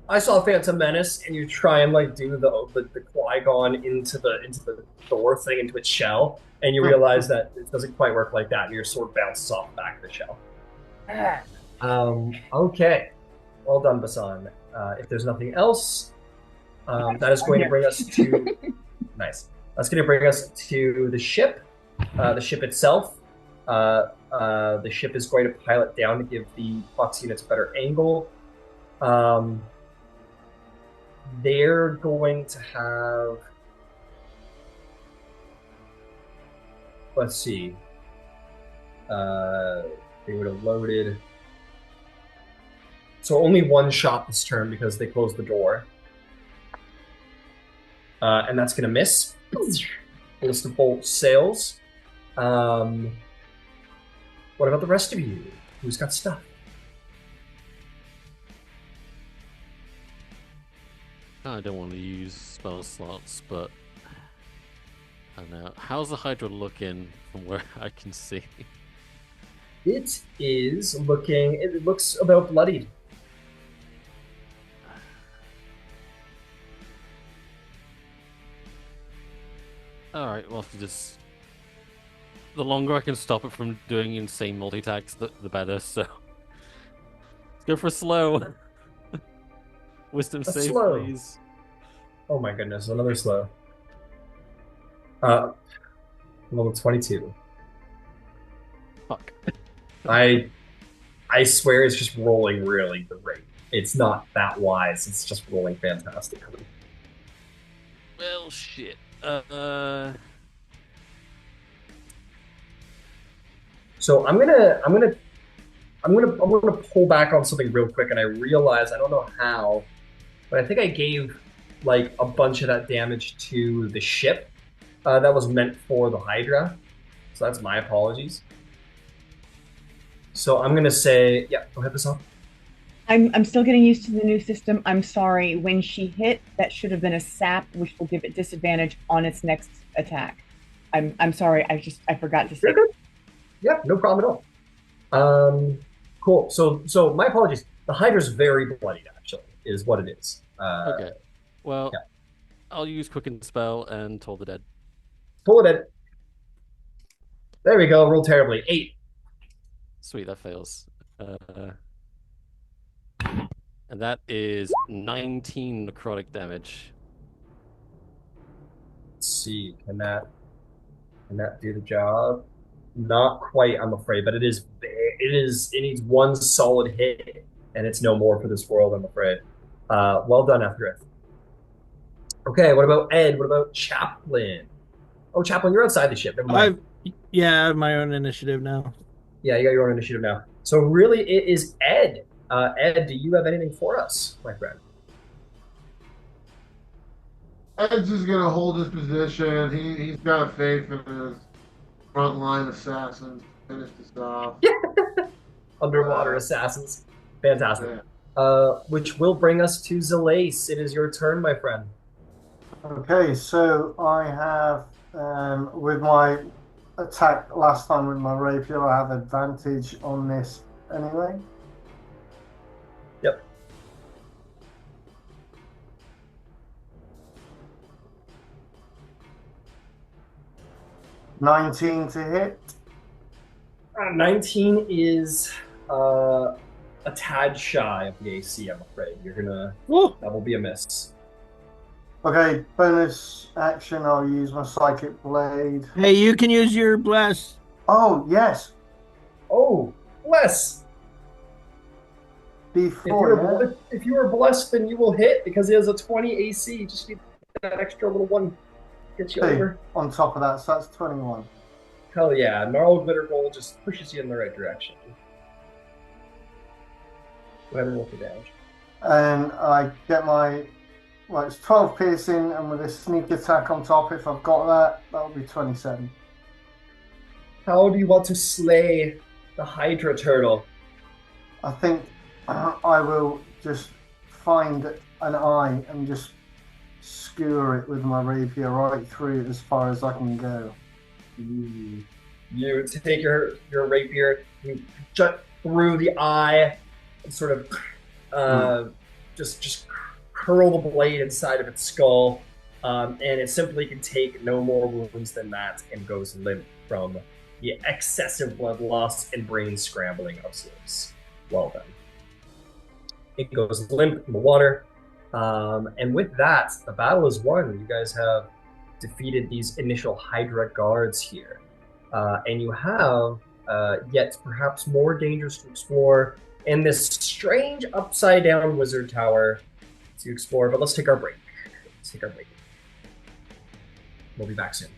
Speaker 1: I saw Phantom Menace, and you try and like do the Qui-Gon into the door thing, into its shell, and you realize that it doesn't quite work like that, and your sword bounces off the back of the shell. Okay. Well done, Basan. If there's nothing else, that is going to bring us to nice. That's going to bring us to the ship. The ship itself. The ship is going to pilot down to give the Fox units a better angle. They're going to have. Let's see. They would have loaded. So only one shot this turn because they closed the door. And that's going to miss. Ballista bolt sails. What about the rest of you? Who's got stuff?
Speaker 2: I don't want to use spell slots, but I don't know. How's the Hydra looking from where I can see?
Speaker 1: It is looking. It looks about bloodied.
Speaker 2: All right, well, just the longer I can stop it from doing insane multi-attacks, the better. So let's go for slow. Wisdom save,
Speaker 1: slow.
Speaker 2: please.
Speaker 1: Oh my goodness, another slow. Level 22.
Speaker 2: Fuck.
Speaker 1: I swear it's just rolling really great. It's not that wise. It's just rolling fantastically.
Speaker 2: Well, shit.
Speaker 1: So I'm gonna pull back on something real quick, and I realize I don't know how, but I think I gave like a bunch of that damage to the ship that was meant for the Hydra. So that's my apologies. So I'm gonna say, yeah, go ahead, Basan.
Speaker 4: I'm still getting used to the new system. I'm sorry. When she hit, that should have been a sap, which will give it disadvantage on its next attack. I'm sorry. I forgot to say.
Speaker 1: Yeah, no problem at all. Cool. So my apologies. The Hydra's very bloodied, actually, is what it is.
Speaker 2: Okay. Well,
Speaker 1: yeah.
Speaker 2: I'll use Quicken Spell and Toll the Dead.
Speaker 1: Pull it in. There we go. Roll terribly. 8.
Speaker 2: Sweet, that fails. And that is 19 necrotic damage.
Speaker 1: Let's see. Can that do the job? Not quite, I'm afraid, but it needs one solid hit, and it's no more for this world, I'm afraid. Well done, Ethgrith. Okay, what about Ed? What about Chaplain? Oh, Chaplain, you're outside the ship. Never mind.
Speaker 5: I have my own initiative now.
Speaker 1: Yeah, you got your own initiative now. So really, it is Ed. Ed, do you have anything for us, my friend?
Speaker 3: Ed's just gonna hold his position. He's got faith in his frontline assassins to finish this off.
Speaker 1: Underwater assassins. Fantastic.
Speaker 3: Yeah.
Speaker 1: Which will bring us to Zalace. It is your turn, my friend.
Speaker 6: Okay, so I have with my attack last time with my rapier, I have advantage on this anyway.
Speaker 1: Yep.
Speaker 6: 19 to hit.
Speaker 1: 19 is a tad shy of the AC, I'm afraid.
Speaker 5: Oh,
Speaker 1: that will be a miss.
Speaker 6: Okay, bonus action, I'll use my psychic blade.
Speaker 5: hey, you can use your bless.
Speaker 6: Oh, yes,
Speaker 1: Oh, bless.
Speaker 6: D4, yeah?
Speaker 1: If you are blessed, then you will hit because he has a 20 AC. You just need that extra little one gets you
Speaker 6: Two
Speaker 1: over.
Speaker 6: on top of that, so that's 21.
Speaker 1: Hell yeah, gnarled glitter gold just pushes you in the right direction. Go ahead and roll for damage.
Speaker 6: And I get my, well, it's 12 piercing, and with a sneak attack on top, if I've got that, that'll be 27.
Speaker 1: How do you want to slay the Hydraturle?
Speaker 6: I think I will just find an eye and just skewer it with my rapier right through it as far as I can go.
Speaker 1: You take your rapier, you jut through the eye, and sort of just curl the blade inside of its skull, and it simply can take no more wounds than that and goes limp from the excessive blood loss and brain scrambling of sorts. Well done. It goes limp in the water. And with that, the battle is won. You guys have defeated these initial Hydra guards here. And you have yet perhaps more dangers to explore in this strange upside down wizard tower to explore. But let's take our break. Let's take our break. We'll be back soon.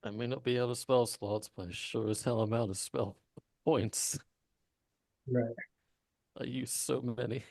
Speaker 2: I may not be out of spell slots, but I sure as hell am out of spell points.
Speaker 1: Right.
Speaker 2: I use so many.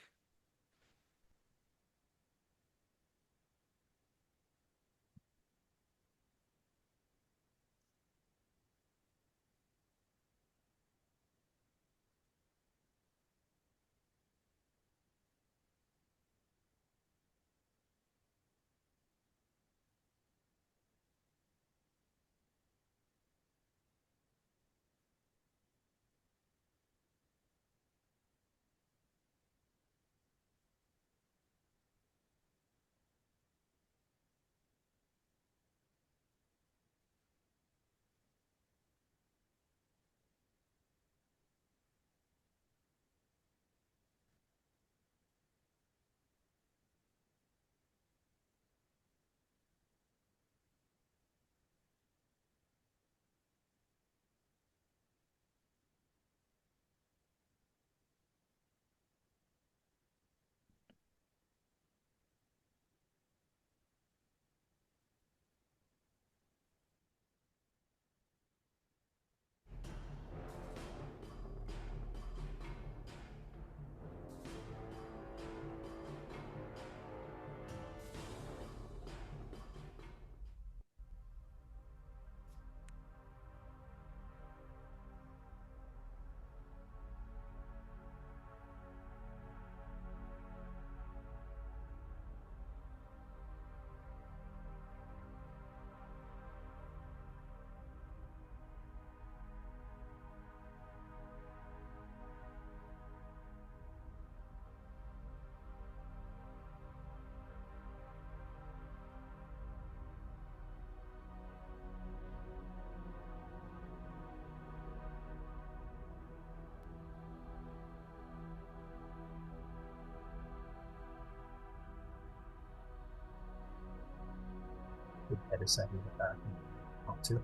Speaker 1: I decided to get back and talk to.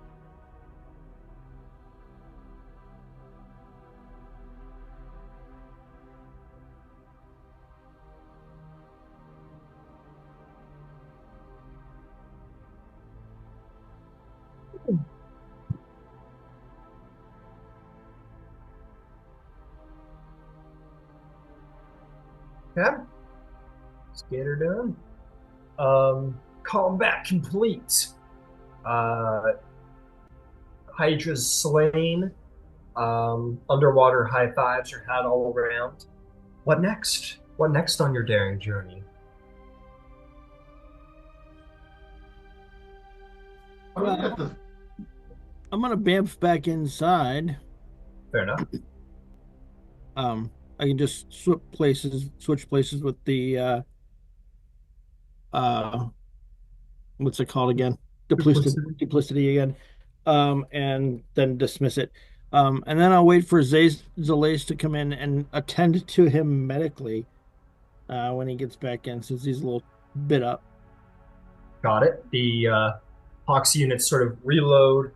Speaker 1: Yeah, let's get her done. Combat complete. Uh, Hydra's slain. Underwater high fives are had all around. What next? What next on your daring journey?
Speaker 3: I mean,
Speaker 5: Well, I'm gonna bamf back inside.
Speaker 1: Fair enough.
Speaker 5: I can just switch places with the uh what's it called again?
Speaker 1: Duplicity.
Speaker 5: Duplicity again. And then dismiss it. And then I'll wait for Zalace to come in and attend to him medically when he gets back in, since he's a little bit up.
Speaker 1: Got it. The Hawks units sort of reload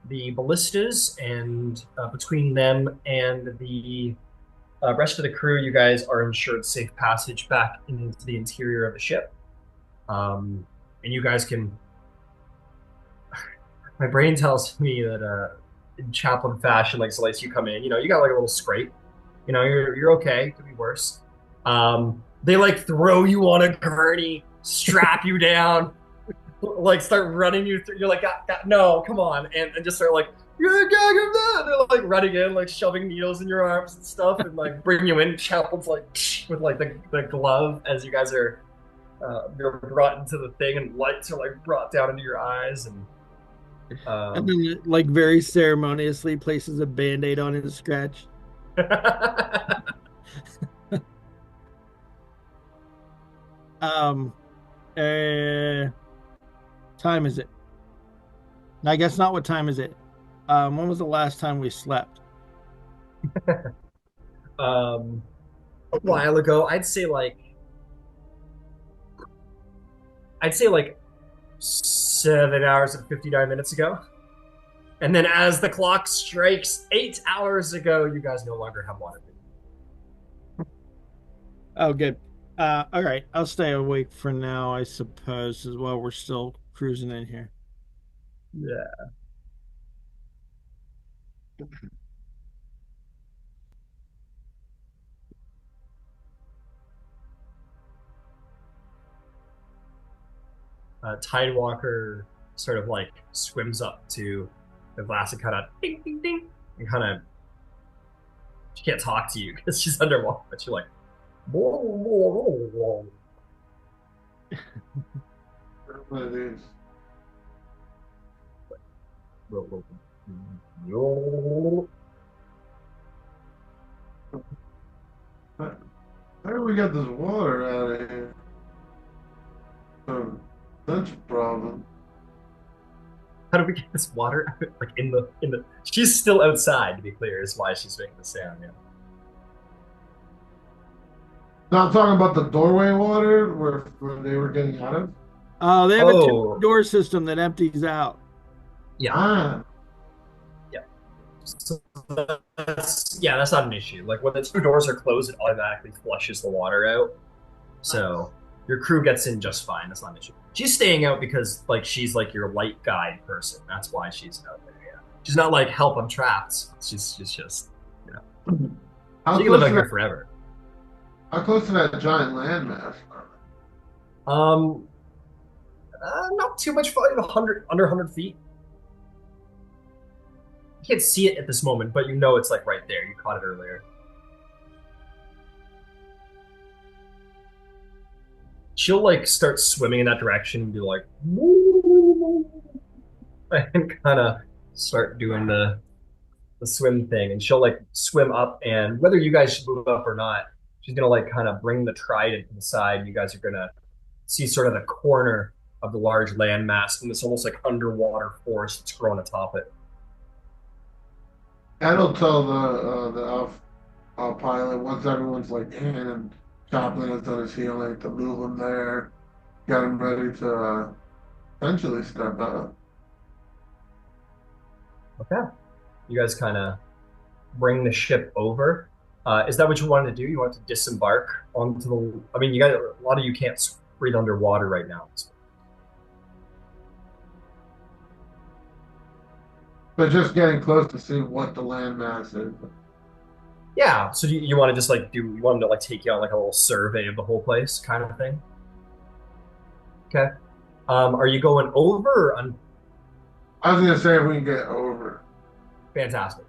Speaker 1: the ballistas, and between them and the rest of the crew, you guys are ensured safe passage back into the interior of the ship. And you guys can. My brain tells me that in chaplain fashion, like Celeste, you come in, you got like a little scrape. You're okay. Could be worse. They like throw you on a gurney, strap you down, like start running you through. You're like, no, come on, and just start like, you're a gag of that. They're like running in, like shoving needles in your arms and stuff, and like bring you in. Chaplain's like with like the glove as you guys are you're brought into the thing, and lights are like brought down into your eyes, and
Speaker 5: And
Speaker 1: um,
Speaker 5: then, like, very ceremoniously places a band-aid on his scratch. Um, uh, time is it? I guess not. What time is it? When was the last time we slept?
Speaker 1: a while ago, I'd say like 7 hours and 59 minutes ago. And then as the clock strikes 8 hours ago, you guys no longer have water.
Speaker 5: Oh, good. All right. I'll stay awake for now, I suppose, as well. We're still cruising in here.
Speaker 1: Yeah. Tidewalker sort of like swims up to the glass and kind of ding, ding, ding, and kind of she can't talk to you because she's underwater, but you're like, whoa, whoa, whoa,
Speaker 3: What it is.
Speaker 1: whoa, whoa, whoa.
Speaker 3: How do we get this water out of here? That's a problem.
Speaker 1: How do we get this water out? Like in the? She's still outside. To be clear, is why she's making the sound. Yeah.
Speaker 3: Now I'm talking about the doorway water where they were getting out of.
Speaker 5: They have a
Speaker 1: Oh,
Speaker 5: door system that empties out.
Speaker 1: yeah,
Speaker 3: Ah,
Speaker 1: yeah. So yeah, that's not an issue. Like when the two doors are closed, it automatically flushes the water out. So your crew gets in just fine. That's not an issue. She's staying out because like she's like your light guide person. That's why she's out there. Yeah. She's not like help. I'm trapped. She's just you know.
Speaker 3: how
Speaker 1: She can live
Speaker 3: close
Speaker 1: out
Speaker 3: to
Speaker 1: here
Speaker 3: that?
Speaker 1: forever.
Speaker 3: How close to that giant landmass?
Speaker 1: Um, not too much. Probably 100 under 100 feet. You can't see it at this moment, but you know it's like right there. You caught it earlier. She'll like start swimming in that direction and be like, and kind of start doing the swim thing. And she'll like swim up, and whether you guys should move up or not, she's gonna like kind of bring the trident to the side. You guys are gonna see sort of the corner of the large landmass and this almost like underwater forest that's grown atop it.
Speaker 3: That'll tell the pilot once everyone's like in and Joplin has done his healing to move him there, get him ready to eventually step out.
Speaker 1: Okay. You guys kind of bring the ship over. Is that what you wanted to do? You wanted to disembark onto the? I mean, you got a lot of you can't breathe underwater right now.
Speaker 3: But just getting close to see what the landmass is.
Speaker 1: Yeah. So you want to just like do? You want them to like take you on like a little survey of the whole place, kind of thing? Okay. Are you going over or
Speaker 3: I was gonna say if we can get over.
Speaker 1: fantastic?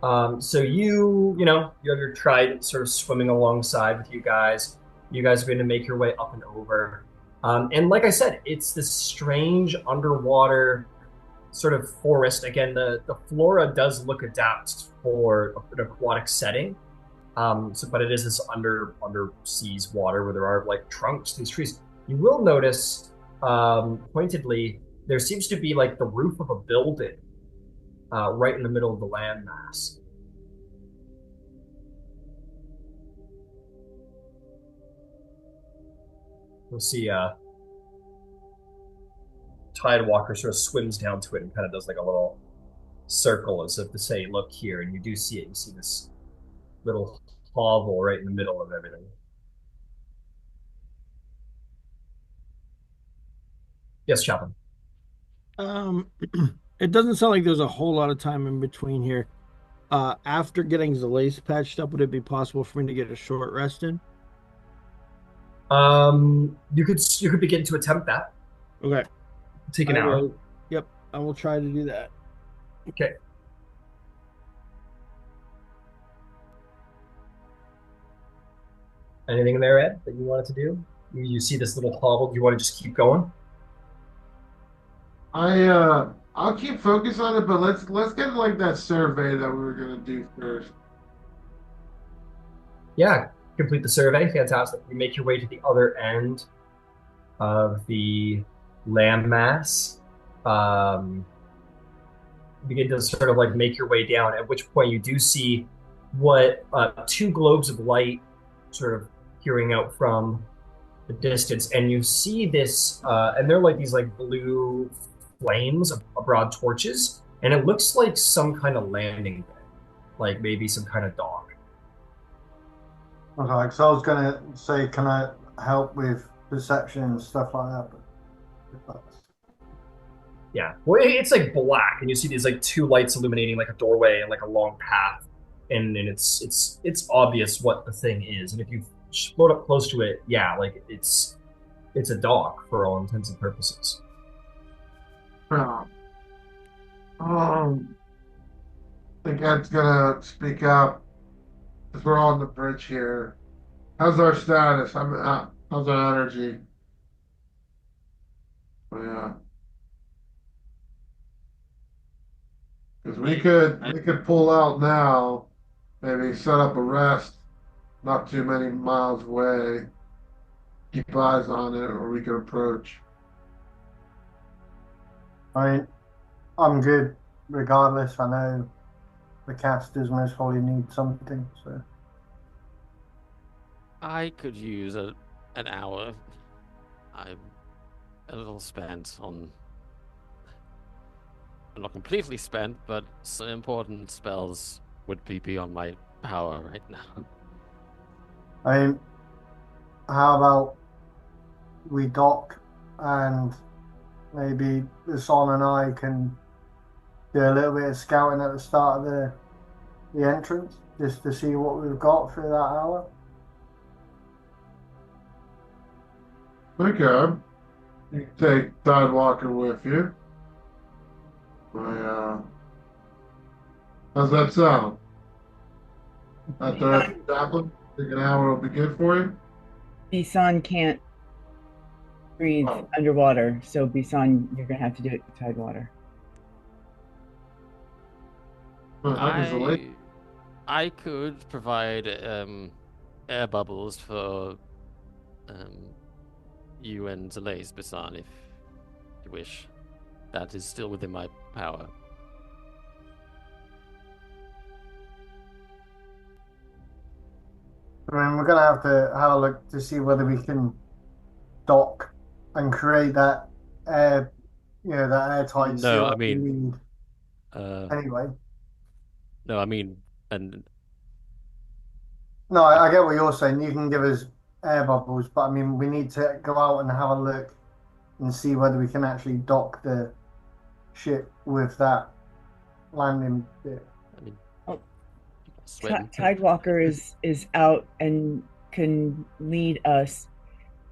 Speaker 1: So you have your trident sort of swimming alongside with you guys. You guys are going to make your way up and over. And like I said, it's this strange underwater sort of forest. Again, the flora does look adapted for an aquatic setting. But it is this under seas water where there are like trunks, these trees. You will notice pointedly there seems to be like the roof of a building right in the middle of the landmass. You'll see Tidewalker sort of swims down to it and kind of does like a little circle as if to say, look here, and you do see it. You see this little hovel right in the middle of everything. Yes, Chaplain.
Speaker 5: Um, it doesn't sound like there's a whole lot of time in between here. After getting Zalace patched up, would it be possible for me to get a short rest in?
Speaker 1: You could begin to attempt that.
Speaker 5: Okay.
Speaker 1: Take an
Speaker 5: I
Speaker 1: hour.
Speaker 5: will. Yep, I will try to do that.
Speaker 1: Okay. Anything in there, Ed, that you wanted to do? You see this little hovel. Do you want to just keep going?
Speaker 3: I'll keep focus on it, but let's get like that survey that we were gonna do first.
Speaker 1: Yeah, complete the survey. Fantastic. You make your way to the other end of the landmass. Um, begin to sort of like make your way down, at which point you do see what two globes of light sort of peering out from the distance, and you see this, and they're like these like blue flames of broad torches, and it looks like some kind of landing bay, like maybe some kind of dock.
Speaker 6: Okay, so I was gonna say, can I help with perception and stuff like that? But
Speaker 1: Yeah. Well, it's like black, and you see these like two lights illuminating like a doorway and like a long path, and it's obvious what the thing is. And if you float up close to it, yeah, like it's a dock for all intents and purposes.
Speaker 3: Yeah. I think Ed's gonna speak up because we're on the bridge here. How's our status? How's our energy? Oh, yeah, because we could pull out now, maybe set up a rest, not too many miles away. Keep eyes on it, or we could approach.
Speaker 6: I mean, I'm good regardless. I know the casters most probably need something, so
Speaker 2: I could use an hour. I'm a little spent on. I'm not completely spent, but some important spells would be beyond my power right now.
Speaker 6: I mean, how about we dock and maybe the Son and I can do a little bit of scouting at the start of the entrance just to see what we've got through that hour.
Speaker 3: Okay, you can take Tidewalker with you. My, how's that sound? After that chaplain, think an hour will be good for you.
Speaker 4: Bisan can't breathe
Speaker 3: Oh,
Speaker 4: underwater, so Bisan, you're gonna have to do it with Tidewater.
Speaker 3: I was late.
Speaker 2: I could provide air bubbles for you and Zalaise Bisan if you wish. That is still within my power.
Speaker 6: I mean, we're gonna have to have a look to see whether we can dock and create that air, that airtight
Speaker 2: No,
Speaker 6: seal
Speaker 2: I
Speaker 6: that we
Speaker 2: mean,
Speaker 6: need
Speaker 2: uh,
Speaker 6: anyway.
Speaker 2: no, I mean, and
Speaker 6: No, I get what you're saying. You can give us air bubbles, but I mean, we need to go out and have a look and see whether we can actually dock the ship with that landing bit.
Speaker 2: I mean,
Speaker 4: Oh,
Speaker 2: sweating.
Speaker 4: Tidewalker is out and can lead us.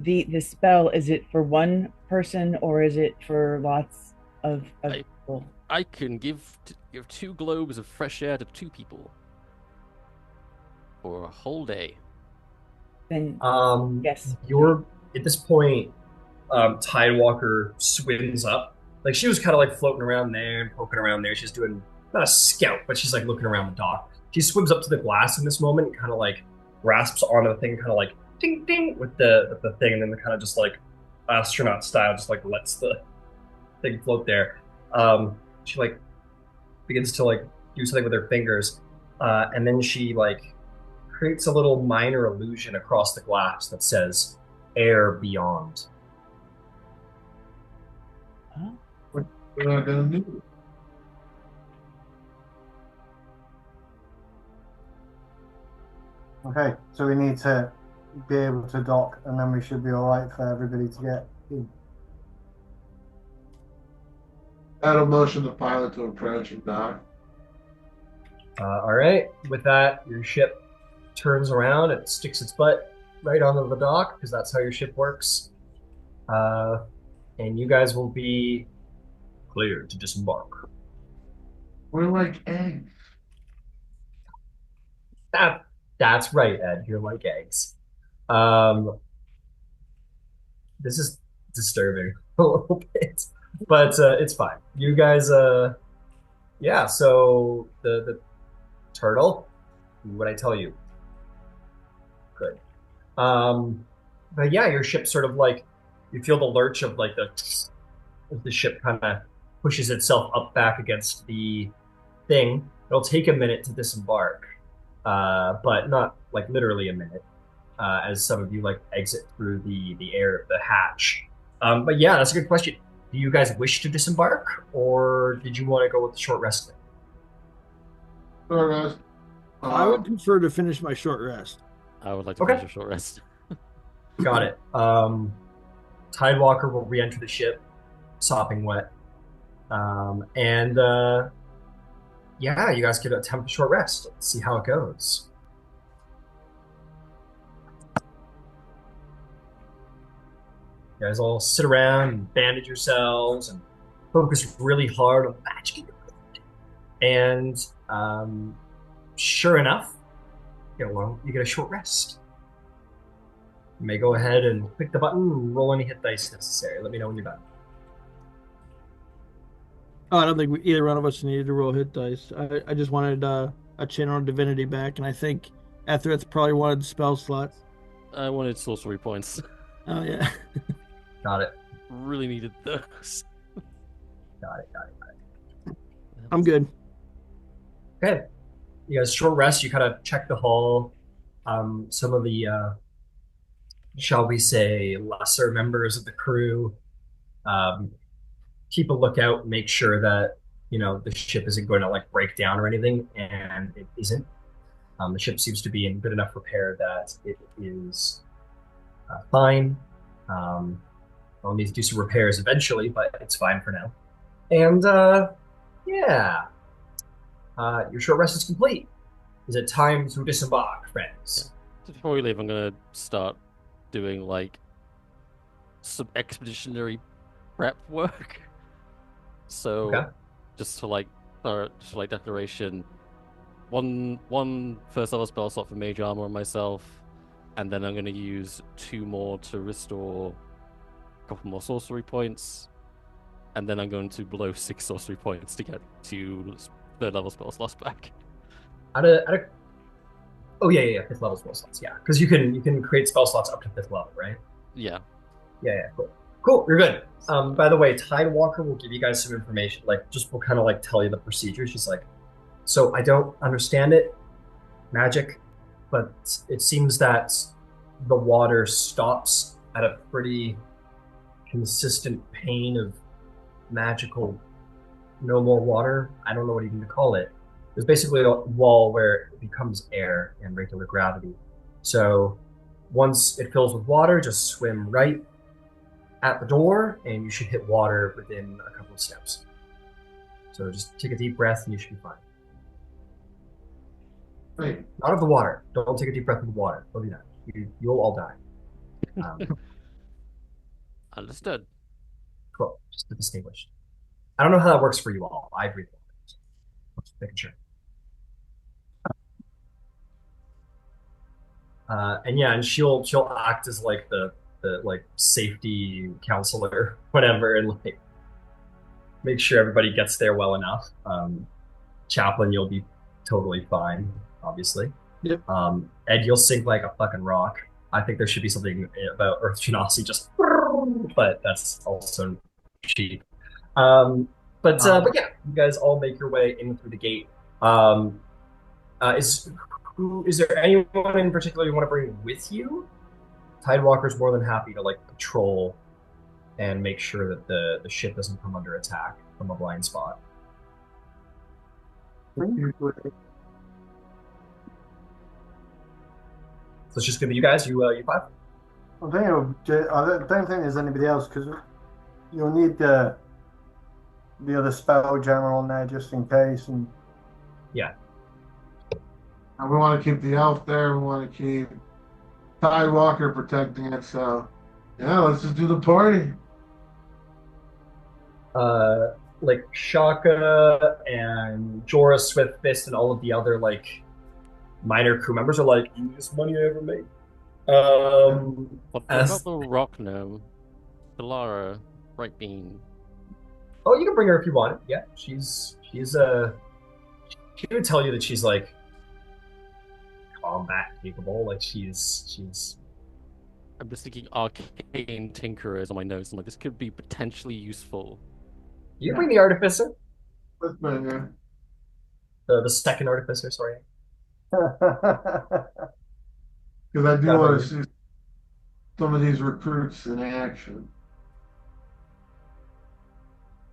Speaker 4: The spell, is it for one person or is it for lots of
Speaker 2: I
Speaker 4: people?
Speaker 2: I can give 2 globes of fresh air to 2 people for a whole day.
Speaker 4: Then yes.
Speaker 1: You're at this point, Tidewalker swims up. Like she was kind of like floating around there and poking around there. She's doing not a scout, but she's like looking around the dock. She swims up to the glass in this moment, and kind of like grasps onto the thing, kind of like ding ding with the thing, and then kind of just like astronaut style, just like lets the thing float there. She like begins to like do something with her fingers, and then she like creates a little minor illusion across the glass that says "Air Beyond."
Speaker 4: Huh?
Speaker 3: We're not gonna need it.
Speaker 6: Okay, so we need to be able to dock, and then we should be all right for everybody to get in.
Speaker 3: That'll motion the pilot to approach and dock.
Speaker 1: All right. With that, your ship turns around. It sticks its butt right onto the dock because that's how your ship works. Uh, and you guys will be cleared to disembark.
Speaker 3: We're like eggs.
Speaker 1: That's right, Ed. You're like eggs. Um, this is disturbing a little bit, but it's fine. You guys, yeah. So the turtle. What I tell you? Good. But yeah, your ship sort of like you feel the lurch of like the ship kind of pushes itself up back against the thing. It'll take a minute to disembark, but not like literally a minute, as some of you like exit through the air of the hatch. But yeah, that's a good question. Do you guys wish to disembark, or did you want to go with the short rest?
Speaker 3: Sure, guys.
Speaker 5: I would prefer to finish my short rest.
Speaker 2: I would like to
Speaker 1: Okay.
Speaker 2: finish a short rest.
Speaker 1: Got it. Tidewalker will re-enter the ship, sopping wet. And yeah, you guys could attempt a short rest. Let's see how it goes. You guys all sit around and bandage yourselves and focus really hard on the magic. And sure enough, you get a short rest. You may go ahead and click the button, roll any hit dice necessary. Let me know when you're done.
Speaker 5: Oh, I don't think either one of us needed to roll hit dice. I just wanted a channel divinity back, and I think after it's probably wanted spell slots.
Speaker 2: I wanted sorcery points.
Speaker 5: Oh yeah.
Speaker 1: Got it.
Speaker 2: Really needed those.
Speaker 1: Got it.
Speaker 5: I'm good.
Speaker 1: Okay. You guys short rest. You kind of check the hall. Some of the, shall we say, lesser members of the crew um, keep a lookout, make sure that the ship isn't going to like break down or anything, and it isn't. The ship seems to be in good enough repair that it is fine. I'll need to do some repairs eventually, but it's fine for now. And yeah, your short rest is complete. Is it time to disembark, friends?
Speaker 2: Yeah. Before we leave, I'm gonna start doing like some expeditionary prep work. So
Speaker 1: Okay.
Speaker 2: just for like declaration, one first level spell slot for mage armor on myself, and then I'm gonna use 2 more to restore a couple more sorcery points, and then I'm going to blow 6 sorcery points to get 2 third level spell slots back.
Speaker 1: Oh yeah, fifth level spell slots. Yeah, because you can create spell slots up to fifth level, right?
Speaker 2: Yeah.
Speaker 1: Yeah, cool. You're good. By the way, Tidewalker will give you guys some information. Like, just will kind of like tell you the procedure. She's like, so I don't understand it, magic, but it seems that the water stops at a pretty consistent pane of magical no more water. I don't know what even to call it. There's basically a wall where it becomes air and regular gravity. So once it fills with water, just swim right at the door, and you should hit water within a couple of steps. So just take a deep breath, and you should be fine.
Speaker 3: Wait,
Speaker 1: Not of the water. Don't take a deep breath of the water. Don't do that. You'll all die.
Speaker 2: Understood.
Speaker 1: Cool. Just to distinguish. I don't know how that works for you all. I agree. Just making sure. And yeah, and she'll act as like the like safety counselor, whatever, and like make sure everybody gets there well enough. Chaplain, you'll be totally fine, obviously.
Speaker 5: Yep.
Speaker 1: Ed, you'll sink like a fucking rock. I think there should be something about Earth Genasi just, but that's also cheap. But yeah, you guys all make your way in through the gate. Is there anyone in particular you want to bring with you? Tidewalker's more than happy to like patrol and make sure that the ship doesn't come under attack from a blind spot. So it's just gonna be you guys, you five.
Speaker 6: I don't think there's anybody else because you'll need the other Spelljammer on there just in case. And
Speaker 1: Yeah.
Speaker 3: and we want to keep the elf there. We want to keep Tidewalker protecting it. So, yeah, let's just do the party.
Speaker 1: Like Shaka and Jorah Swiftfist and all of the other like minor crew members are like, easiest money I ever made.
Speaker 2: What
Speaker 1: as-
Speaker 2: about the rock gnome? Delara, Bright Bean.
Speaker 1: Oh, you can bring her if you want. Yeah, she's she would tell you that she's like combat capable. Like she's
Speaker 2: I'm just thinking arcane tinkerers on my notes. I'm like, this could be potentially useful.
Speaker 1: you can bring the artificer,
Speaker 3: Let's bring her.
Speaker 1: the second artificer. Sorry.
Speaker 3: Because I do
Speaker 1: Yeah,
Speaker 3: want
Speaker 1: but-
Speaker 3: to see some of these recruits in action.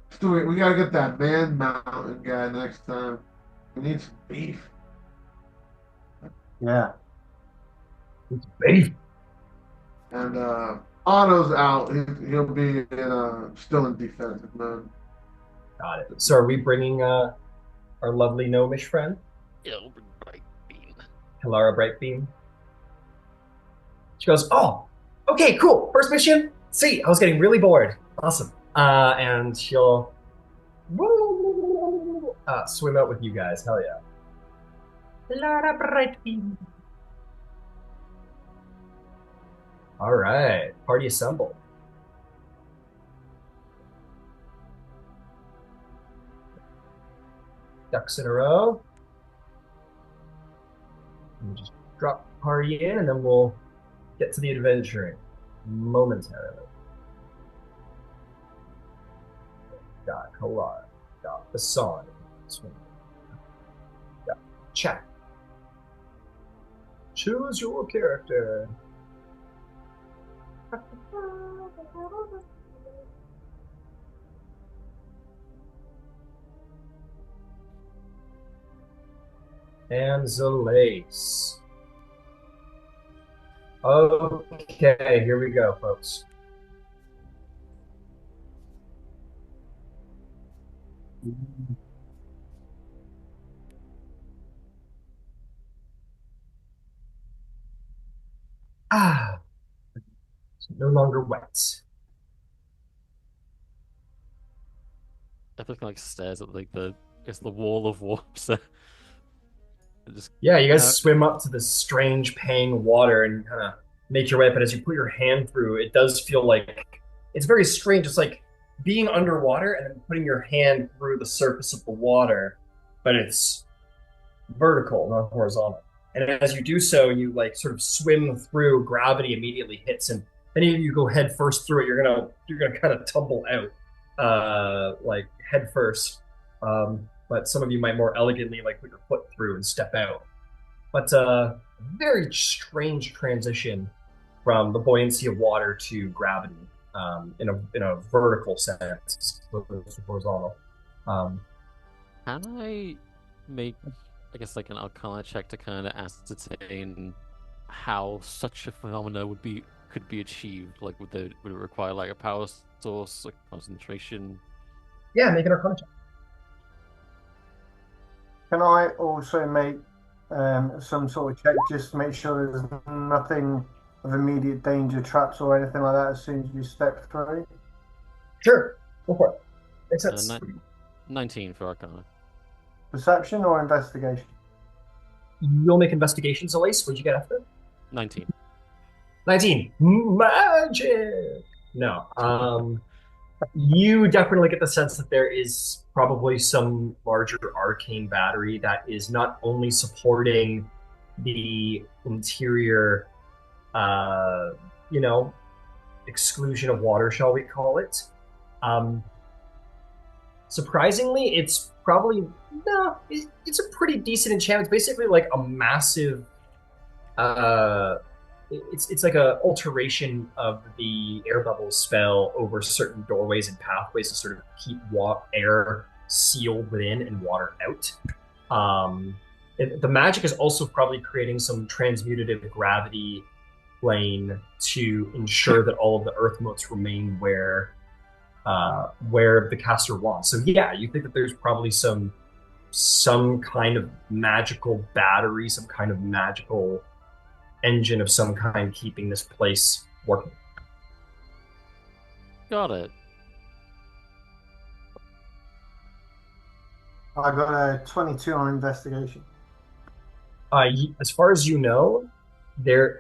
Speaker 3: Stuart, we gotta get that man mountain guy next time. We need some beef.
Speaker 6: yeah,
Speaker 1: Beef.
Speaker 3: And Otto's out. He'll be still in defensive mode.
Speaker 1: Got it. So are we bringing our lovely gnomish friend,
Speaker 2: It'll bring bright beam.
Speaker 1: Hilara Brightbeam? She goes, "Oh, okay, cool. First mission. See, I was getting really bored. Awesome." And she'll swim out with you guys. Hell yeah. Hilara Brightbeam. All right, party assembled. Ducks in a row. And just drop the party in, and then we'll get to the adventuring momentarily. Got Kalar. Got the song. Got chat. Choose your character. And Zalace. Okay, here we go, folks. It's no longer wet.
Speaker 2: Everything like stares at like the wall of water. Just
Speaker 1: Yeah, you guys swim up to this strange paying water and kind of make your way up. And as you put your hand through, it does feel like it's very strange. It's like being underwater and then putting your hand through the surface of the water, but it's vertical, not horizontal. And as you do so, you like sort of swim through. Gravity immediately hits, and any of you go head first through it, you're gonna kind of tumble out, like head first. But some of you might more elegantly like put your foot through and step out. But very strange transition from the buoyancy of water to gravity in a vertical sense, opposed to horizontal.
Speaker 2: can I make, I guess, like an Arcana check to kind of ascertain how such a phenomena could be achieved? Like, would it require like a power source, like concentration?
Speaker 1: Yeah, make an Arcana check.
Speaker 6: Can I also make some sort of check just to make sure there's nothing of immediate danger, traps, or anything like that as soon as you step through?
Speaker 1: Sure, go for it. Makes sense.
Speaker 2: 19 for Arcana.
Speaker 6: Perception or investigation?
Speaker 1: You'll make investigations, Elise. What'd you get after?
Speaker 2: 19.
Speaker 1: 19. Magic! No. You definitely get the sense that there is probably some larger arcane battery that is not only supporting the interior, uh, you know, exclusion of water, shall we call it. Surprisingly, it's probably no. It's a pretty decent enchantment. It's basically like a massive. It's like a alteration of the air bubble spell over certain doorways and pathways to sort of keep air sealed within and water out. The magic is also probably creating some transmutative gravity plane to ensure that all of the earth motes remain where the caster wants. So yeah, you think that there's probably some kind of magical battery, some kind of magical engine of some kind keeping this place working.
Speaker 2: Got it.
Speaker 6: I got a 22 on investigation.
Speaker 1: As far as you know, there's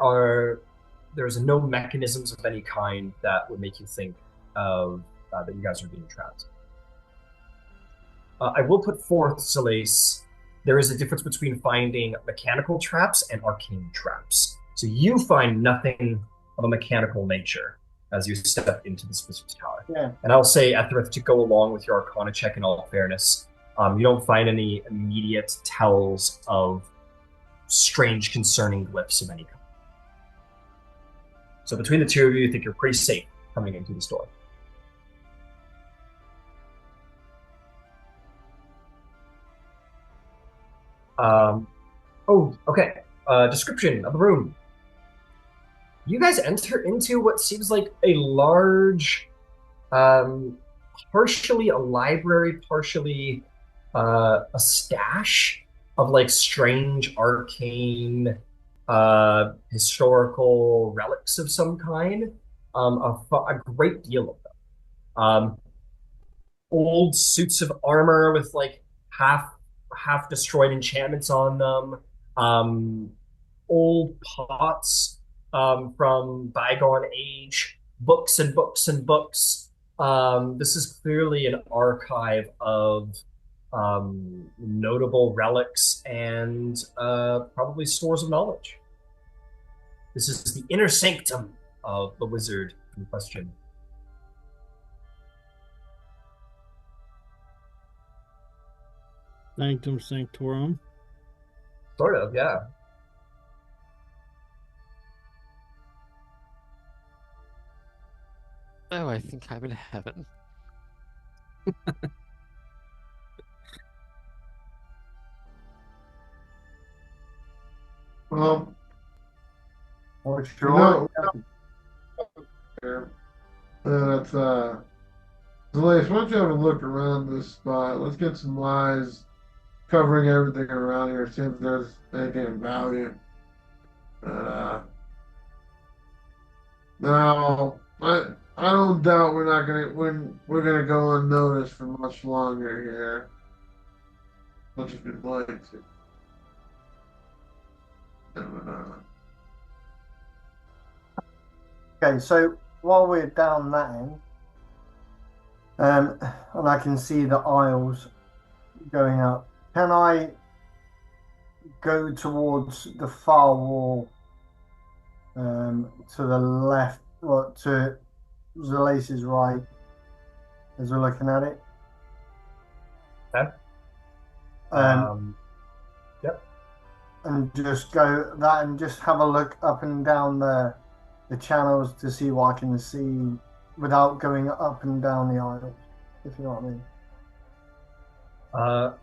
Speaker 1: no mechanisms of any kind that would make you think of that you guys are being trapped. I will put forth, Solace, there is a difference between finding mechanical traps and arcane traps. So you find nothing of a mechanical nature as you step into this visitor's tower.
Speaker 6: Yeah.
Speaker 1: And I'll say, Ethereth, to go along with your Arcana check in all fairness, you don't find any immediate tells of strange, concerning glyphs of any kind. So between the two of you think you're pretty safe coming into the store. Okay. Description of the room. You guys enter into what seems like a large partially a library, partially a stash of like strange, arcane, historical relics of some kind. A great deal of them. Old suits of armor with like half destroyed enchantments on them. Um, Old pots from bygone age, books and books and books. This is clearly an archive of notable relics and probably stores of knowledge. This is the inner sanctum of the wizard in question.
Speaker 5: Sanctum Sanctorum.
Speaker 1: Sort of, yeah.
Speaker 2: Oh, I think I'm in heaven.
Speaker 3: Well,
Speaker 6: Oh,
Speaker 3: you
Speaker 6: sure.
Speaker 3: know, here, that's Zelais, why don't you have a look around this spot? Let's get some eyes covering everything around here, see if there's anything of value. Uh, Now, I don't doubt we're gonna go unnoticed for much longer here, much as we'd like to. Uh,
Speaker 6: Okay, so while we're down that end, and I can see the aisles going up, can I go towards the far wall to the left, or to Zalace's right as we're looking at it?
Speaker 1: Okay.
Speaker 6: Um,
Speaker 1: Yep.
Speaker 6: and just go that and just have a look up and down the channels to see what I can see without going up and down the aisles, if you know what I mean.
Speaker 1: Uh,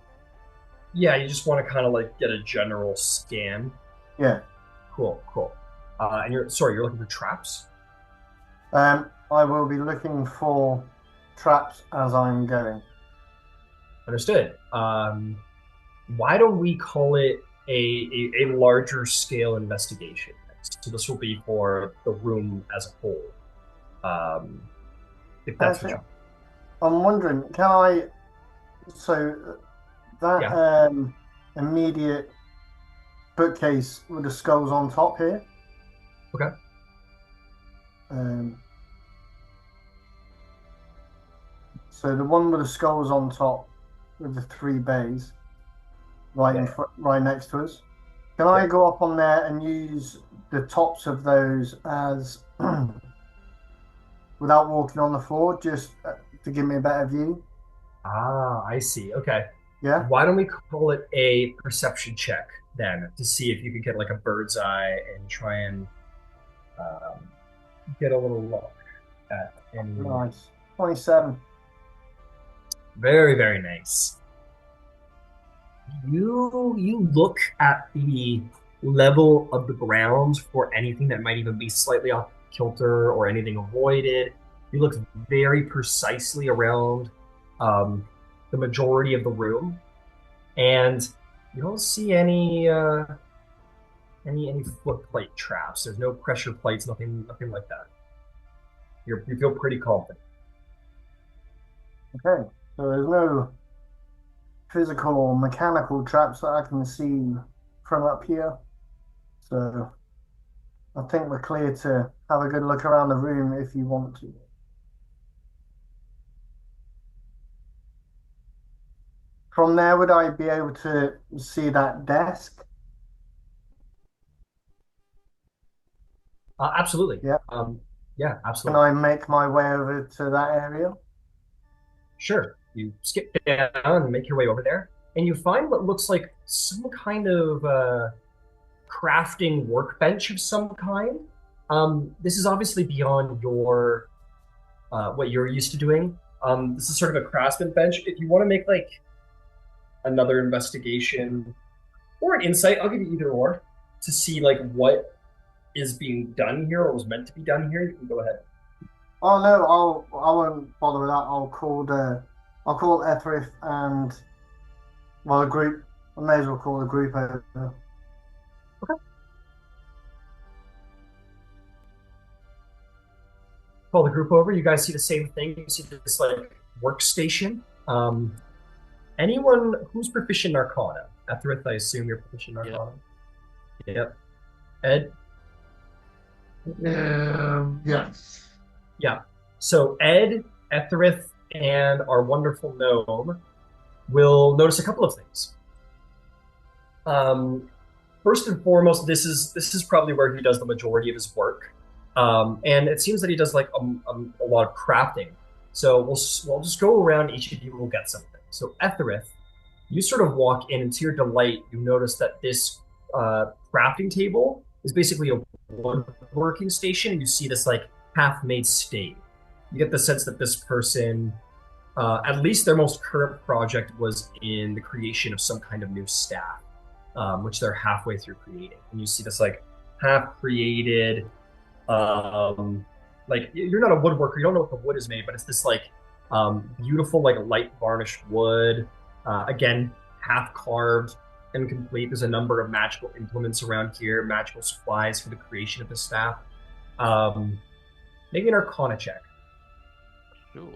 Speaker 1: yeah, you just want to kind of like get a general scan.
Speaker 6: Yeah.
Speaker 1: Cool, cool. And you're looking for traps?
Speaker 6: I will be looking for traps as I'm going.
Speaker 1: Understood. Why don't we call it a larger scale investigation? So this will be for the room as a whole. If that's what
Speaker 6: Actually,
Speaker 1: you.
Speaker 6: I'm wondering, can I? So that
Speaker 1: Yeah.
Speaker 6: immediate bookcase with the skulls on top here.
Speaker 1: Okay.
Speaker 6: So the one with the skulls on top with the three bays right in
Speaker 1: Yeah.
Speaker 6: front, right next to us. Can I
Speaker 1: Yeah.
Speaker 6: go up on there and use the tops of those as without walking on the floor, just to give me a better view?
Speaker 1: Ah, I see. Okay.
Speaker 6: Yeah.
Speaker 1: Why don't we call it a perception check then to see if you can get like a bird's eye and try and um, get a little look at any.
Speaker 6: Nice. 27.
Speaker 1: Very, very nice. You look at the level of the ground for anything that might even be slightly off kilter or anything avoided. You look very precisely around um, the majority of the room, and you don't see any foot plate traps. There's no pressure plates, nothing like that. You feel pretty confident.
Speaker 6: Okay. So there's no physical or mechanical traps that I can see from up here. So I think we're clear to have a good look around the room if you want to. From there, would I be able to see that desk?
Speaker 1: Absolutely.
Speaker 6: Yeah.
Speaker 1: Yeah,
Speaker 6: Can
Speaker 1: absolutely.
Speaker 6: I make my way over to that area?
Speaker 1: Sure. You skip down and make your way over there, and you find what looks like some kind of crafting workbench of some kind. This is obviously beyond your what you're used to doing. This is sort of a craftsman bench. If you want to make like another investigation or an insight, I'll give you either or to see like what is being done here or was meant to be done here. You can go ahead.
Speaker 6: Oh no, I won't bother with that. I'll call Etherith and well, a group. I may as well call a group over.
Speaker 1: Call the group over. You guys see the same thing. You see this like workstation. Anyone who's proficient in Arcana? Etherith, I assume you're proficient in
Speaker 2: Yep.
Speaker 1: Arcana. Yep. Ed?
Speaker 3: Yes.
Speaker 1: Yeah. So Ed, Etherith, and our wonderful gnome will notice a couple of things. First and foremost, this is probably where he does the majority of his work, and it seems that he does like a lot of crafting. So we'll just go around. Each of you will get something. So Etherith, you sort of walk in, and to your delight, you notice that this crafting table is basically a woodworking station. You see this like half-made stave. You get the sense that this person, at least their most current project, was in the creation of some kind of new staff, which they're halfway through creating. And you see this like half-created, like you're not a woodworker, you don't know what the wood is made, but it's this like beautiful like light varnished wood. Again, half carved and complete. There's a number of magical implements around here, magical supplies for the creation of the staff. Maybe an Arcana check.
Speaker 2: Sure.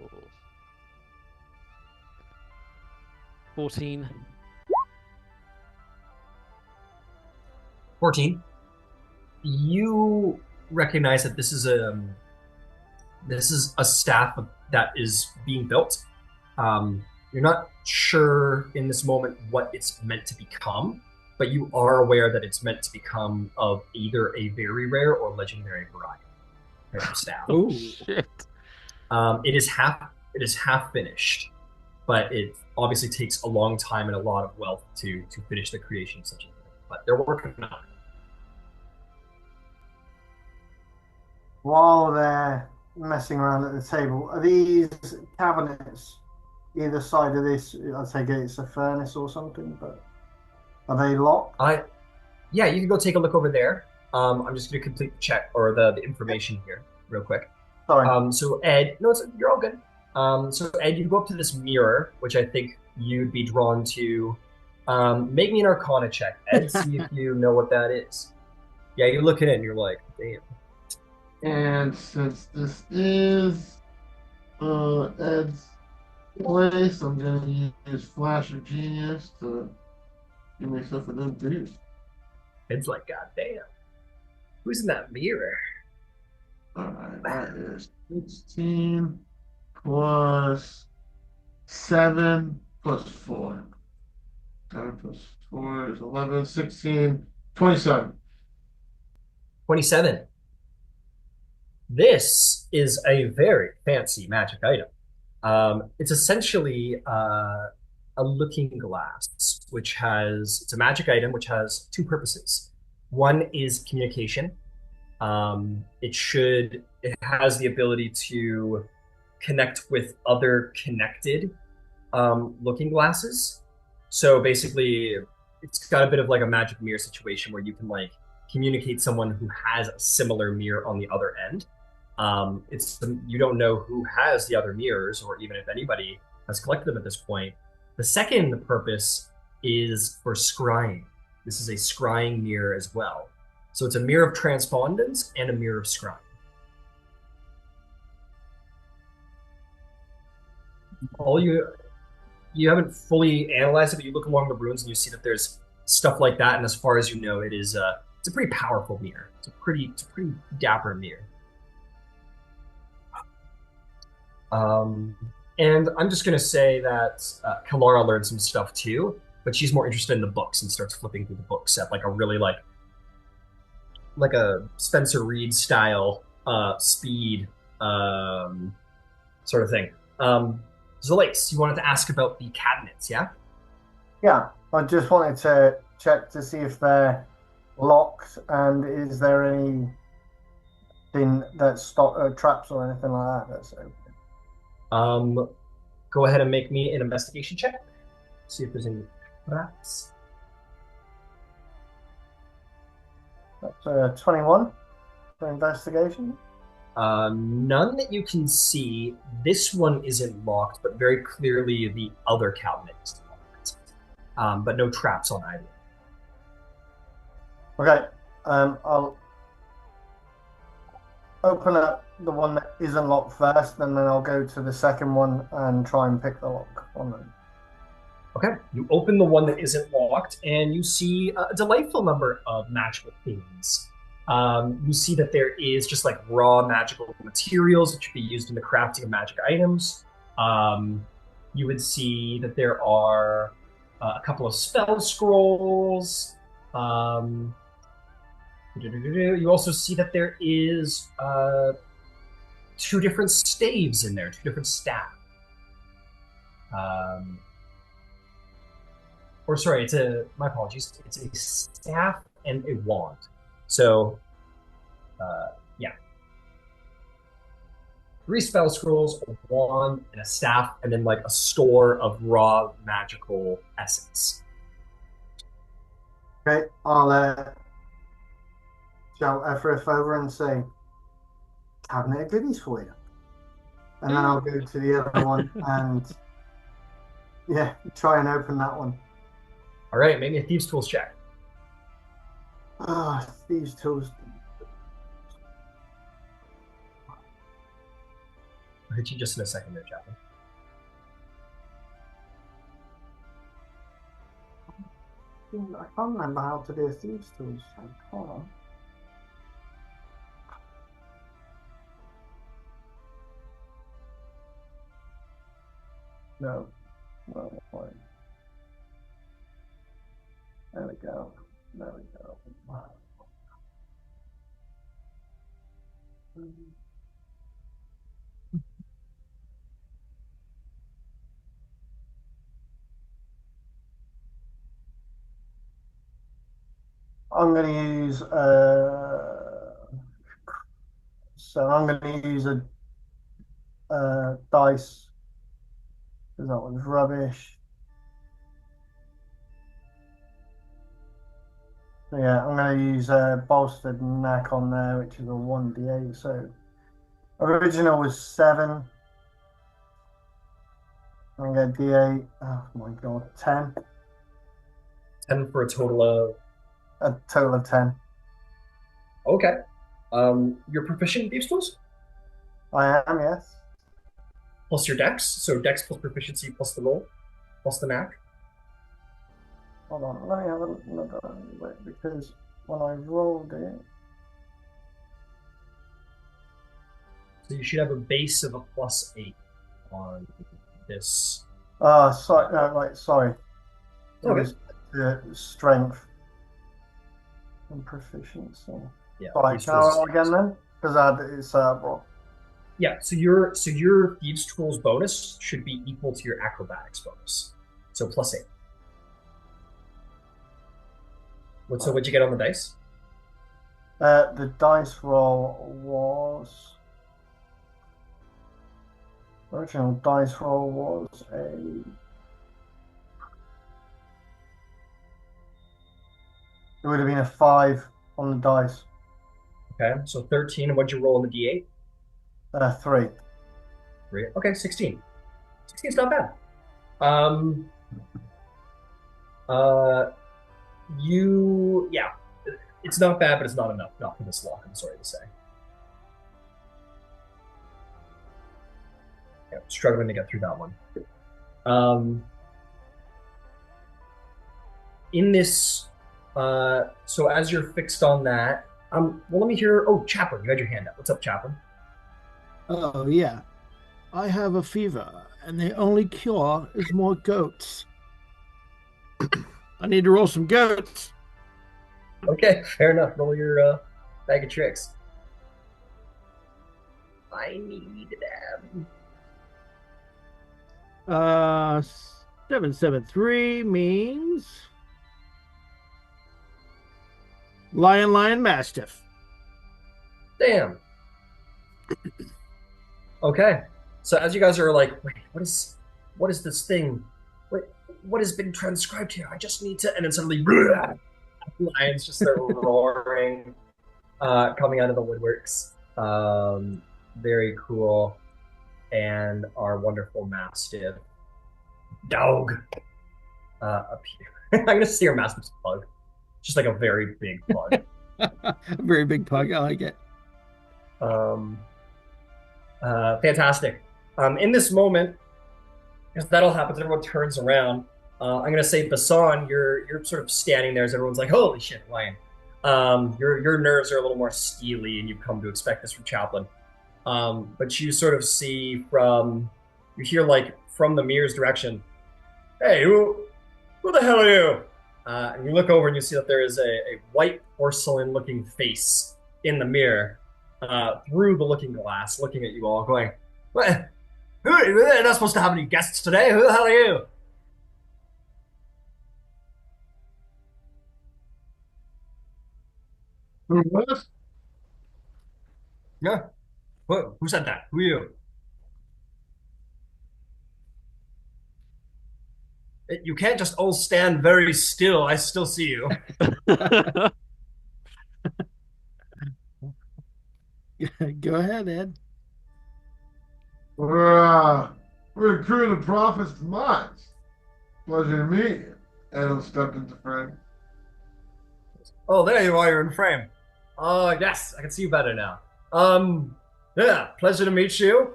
Speaker 2: 14.
Speaker 1: 14. You recognize that this is a staff that is being built. You're not sure in this moment what it's meant to become, but you are aware that it's meant to become of either a very rare or legendary variety type of staff.
Speaker 5: Oh,
Speaker 2: Shit.
Speaker 1: It is half finished, but it obviously takes a long time and a lot of wealth to finish the creation of such a thing. But they're working on it.
Speaker 6: While they're messing around at the table, are these cabinets either side of this? I take it it's a furnace or something, but are they locked?
Speaker 1: Yeah, you can go take a look over there. I'm just going to complete the check or the information here real quick.
Speaker 6: Sorry.
Speaker 1: So Ed, no, you're all good. So Ed, you go up to this mirror, which I think you'd be drawn to. Make me an Arcana check, Ed. See if you know what that is. Yeah, you look at it and you're like, damn.
Speaker 3: And since this is Ed's place, I'm gonna use Flash of Genius to give myself a good boost.
Speaker 1: Ed's like, god damn. Who's in that mirror?
Speaker 3: Alright, that is 16 plus 7 plus 4. 7 plus 4 is 11, 16, 27.
Speaker 1: 27. This is a very fancy magic item. It's essentially a looking glass, it's a magic item which has two purposes. One is communication. It has the ability to connect with other connected looking glasses. So basically, it's got a bit of like a magic mirror situation where you can like communicate someone who has a similar mirror on the other end. You don't know who has the other mirrors, or even if anybody has collected them at this point. The second purpose is for scrying. This is a scrying mirror as well. So it's a mirror of transpondence and a mirror of scrying. All you haven't fully analyzed it, but you look along the runes and you see that there's stuff like that. And as far as you know, it's a pretty powerful mirror. It's a pretty dapper mirror. And I'm just going to say that Kalara learned some stuff too, but she's more interested in the books and starts flipping through the books at like a really like a Spencer Reed style speed sort of thing. Zolace, you wanted to ask about the cabinets, yeah?
Speaker 6: Yeah, I just wanted to check to see if they're locked and is there anything that stop traps or anything like that that's open?
Speaker 1: Go ahead and make me an investigation check. See if there's any traps.
Speaker 6: That's 21 for investigation.
Speaker 1: None that you can see. This one isn't locked, but very clearly the other cabinet is locked. But no traps on either.
Speaker 6: Okay. I'll open up the one that isn't locked first, and then I'll go to the second one and try and pick the lock on them.
Speaker 1: Okay, you open the one that isn't locked, and you see a delightful number of magical things. You see that there is just like raw magical materials that should be used in the crafting of magic items. You would see that there are a couple of spell scrolls. You also see that there is two different staves in there, two different staff. Or sorry, my apologies. It's a staff and a wand. So, yeah. 3 spell scrolls, a wand, and a staff, and then like a store of raw magical essence.
Speaker 6: Okay, I'll shout Efrith over and say, cabinet of goodies for you. And then I'll go to the other one and, yeah, try and open that one.
Speaker 1: All right, maybe a thieves' tools check.
Speaker 6: Ah, thieves' tools.
Speaker 1: I'll hit you just in a second there, Chaplain.
Speaker 6: I can't remember how to do a thieves' tools check. Hold on. No. Wrong one. There we go. There we go. I'm going to use so I'm going to use a dice because that one's rubbish. So yeah, I'm going to use a bolstered knack on there, which is a 1d8. So original was 7. I'm going to get d8. Oh my god, 10.
Speaker 1: 10 for a total of.
Speaker 6: A total of 10.
Speaker 1: Okay. You're proficient in thieves' tools?
Speaker 6: I am, yes.
Speaker 1: Plus your dex. So dex plus proficiency plus the roll plus the knack.
Speaker 6: Hold on, let me have another look because when I rolled it.
Speaker 1: So you should have a base of a +8 on this.
Speaker 6: Sorry, no, right, sorry. It
Speaker 1: Okay.
Speaker 6: was strength and proficiency.
Speaker 1: Yeah.
Speaker 6: Right,
Speaker 1: thieves'
Speaker 6: can I
Speaker 1: tools.
Speaker 6: roll again then? Because it's cerebral.
Speaker 1: Yeah. So your thieves' tools bonus should be equal to your acrobatics bonus. So +8. So what'd you get on the dice?
Speaker 6: The dice roll was original dice roll was it would have been a 5 on the dice.
Speaker 1: Okay. So 13. And what'd you roll on the d8?
Speaker 6: 3.
Speaker 1: 3. Okay. 16. 16's not bad. Yeah, it's not bad, but it's not enough. Not for this lock, I'm sorry to say. Yeah, struggling to get through that one. In this, so as you're fixed on that, well, let me hear. Oh, Chaplain, you had your hand up. What's up, Chaplain?
Speaker 5: Oh, yeah. I have a fever, and the only cure is more goats. I need to roll some goats.
Speaker 1: Okay, fair enough. Roll your bag of tricks. I need them.
Speaker 5: 773 means Lion Mastiff.
Speaker 1: Damn. Okay. So as you guys are like, wait, what is this thing? What has been transcribed here? I just need to, and then suddenly lions just start roaring, coming out of the woodworks. Very cool. And our wonderful mastiff dog up here. I'm gonna see our mastiff's pug, just like a very big pug.
Speaker 5: Very big pug. I like it.
Speaker 1: Um, Fantastic. In this moment, as that all happens, everyone turns around. I'm gonna say, Basan, you're sort of standing there as everyone's like, "Holy shit, Ryan!" Your nerves are a little more steely, and you've come to expect this from Chaplin. But you sort of see you hear like from the mirror's direction, "Hey, who the hell are you?" And you look over and you see that there is a white porcelain-looking face in the mirror through the looking glass, looking at you all, going, "What? They're not supposed to have any guests today. Who the hell are you?"
Speaker 3: Who was?
Speaker 1: Yeah. What? Who said that? Who are you? You can't just all stand very still. I still see you.
Speaker 5: Go ahead, Ed.
Speaker 3: We're the crew of the Prophet's Demise. Pleasure to meet you. Adam stepped into frame.
Speaker 1: Oh, there you are. You're in frame. Oh, yes, I can see you better now. Yeah, pleasure to meet you.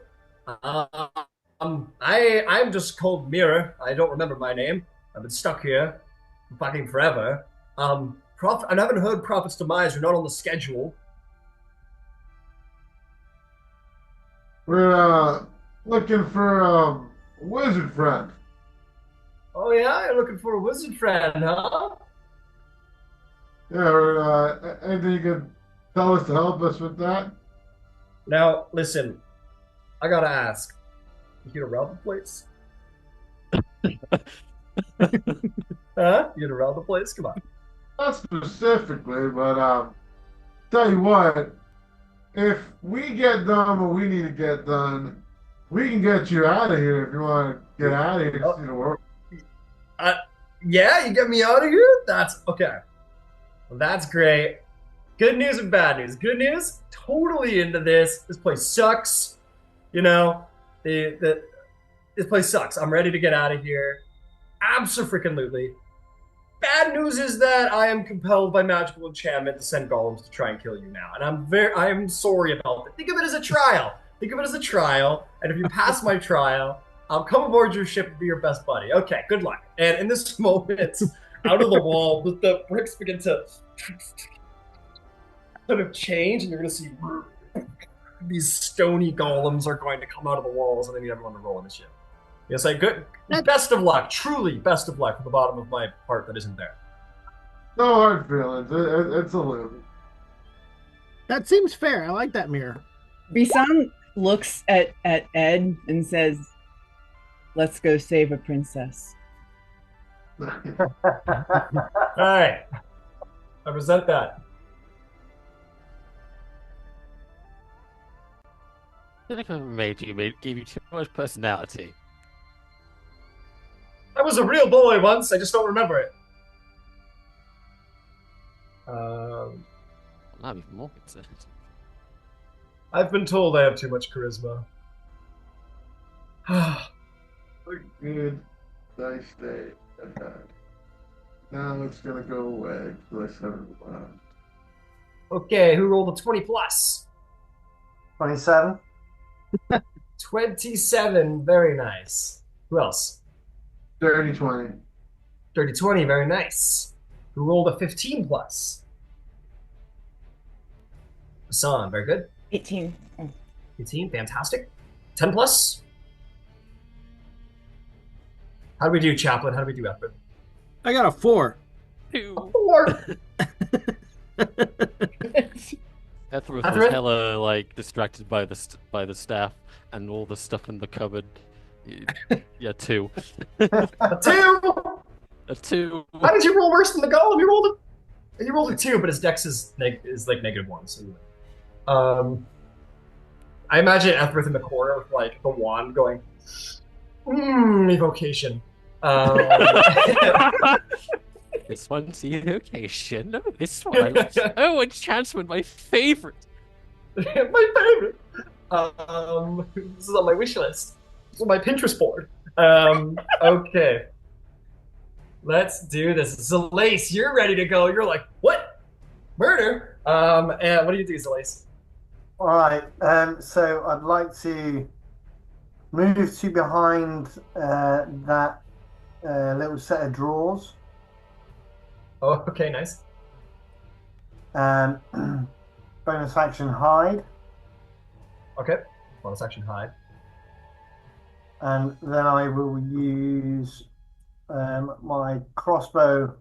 Speaker 1: I'm just called Mirror. I don't remember my name. I've been stuck here for fucking forever. I haven't heard Prophet's Demise. You're not on the schedule.
Speaker 3: We're looking for a wizard friend.
Speaker 1: Oh yeah, you're looking for a wizard friend, huh?
Speaker 3: Yeah, or anything you could tell us to help us with that?
Speaker 1: Now, listen, I gotta ask. You here to rob the place? Huh? You here to rob the place? Come on.
Speaker 3: Not specifically, but tell you what, if we get done what we need to get done, we can get you out of here if you want to get out of here.
Speaker 1: Oh.
Speaker 3: See the world.
Speaker 1: Yeah, you get me out of here? That's okay. Well, that's great. Good news and bad news. Good news, totally into this. This place sucks. You know, this place sucks. I'm ready to get out of here. Absolutely. Bad news is that I am compelled by magical enchantment to send golems to try and kill you now, and I am sorry about it. Think of it as a trial. Think of it as a trial, and if you pass my trial, I'll come aboard your ship and be your best buddy. Okay, good luck. And in this moment, out of the wall, the bricks begin to sort of change, and you're going to see these stony golems are going to come out of the walls, and I need everyone to roll initiative. Yes, good. Best of luck. Truly, best of luck from the bottom of my heart that isn't there.
Speaker 3: No hard feelings. It's a little.
Speaker 5: That seems fair. I like that mirror.
Speaker 4: Bisan looks at Ed and says, "Let's go save a princess."
Speaker 1: All right. I resent that.
Speaker 2: I think I gave you too much personality.
Speaker 1: I was a real boy once. I just don't remember it.
Speaker 2: I'm even more concerned.
Speaker 1: I've been told I have too much charisma.
Speaker 3: A good, nice day ahead. Now it's gonna go away. Let's have it.
Speaker 1: Okay, who rolled a 20 plus?
Speaker 6: 27.
Speaker 1: 27, very nice. Who else?
Speaker 3: Dirty 20.
Speaker 1: Dirty 20, very nice. Who rolled a 15 plus? Hassan, very good.
Speaker 4: 18.
Speaker 1: 18, fantastic. 10 plus? How do we do, Chaplain? How do we do, Edward?
Speaker 5: I got a 4.
Speaker 2: Ew.
Speaker 1: 4!
Speaker 2: Ethra was
Speaker 1: Ethra?
Speaker 2: hella like distracted by the staff and all the stuff in the cupboard. Yeah, 2.
Speaker 1: A 2!
Speaker 2: A 2.
Speaker 1: How did you roll worse than the golem? You rolled a 2, but his dex is like -1. So, I imagine Ethrith in the corner with like the wand going, evocation.
Speaker 2: This one's evocation. No, this one. Oh, enchantment, my favorite.
Speaker 1: My favorite. This is on my wish list. It's on my Pinterest board. Okay. Let's do this. Zalace, you're ready to go. You're like, what? Murder? And what do you do, Zalace?
Speaker 6: All right. So I'd like to move to behind that little set of drawers.
Speaker 1: Oh, okay, nice.
Speaker 6: Um, bonus action hide,
Speaker 1: Okay. Bonus action hide.
Speaker 6: and then I will use my crossbow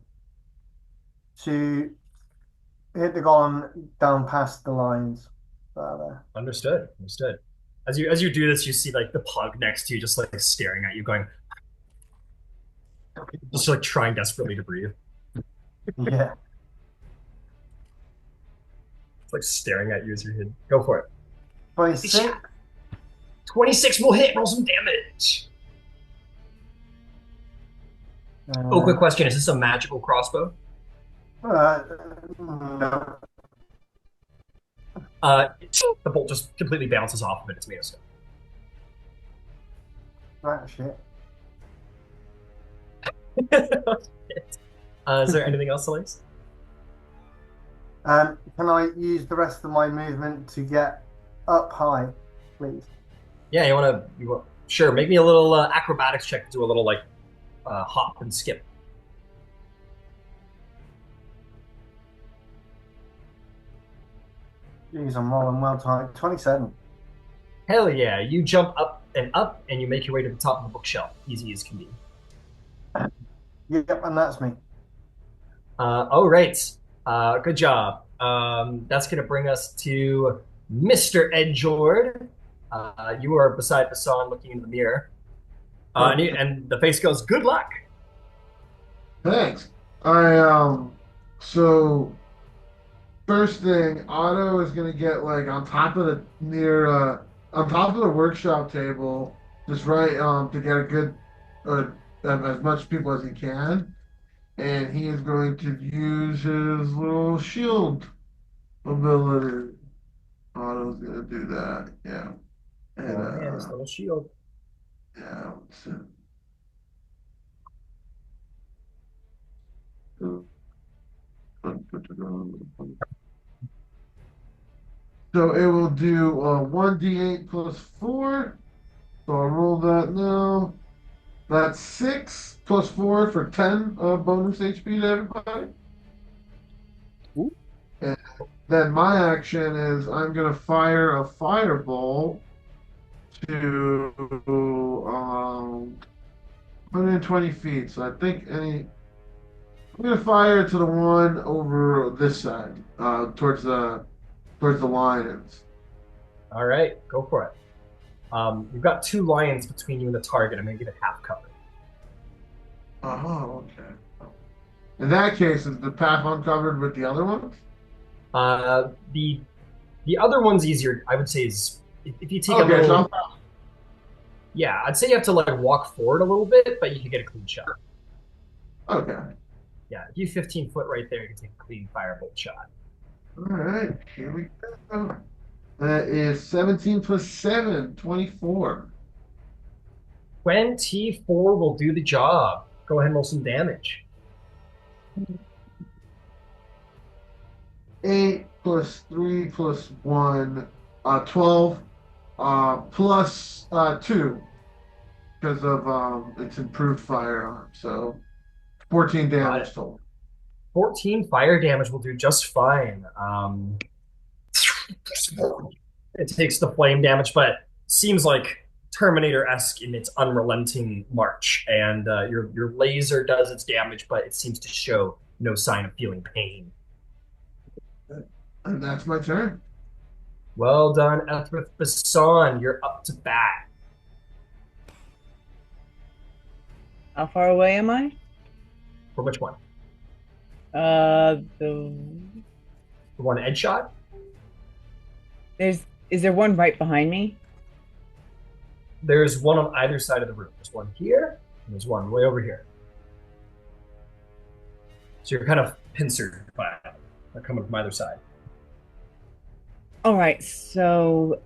Speaker 6: to hit the golem down past the lines. There.
Speaker 1: Understood. Understood. As you do this, you see like the pug next to you just like staring at you, going, just like trying desperately to breathe.
Speaker 6: Yeah.
Speaker 1: It's like staring at you as you're hidden. Go for it.
Speaker 6: 26.
Speaker 1: 26 will hit. Roll some damage. Oh, quick question. Is this a magical crossbow?
Speaker 6: No.
Speaker 1: The bolt just completely bounces off of it. It's made of stone.
Speaker 6: That shit.
Speaker 1: Is there anything else, Elise?
Speaker 6: Can I use the rest of my movement to get up high, please?
Speaker 1: Yeah, you want sure, make me a little acrobatics check to do a little like hop and skip.
Speaker 6: Jeez, I'm rolling well tonight. 27.
Speaker 1: Hell yeah, you jump up and you make your way to the top of the bookshelf. Easy as can be.
Speaker 6: Yep, and that's me.
Speaker 1: All right. Good job. That's going to bring us to Mr. Edjord. You are beside Basan looking in the mirror. And the face goes, good luck.
Speaker 3: Thanks. So first thing, Otto is gonna get like on top of the on top of the workshop table, just right to get a good as much people as he can, and he is going to use his little shield ability. Otto's gonna do that, yeah. And
Speaker 1: Oh man, this little shield.
Speaker 3: yeah. So it will do 1d8 plus 4. So I'll roll that now. That's 6 plus 4 for 10 bonus HP to everybody.
Speaker 2: Ooh.
Speaker 3: And then my action is I'm going to fire a fireball to 120 feet. So I think I'm going to fire to the one over this side, towards the lions.
Speaker 1: All right, go for it. You've got 2 lions between you and the target. I'm going to give it half cover.
Speaker 3: Oh, okay. In that case, is the path uncovered with the other ones?
Speaker 1: The other one's easier. I would say is if you take a
Speaker 3: Okay,
Speaker 1: little.
Speaker 3: so
Speaker 1: Yeah, I'd say you have to like walk forward a little bit, but you can get a clean shot.
Speaker 3: okay.
Speaker 1: Yeah, if you 15 foot right there, you can take a clean firebolt shot.
Speaker 3: All right, here we go. That is 17 plus 7, 24.
Speaker 1: 24 will do the job. Go ahead and roll some damage.
Speaker 3: 8 plus 3 plus 1, 12, plus 2, because of its improved firearm. So 14 damage total.
Speaker 1: 14 fire damage will do just fine. It takes the flame damage, but seems like Terminator-esque in its unrelenting march. And your laser does its damage, but it seems to show no sign of feeling pain.
Speaker 3: And that's my turn.
Speaker 1: Well done, Ethrith Basan. You're up to bat.
Speaker 4: How far away am I?
Speaker 1: For which one?
Speaker 4: The
Speaker 1: The one edge shot?
Speaker 4: is there one right behind me?
Speaker 1: There's one on either side of the room. There's one here, and there's one way over here. So you're kind of pincered by it. They're coming from either side.
Speaker 4: All right, so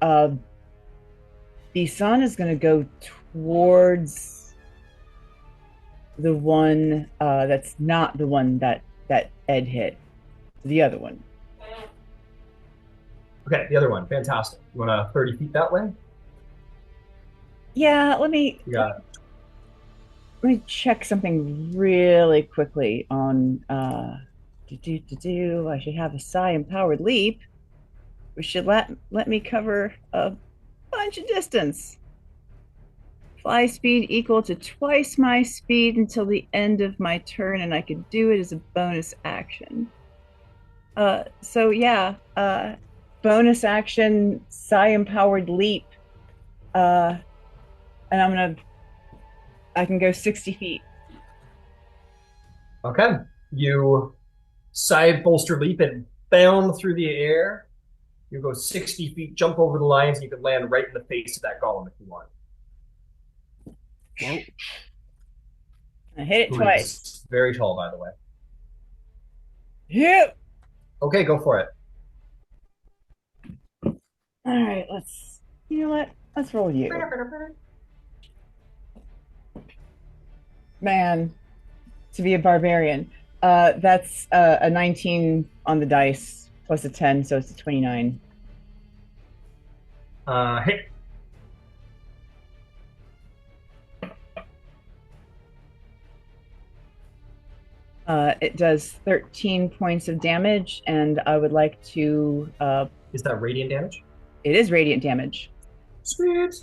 Speaker 4: Bisan is going to go towards the one that's not the one that Ed hit, the other one.
Speaker 1: Okay, the other one. Fantastic. You want to 30 feet that way?
Speaker 4: Yeah, let me
Speaker 1: You got
Speaker 4: let me check something really quickly on I should have a psi empowered leap, which should let me cover a bunch of distance. Fly speed equal to twice my speed until the end of my turn, and I could do it as a bonus action. So yeah, bonus action, psi empowered leap, uh, and I can go 60 feet.
Speaker 1: okay. You side bolster leap and bound through the air. You go 60 feet, jump over the lines, and you can land right in the face of that golem if you want.
Speaker 5: Well,
Speaker 4: I hit it
Speaker 1: Who
Speaker 4: twice.
Speaker 1: is very tall, by the way.
Speaker 4: Yep.
Speaker 1: Okay, go for it.
Speaker 4: All right, you know what? Let's roll you. Man, to be a barbarian. That's a 19 on the dice plus a 10, so it's a 29.
Speaker 1: Hit.
Speaker 4: It does 13 points of damage, and I would like to.
Speaker 1: Is that radiant damage?
Speaker 4: It is radiant damage.
Speaker 1: Sweet.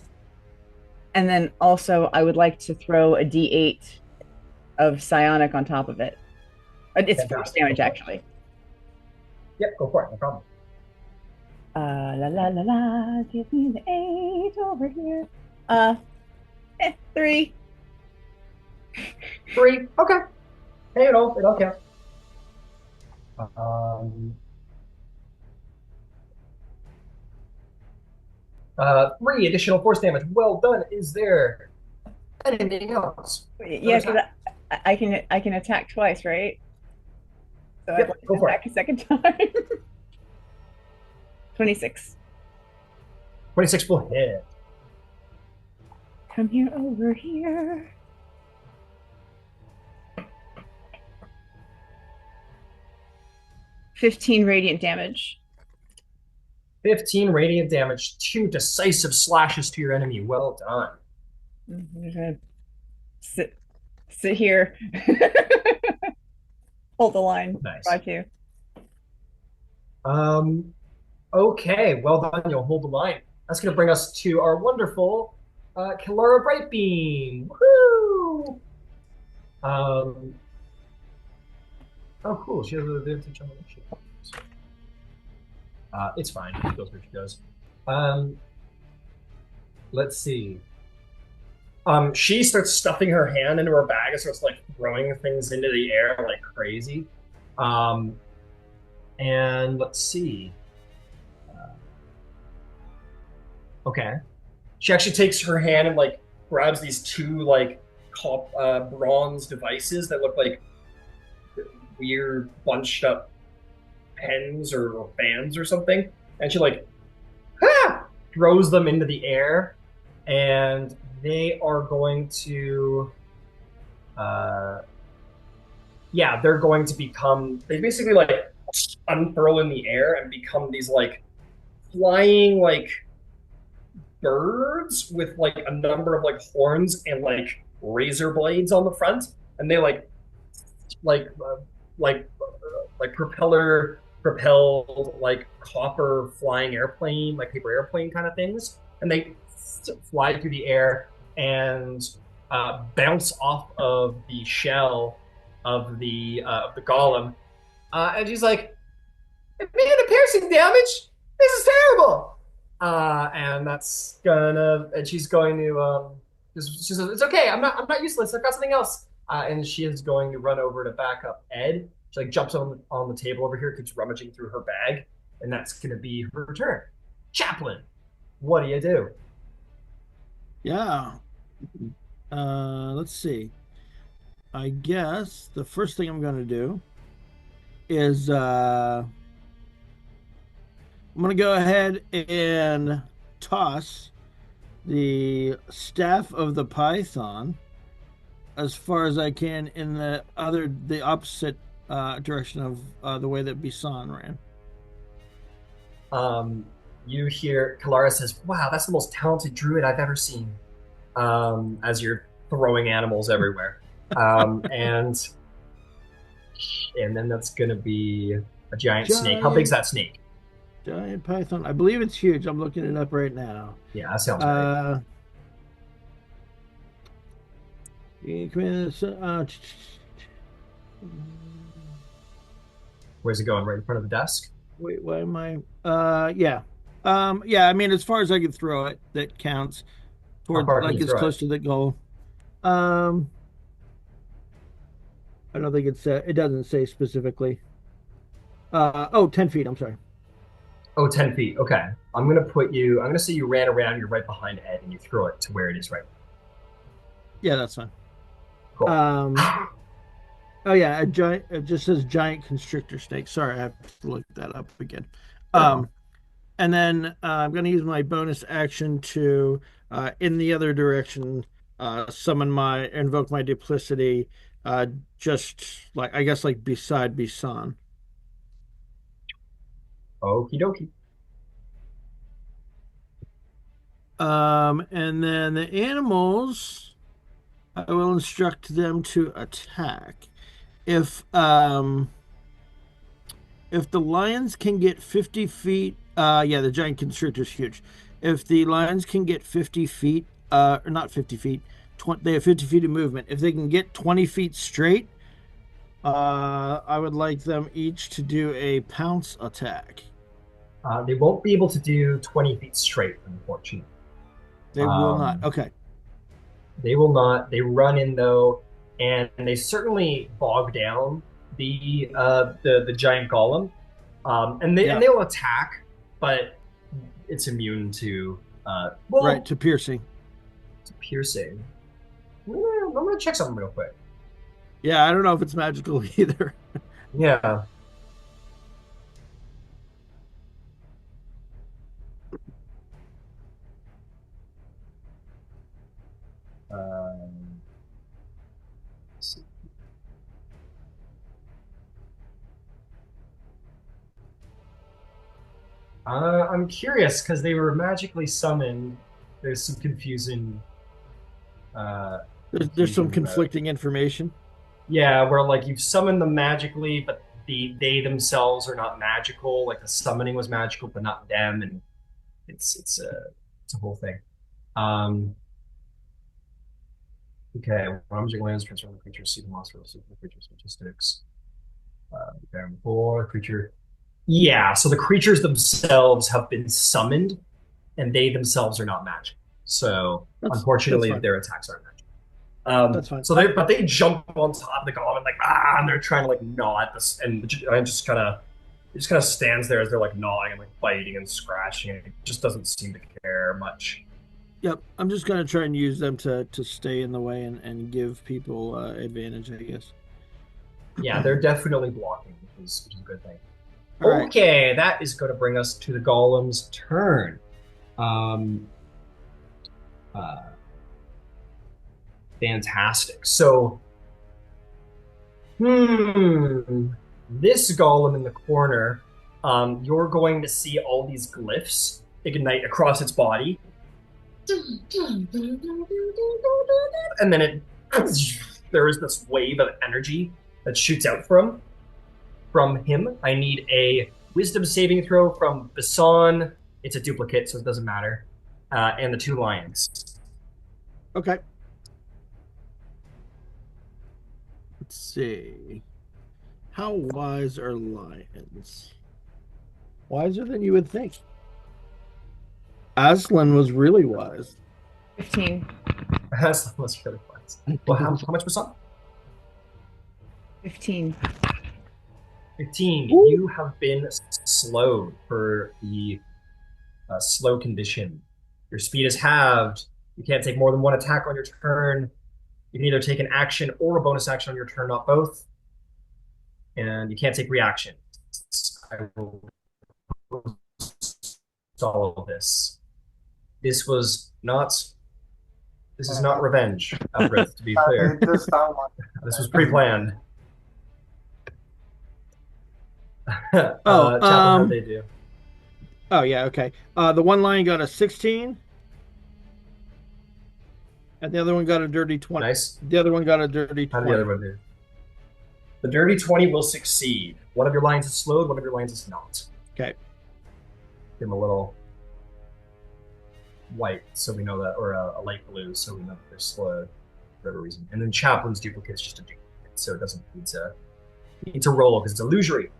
Speaker 4: And then also, I would like to throw a d8 of psionic on top of it. It's force
Speaker 1: Fantastic.
Speaker 4: damage, actually.
Speaker 1: Yep, go for it. No problem.
Speaker 4: La la la la, give me the 8 over here. 3.
Speaker 1: 3. Okay. Hey, it all counts. Um, 3 additional force damage. Well done. Is there anything else?
Speaker 4: Yeah, because I can attack twice, right? So
Speaker 1: Yep,
Speaker 4: I'd like
Speaker 1: go
Speaker 4: to
Speaker 1: for
Speaker 4: attack a second time. 26.
Speaker 1: 26 will hit.
Speaker 4: Come here, over here. $15 radiant damage.
Speaker 1: 15 radiant damage. 2 decisive slashes to your enemy. Well done.
Speaker 4: I'm just gonna sit here. Hold the line.
Speaker 1: Nice.
Speaker 4: Try to.
Speaker 1: Okay, well done. You'll hold the line. That's going to bring us to our wonderful Kilara Brightbeam. Woo! Oh, cool. She has an advantage on the initiative. It's fine. She goes where she goes. Let's see. She starts stuffing her hand into her bag and starts like throwing things into the air like crazy. And let's see. Okay. She actually takes her hand and like grabs these 2 like bronze devices that look like weird bunched up pens or fans or something, and she like throws them into the air, and they are going to they're going to become, they basically like unfurl in the air and become these like flying like birds with like a number of like horns and like razor blades on the front, and they like uh, like propeller propelled like copper flying airplane, like paper airplane kind of things, and they fly through the air and bounce off of the shell of the golem, and she's like, "It made a piercing damage. This is terrible." And that's gonna, and she's going to, she says, "It's okay. I'm not useless. I've got something else." And she is going to run over to back up Ed. She like jumps on the table over here, keeps rummaging through her bag, and that's gonna be her turn. Chaplain, what do you do?
Speaker 5: yeah. Let's see. I guess the first thing I'm going to do is I'm gonna go ahead and toss the staff of the python as far as I can in the opposite direction of the way that Bisan ran.
Speaker 1: Um, you hear Kalara says, "Wow, that's the most talented druid I've ever seen." As you're throwing animals everywhere, um, and and then that's gonna be a giant snake. How big's
Speaker 5: Giant,
Speaker 1: that snake?
Speaker 5: giant python. I believe it's huge. I'm looking it up right now.
Speaker 1: Yeah, that sounds right.
Speaker 5: Uh, come in,
Speaker 1: Where's it going? Right in front of the desk?
Speaker 5: wait, why am I? Yeah. Yeah, I mean, as far as I can throw it, that counts
Speaker 1: How
Speaker 5: toward
Speaker 1: far can
Speaker 5: like
Speaker 1: you
Speaker 5: as
Speaker 1: throw it?
Speaker 5: close to the goal. Um, I don't think it doesn't say specifically. Oh, 10 feet. I'm sorry.
Speaker 1: Oh, 10 feet. Okay. I'm gonna say you ran around, you're right behind Ed, and you throw it to where it is right.
Speaker 5: Yeah, that's fine.
Speaker 1: Cool.
Speaker 5: Um, oh yeah, a giant. It just says giant constrictor snake. Sorry, I have to look that up again.
Speaker 1: Yeah.
Speaker 5: Um, and then I'm going to use my bonus action to, in the other direction, invoke my duplicity, uh, just like I guess like beside Bisan.
Speaker 1: Okie dokie.
Speaker 5: And then the animals, I will instruct them to attack. If um if the lions can get 50 feet, yeah, the giant constrictor is huge. If the lions can get 50 feet, or not 50 feet, they have 50 feet of movement. If they can get 20 feet straight, I would like them each to do a pounce attack.
Speaker 1: They won't be able to do 20 feet straight, unfortunately.
Speaker 5: They will not.
Speaker 1: Um,
Speaker 5: Okay.
Speaker 1: they will not. They run in though, and they certainly bog down the giant golem. And
Speaker 5: Yeah.
Speaker 1: they'll attack, but it's immune to
Speaker 5: Right, to piercing.
Speaker 1: to piercing. I'm gonna check something real quick.
Speaker 5: Yeah, I don't know if it's magical either.
Speaker 1: Yeah. Um, let's see. I'm curious because they were magically summoned. There's some uh,
Speaker 5: There's some
Speaker 1: confusion about.
Speaker 5: conflicting information.
Speaker 1: Yeah, where like you've summoned them magically, but they themselves are not magical. Like the summoning was magical, but not them, and it's a whole thing. Um, okay, magic lands transform the creature, see the monster, see the creature statistics. For creature. Yeah, so the creatures themselves have been summoned, and they themselves are not magic. So
Speaker 5: That's
Speaker 1: unfortunately,
Speaker 5: fine.
Speaker 1: their attacks aren't magic.
Speaker 5: That's fine.
Speaker 1: But they jump on top of the golem and like and they're trying to like gnaw at this, and I just kind of stands there as they're like gnawing and like biting and scratching, and it just doesn't seem to care much.
Speaker 5: Yep, I'm just gonna try and use them to stay in the way and give people advantage, I guess.
Speaker 1: Yeah, they're definitely blocking, which is a good thing.
Speaker 5: All right.
Speaker 1: Okay, that is going to bring us to the golem's turn. Um, uh, Fantastic. So, this golem in the corner, you're going to see all these glyphs ignite across its body, and then there is this wave of energy that shoots out from him. I need a wisdom saving throw from Basan. It's a duplicate, so it doesn't matter. And the two lions.
Speaker 5: Okay. Let's see. How wise are lions? Wiser than you would think. Aslan was really wise.
Speaker 4: 15.
Speaker 1: That's really fun. Well, how much Basan?
Speaker 4: 15.
Speaker 1: 15.
Speaker 5: Ooh.
Speaker 1: You have been slowed for the slow condition. Your speed is halved. You can't take more than one attack on your turn. You can either take an action or a bonus action on your turn, not both. And you can't take reaction. I will all of this. This was not. This is not
Speaker 6: Uh,
Speaker 1: revenge, Everett, to be clear.
Speaker 6: it does sound like
Speaker 1: This was
Speaker 6: doesn't it?
Speaker 1: pre-planned.
Speaker 5: Oh,
Speaker 1: Chaplain, how'd they do?
Speaker 5: oh yeah, okay. The one line got a 16, and the other one got a dirty 20.
Speaker 1: Nice.
Speaker 5: The other one got a dirty
Speaker 1: How did
Speaker 5: 20.
Speaker 1: the other one do? The dirty 20 will succeed. One of your lines is slowed, one of your lines is not.
Speaker 5: Okay.
Speaker 1: Give him a little white so we know that, or a light blue so we know that they're slowed for whatever reason. And then Chaplain's duplicate is just a duplicate, so it doesn't need to roll because it's illusory.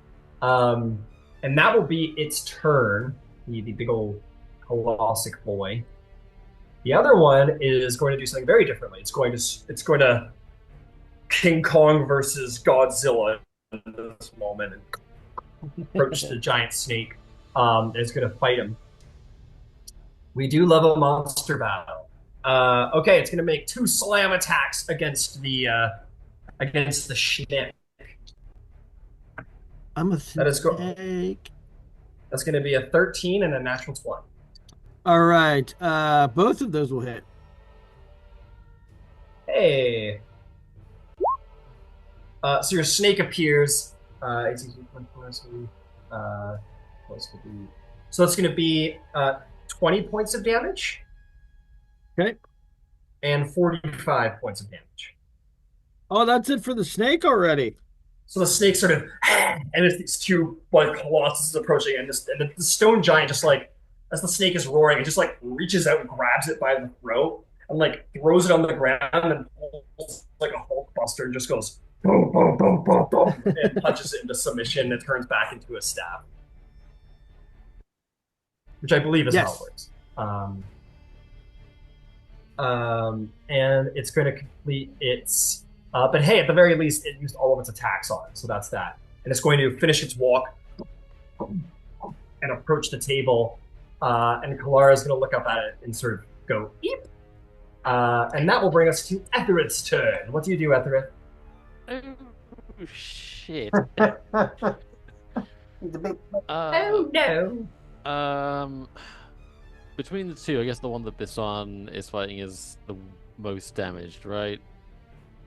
Speaker 1: And that will be its turn, the big old colossic boy. The other one is going to do something very differently. It's going to King Kong versus Godzilla in this moment and approach the giant snake. And it's going to fight him. We do love a monster battle. Okay, it's going to make 2 slam attacks against the snake.
Speaker 5: I'm a
Speaker 1: That is
Speaker 5: snake.
Speaker 1: That's going to be a 13 and a natural 20.
Speaker 5: All right. Both of those will hit.
Speaker 1: Hey. So your snake appears. So it's going to be 20 points of damage.
Speaker 5: Okay.
Speaker 1: And 45 points of damage.
Speaker 5: Oh, that's it for the snake already.
Speaker 1: So the snake sort of, and it's these 2 like colossuses approaching, and the stone giant just like, as the snake is roaring, it just like reaches out and grabs it by the throat and like throws it on the ground and pulls like a Hulk buster and just goes boom, boom, boom, boom, boom, and punches it into submission and turns back into a staff, which I believe is how it works. And it's going to complete its. But hey, at the very least, it used all of its attacks on it, so that's that. And it's going to finish its walk and approach the table. And Kalara is going to look up at it and sort of go, eep. And that will bring us to Ethereth's turn. What do you do, Ethereth?
Speaker 2: Oh, shit.
Speaker 6: He's a bit.
Speaker 1: Oh, no.
Speaker 2: Between the two, I guess the one that Bisson is fighting is the most damaged, right?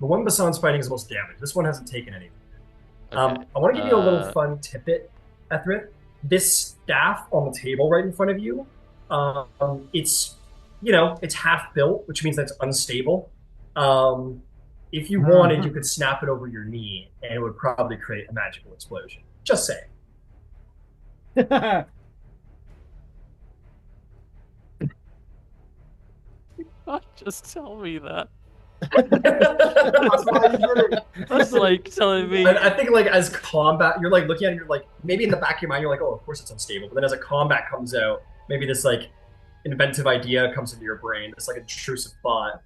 Speaker 1: The one Bassan's fighting is the most damaged. This one hasn't taken anything.
Speaker 2: Okay.
Speaker 1: I want to give you a little fun tidbit, Ethereth. This staff on the table right in front of you, it's it's half built, which means that it's unstable. If you wanted, you could snap it over your knee, and it would probably create a magical explosion. Just saying.
Speaker 2: Just tell me that.
Speaker 6: That's why you did it.
Speaker 2: That's like telling me.
Speaker 1: I think like as combat, you're like looking at it, you're like maybe in the back of your mind, you're like, oh, of course it's unstable. But then as a combat comes out, maybe this like inventive idea comes into your brain. It's like an intrusive thought.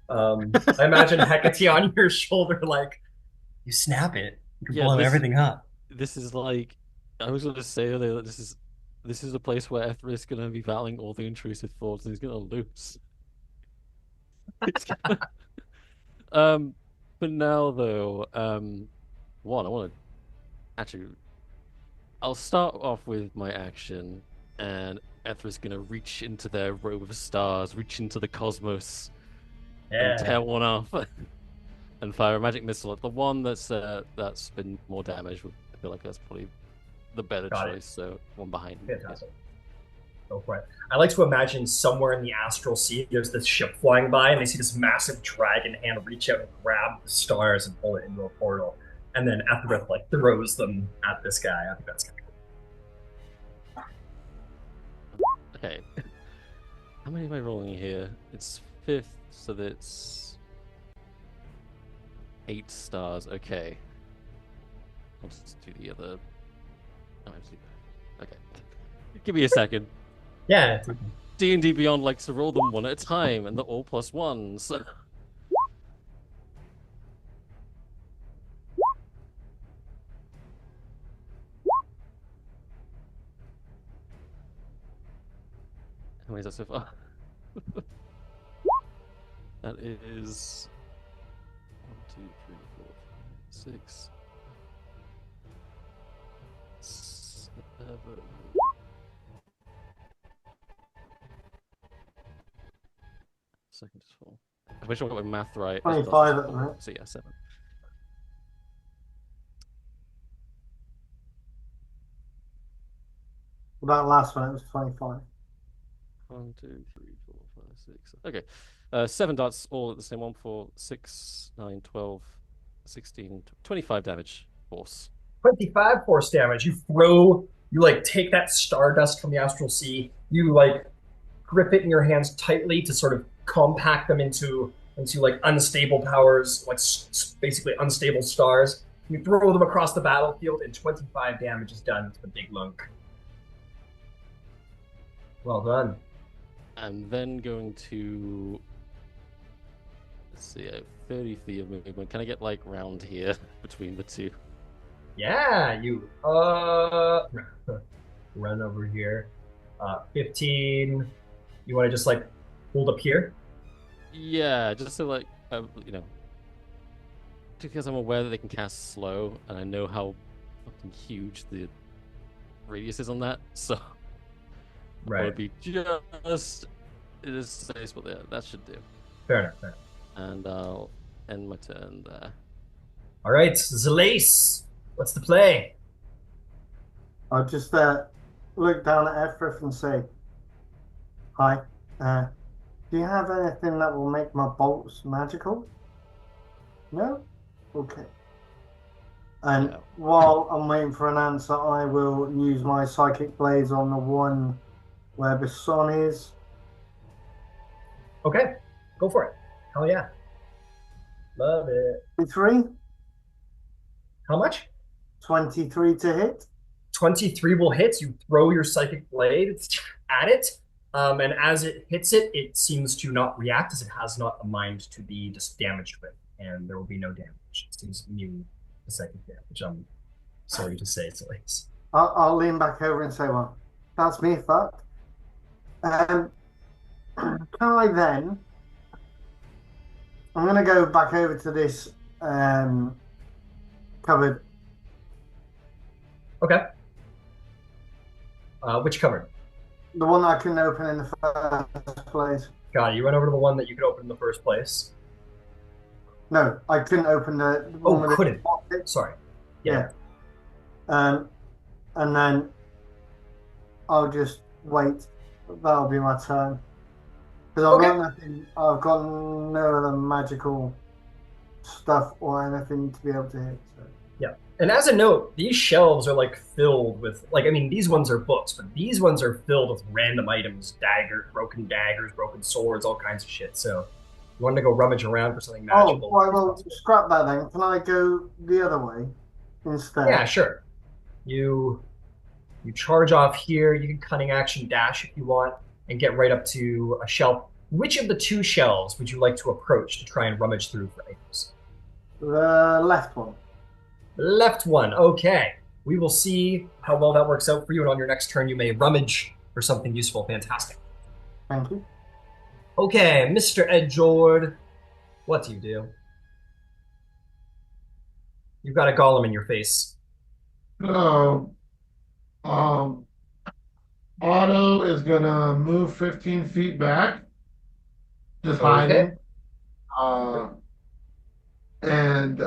Speaker 1: I imagine Hecate on your shoulder, like you snap it, you can blow everything up.
Speaker 2: This is like I was going to say earlier that this is a place where Ethra is going to be battling all the intrusive thoughts and he's going to lose. But now though, one I want to actually, I'll start off with my action, and Ethra's gonna reach into their robe of stars, reach into the cosmos, and tear one off, and fire a magic missile at the one that's been more damaged. I feel like that's probably the better choice. So one behind me.
Speaker 1: Fantastic. Go for it. I like to imagine somewhere in the astral sea, there's this ship flying by, and they see this massive dragon hand reach out and grab the stars and pull it into a portal, and then Ethereth like throws them at this guy. I think that's kind of
Speaker 2: cool. Okay. How many am I rolling here? It's 5th, so that's 8 stars. Okay. I'll just do the other. Okay. Give me a second.
Speaker 1: Yeah.
Speaker 2: D&D Beyond likes to roll them one at a time, and they're all +1s. How many is that so far? That is 1, 2, 3, 4, 5, 6, 7. second is 4. I wish I got my math right.
Speaker 6: 25 at the minute.
Speaker 2: So yeah, 7.
Speaker 6: That last one, it was 25.
Speaker 2: 1, 2, 3, 4, 5, 6. Okay. 7 darts all at the same one for 6, 9, 12, 16, 25 damage force.
Speaker 1: 25 force damage. You like take that stardust from the astral sea, you like grip it in your hands tightly to sort of compact them into like unstable powers, like basically unstable stars. You throw them across the battlefield, and 25 damage is done to the big lunk. Well done.
Speaker 2: I'm then going to, let's see, 30 feet of movement. Can I get like round here between the two?
Speaker 1: Yeah, you run over here. 15. You want to just like hold up here?
Speaker 2: Yeah, just so like because I'm aware that they can cast slow, and I know how fucking huge the radius is on that, so I
Speaker 1: Right.
Speaker 2: want to be just it is safe, but yeah, that should do.
Speaker 1: Fair enough. Fair enough.
Speaker 2: And I'll end my turn there.
Speaker 1: All right, Zalace, what's the play?
Speaker 6: I'll just look down at Efrith and say, "Hi, do you have anything that will make my bolts magical?" No? Okay. And
Speaker 2: Yeah.
Speaker 6: while I'm waiting for an answer, I will use my psychic blades on the one where the sun is.
Speaker 1: Okay, go for it. Hell yeah. Love it.
Speaker 6: 23?
Speaker 1: How much?
Speaker 6: 23 to hit.
Speaker 1: 23 will hit. You throw your psychic blade at it, and as it hits it, it seems to not react as it has not a mind to be just damaged with, and there will be no damage. It seems immune to psychic damage. I'm sorry to say, it's like.
Speaker 6: I'll lean back over and say, "Well, that's me fucked." Can I then? I'm going to go back over to this cupboard.
Speaker 1: Okay. Which cupboard?
Speaker 6: The one that I couldn't open in the first place.
Speaker 1: Got it. You went over to the one that you could open in the first place.
Speaker 6: No, I couldn't open the one with
Speaker 1: couldn't.
Speaker 6: the
Speaker 1: Sorry.
Speaker 6: Yeah. And then I'll just wait. That'll be my turn. Because I've got nothing. I've got no other magical stuff or anything to be able to hit. So.
Speaker 1: Yeah. And as a note, these shelves are like filled with these ones are books, but these ones are filled with random items, daggers, broken swords, all kinds of shit. So you wanted to go rummage around for something magical.
Speaker 6: Oh, well, scrap that then. Can I go the other way instead?
Speaker 1: Yeah, sure. You charge off here. You can cunning action dash if you want and get right up to a shelf. Which of the two shelves would you like to approach to try and rummage through for items?
Speaker 6: The left one.
Speaker 1: Left one. Okay. We will see how well that works out for you, and on your next turn, you may rummage for something useful. Fantastic.
Speaker 6: Thank you.
Speaker 1: Okay, Mr. Edjord, what do you do? You've got a golem in your face.
Speaker 3: So, Otto is gonna move 15 feet back, just
Speaker 1: Okay.
Speaker 3: hiding. And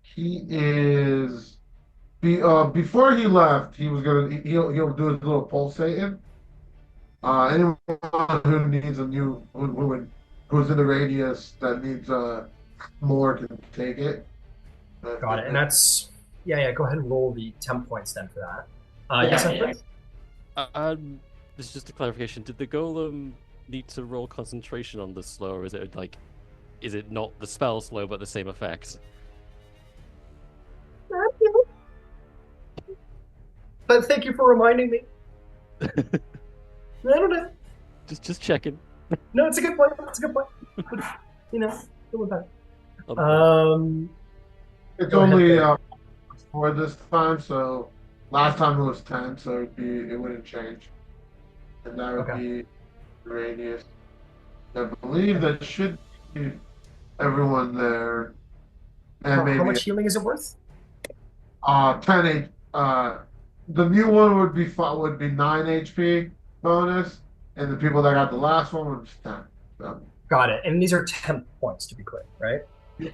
Speaker 3: he is before he left, he'll do his little pulsating. Anyone who needs who's in the radius that needs more can take it.
Speaker 1: Got it. And that's yeah. Go ahead and roll the 10 points then for that. Yes, Efrith?
Speaker 2: This is just a clarification. Did the golem need to roll concentration on the slow, or is it not the spell slow but the same effect?
Speaker 1: But thank you for reminding me. I don't know.
Speaker 2: Just checking.
Speaker 1: No, it's a good point. It's a good point. Go with that.
Speaker 3: It's
Speaker 1: Go ahead,
Speaker 3: only
Speaker 1: Ben.
Speaker 3: 4 this time, so last time it was 10, so it wouldn't change, and that would be radius. I believe that should be everyone there, and
Speaker 1: How
Speaker 3: maybe
Speaker 1: much healing is it worth?
Speaker 3: 10 the new one would be 9 HP bonus, and the people that got the last one would be 10.
Speaker 1: Got it. And these are temp points, to be clear, right?
Speaker 3: Yeah.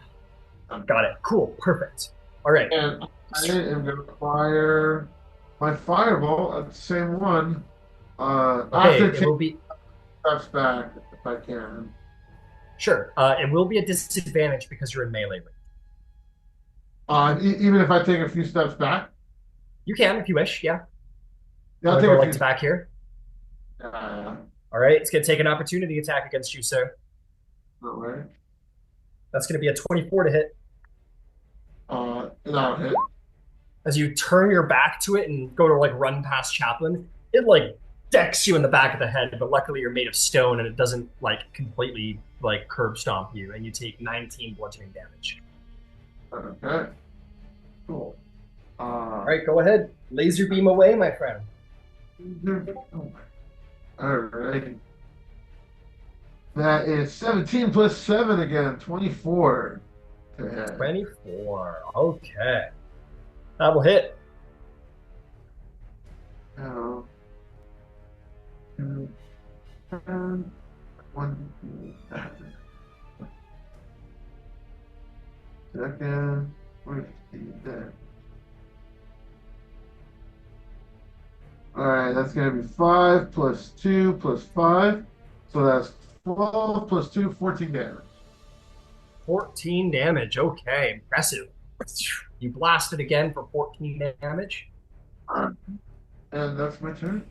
Speaker 1: Got it. Cool. Perfect. All right.
Speaker 3: And I am going to fire my fireball at the same one.
Speaker 1: Okay.
Speaker 3: After
Speaker 1: It
Speaker 3: taking
Speaker 1: will be
Speaker 3: steps back, if I can.
Speaker 1: sure. It will be a disadvantage because you're in melee range.
Speaker 3: Even if I take a few steps back.
Speaker 1: You can if you wish. Yeah.
Speaker 3: Yeah, I'll
Speaker 1: Want to
Speaker 3: take
Speaker 1: go
Speaker 3: a
Speaker 1: like
Speaker 3: few.
Speaker 1: to back here?
Speaker 3: Yeah,
Speaker 1: All right. It's going to take an opportunity attack against you, sir.
Speaker 3: no way.
Speaker 1: That's going to be a 24 to hit.
Speaker 3: That'll hit.
Speaker 1: As you turn your back to it and go to like run past Chaplin, it like decks you in the back of the head, but luckily you're made of stone and it doesn't like completely like curb stomp you, and you take 19 bludgeoning damage.
Speaker 3: Okay. Cool.
Speaker 1: All right, go ahead. Laser beam away, my friend.
Speaker 3: All right. That is 17 plus 7 again, 24.
Speaker 1: 24. Okay. That will hit.
Speaker 3: Oh. 2, 1, second. Where's there? All right, that's going to be 5 plus 2 plus 5. So that's 12 plus 2, 14 damage.
Speaker 1: 14 damage. Okay, impressive. You blast it again for 14 damage.
Speaker 3: And that's my turn.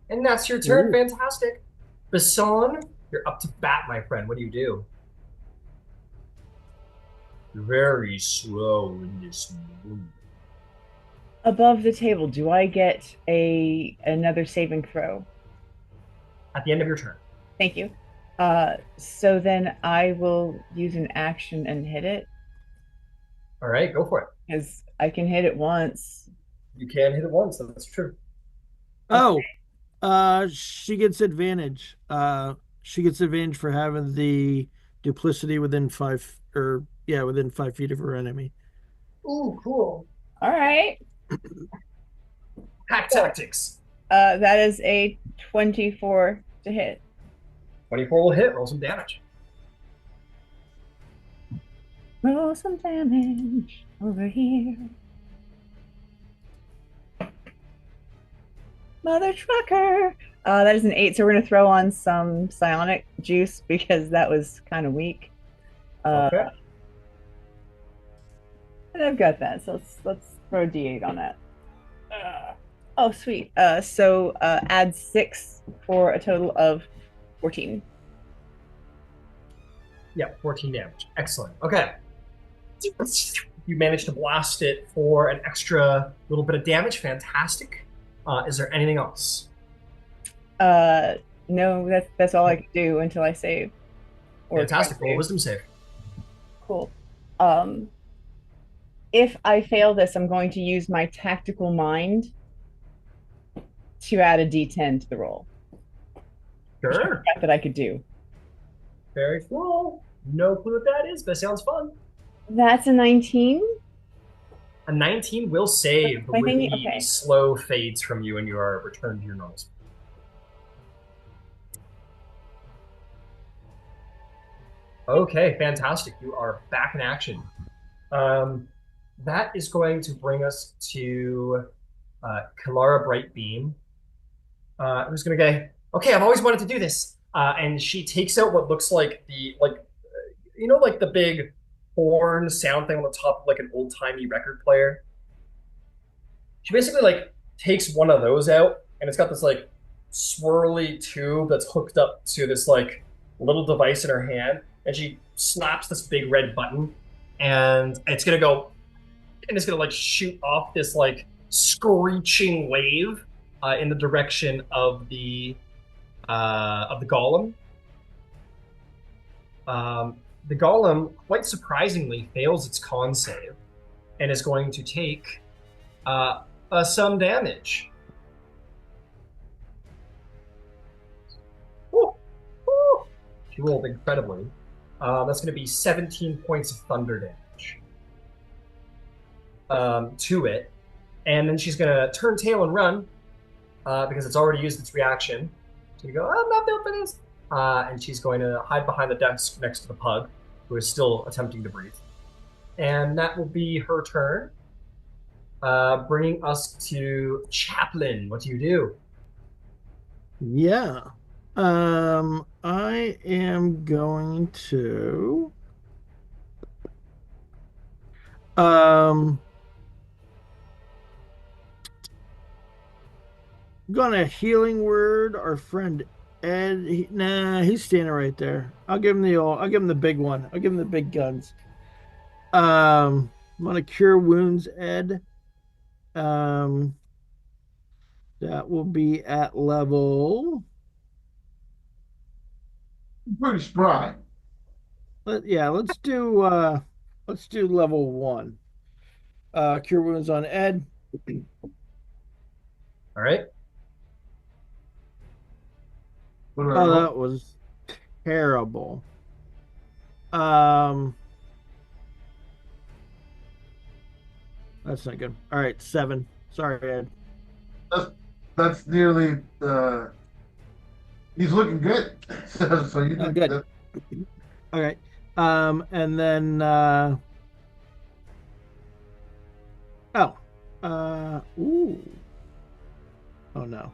Speaker 1: And that's your turn.
Speaker 5: Ooh.
Speaker 1: Fantastic. Basson, you're up to bat, my friend. What do you do? You're very slow in this movement.
Speaker 4: Above the table, do I get another saving throw?
Speaker 1: At the end of your turn.
Speaker 4: Thank you. So then I will use an action and hit it
Speaker 1: All right, go for it.
Speaker 4: because I can hit it once.
Speaker 1: You can hit it once. That's true.
Speaker 5: Oh, she gets advantage. She gets advantage for having the duplicity within 5 feet of her enemy.
Speaker 1: Ooh, cool.
Speaker 4: All right.
Speaker 1: Hack tactics.
Speaker 4: That is a 24 to hit.
Speaker 1: 24 will hit. Roll some damage.
Speaker 4: Roll some damage over here. Mother trucker. That is an 8, so we're gonna throw on some psionic juice because that was kind of weak.
Speaker 1: Okay.
Speaker 4: And I've got that, so let's throw D8 on that. Oh, sweet. So add 6 for a total of 14.
Speaker 1: Yeah, 14 damage. Excellent. Okay. You managed to blast it for an extra little bit of damage. Fantastic. Is there anything else?
Speaker 4: No, that's all I can do until I save.
Speaker 1: Fantastic. Roll a wisdom save.
Speaker 4: Cool. If I fail this, I'm going to use my tactical mind to add a D10 to the roll.
Speaker 1: Sure.
Speaker 4: That I could do.
Speaker 1: Very cool. No clue what that is, but it sounds fun.
Speaker 4: That's a 19.
Speaker 1: A 19 will save, but
Speaker 4: I
Speaker 1: with
Speaker 4: think-
Speaker 1: the
Speaker 4: okay.
Speaker 1: slow fades from you and you are returned to your normal speed. Okay, fantastic. You are back in action. That is going to bring us to Kalara Brightbeam, who's going to go, okay, I've always wanted to do this. And she takes out what looks like like the big horn sound thing on the top of like an old-timey record player. She basically like takes one of those out, and it's got this like swirly tube that's hooked up to this like little device in her hand, and she slaps this big red button, and it's gonna go, and it's gonna like shoot off this like screeching wave in the direction of the golem. The golem, quite surprisingly, fails its con save and is going to take some damage. Woo! Woo! She rolled incredibly. That's going to be 17 points of thunder damage to it. And then she's going to turn tail and run because it's already used its reaction. So you go, I'm not built for this. and she's going to hide behind the desk next to the pug, who is still attempting to breathe. And that will be her turn, bringing us to Chaplain. What do you do?
Speaker 5: Yeah. I am going to um gonna healing word our friend Ed. Nah, he's standing right there. I'll give him the big one. I'll give him the big guns. I'm gonna cure wounds, Ed. Um, that will be at level.
Speaker 3: Pretty spry.
Speaker 5: Let's do level 1. Cure wounds on Ed.
Speaker 1: All right.
Speaker 3: What do I
Speaker 5: Oh,
Speaker 3: roll?
Speaker 5: that was terrible. Um, that's not good. All right, 7. Sorry, Ed.
Speaker 3: That's that's nearly. He's looking good. So you
Speaker 5: Oh,
Speaker 3: did
Speaker 5: good.
Speaker 3: that.
Speaker 5: Okay. And then oh, ooh, oh no.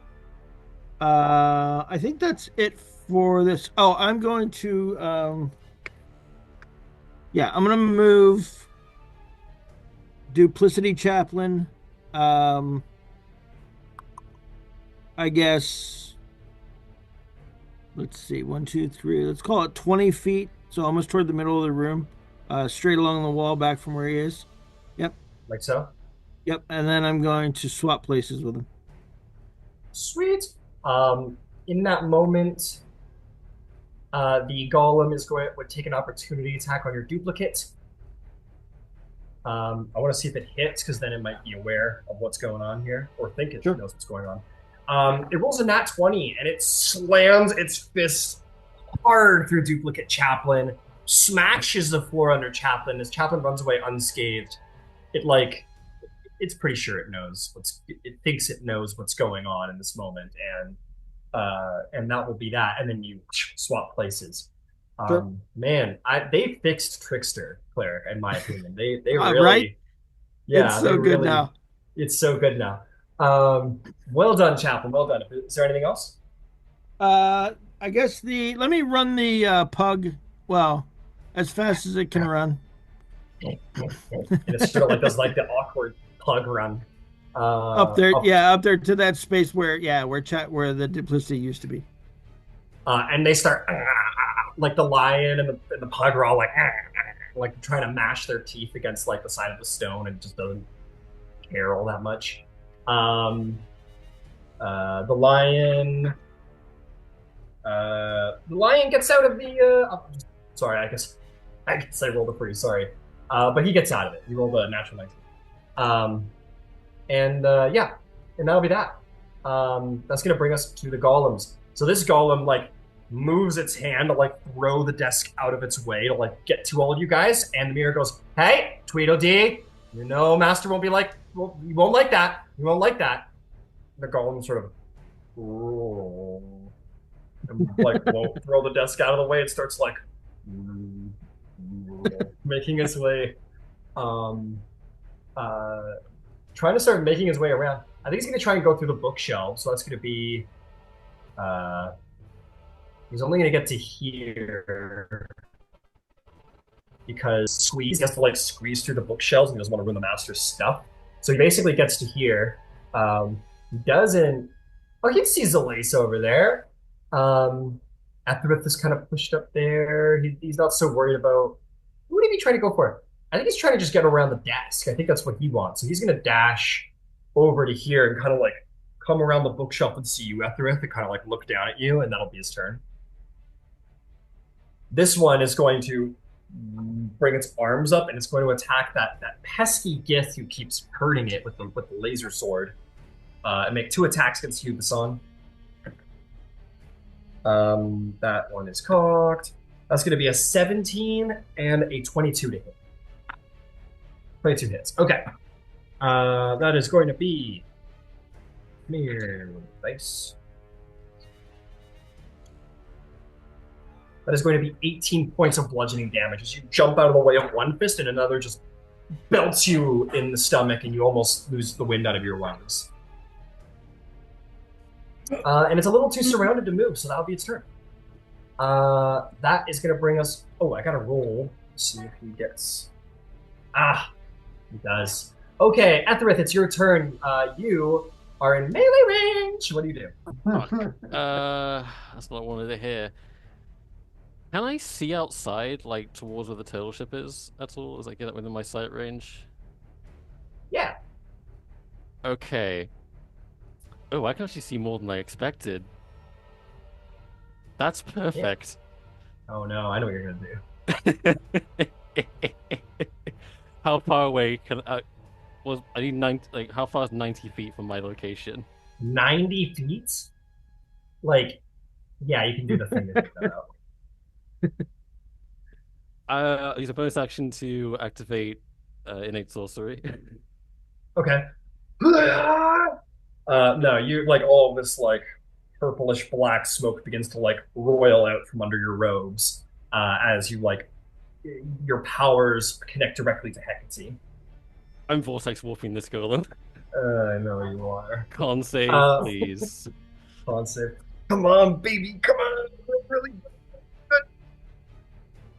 Speaker 5: I think that's it for this. Oh, I'm going to yeah, I'm gonna move Duplicity Chaplain. Um, I guess let's see, 1, 2, 3. Let's call it 20 feet, so almost toward the middle of the room, straight along the wall, back from where he is. Yep,
Speaker 1: Like so.
Speaker 5: yep. And then I'm going to swap places with him.
Speaker 1: Sweet. Um, in that moment, the golem would take an opportunity attack on your duplicate. I want to see if it hits because then it might be aware of what's going on here or think it
Speaker 5: Sure.
Speaker 1: knows what's going on. It rolls a nat 20 and it slams its fist hard through duplicate Chaplain, smashes the floor under Chaplain. As Chaplain runs away unscathed, it's pretty sure it thinks it knows what's going on in this moment, and that will be that. And then you swap places.
Speaker 5: Sure.
Speaker 1: Man, they fixed Trickster Cleric, in my opinion. They
Speaker 5: Right?
Speaker 1: really,
Speaker 5: It's
Speaker 1: yeah, they
Speaker 5: so good
Speaker 1: really.
Speaker 5: now.
Speaker 1: It's so good now. Well done, Chaplain. Well done. Is there anything else?
Speaker 5: I guess let me run the pug, well, as fast as it can run.
Speaker 1: And it sort of like does like the awkward pug run.
Speaker 5: Up there,
Speaker 1: Up,
Speaker 5: yeah, up there to that space where where the duplicity used to be.
Speaker 1: and they start like the lion and the pug are all like trying to mash their teeth against like the side of the stone and just doesn't care all that much. The lion gets out of the. Sorry, I guess I rolled a 3. Sorry, but he gets out of it. He rolled a natural 19. Yeah, and that'll be that. That's gonna bring us to the golems. So this golem like moves its hand to like throw the desk out of its way to like get to all of you guys, and the mirror goes, "Hey, Tweedledee, you know, Master won't be like, well, you won't like that. You won't like that." The golem sort of and like won't throw the desk out of the way. It starts like making its way, um, trying to start making his way around. I think he's going to try and go through the bookshelves. So that's going to be. He's only going to get to here because he has to like squeeze through the bookshelves and he doesn't want to ruin the master's stuff. So he basically gets to here. He doesn't. Oh, he sees the lace over there. Ephrith is kind of pushed up there. He's not so worried about. Who would he be trying to go for? I think he's trying to just get around the desk. I think that's what he wants. So he's going to dash over to here and kind of like come around the bookshelf and see you, Ephrith, and kind of like look down at you, and that'll be his turn. This one is going to bring its arms up and it's going to attack that pesky Gith who keeps hurting it with the laser sword, and make 2 attacks against you, Basan. That one is cocked. That's going to be a 17 and a 22 to hit. 22 hits. Okay. That is going to be. Come here, dice. That is going to be 18 points of bludgeoning damage as you jump out of the way of one fist and another just belts you in the stomach and you almost lose the wind out of your lungs. And it's a little too surrounded to move, so that'll be its turn. That is going to bring us... Oh, I got to roll. See if he gets... Ah, he does. Okay, Etherith, it's your turn. You are in melee range. What do you do?
Speaker 2: That's not what I wanted to hear. Can I see outside, like towards where the turtle ship is at all? Does that get within my sight range?
Speaker 1: Yeah.
Speaker 2: Okay. Oh, I can actually see more than I expected. That's perfect.
Speaker 1: Yeah. Oh no, I know what you're gonna
Speaker 2: do. How far away can I? I need 90? Like, how far is 90 feet from my location?
Speaker 1: 90 feet? Like, yeah, you can do the thing to figure that
Speaker 2: out. Use a bonus action to activate innate sorcery.
Speaker 1: Okay. No, you like all of this like purplish black smoke begins to like roil out from under your robes as you like your powers connect directly to Hecate.
Speaker 2: I'm vortex warping this golem.
Speaker 1: I know you are.
Speaker 2: Con save, please.
Speaker 1: Con save. Come on, baby. Come on. Really good.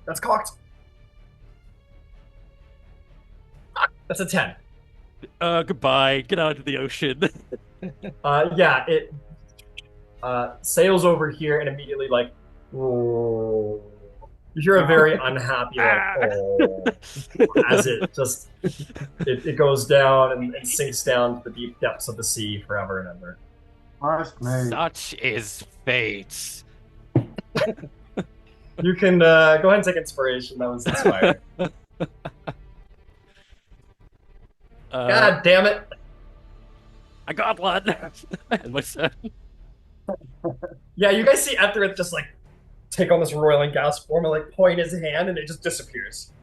Speaker 1: That's cocked. That's a 10.
Speaker 2: Goodbye. Get out of the ocean.
Speaker 1: Yeah, it sails over here and immediately like, oh. You hear a very unhappy like, oh, as it just it goes down and sinks down to the deep depths of the sea forever and ever.
Speaker 2: Such is fate.
Speaker 1: You can go ahead and take inspiration. That was inspired. God damn it!
Speaker 2: I got one. And my son.
Speaker 1: Yeah, you guys see Etherith just like take on this roiling gas form and like point his hand and it just disappears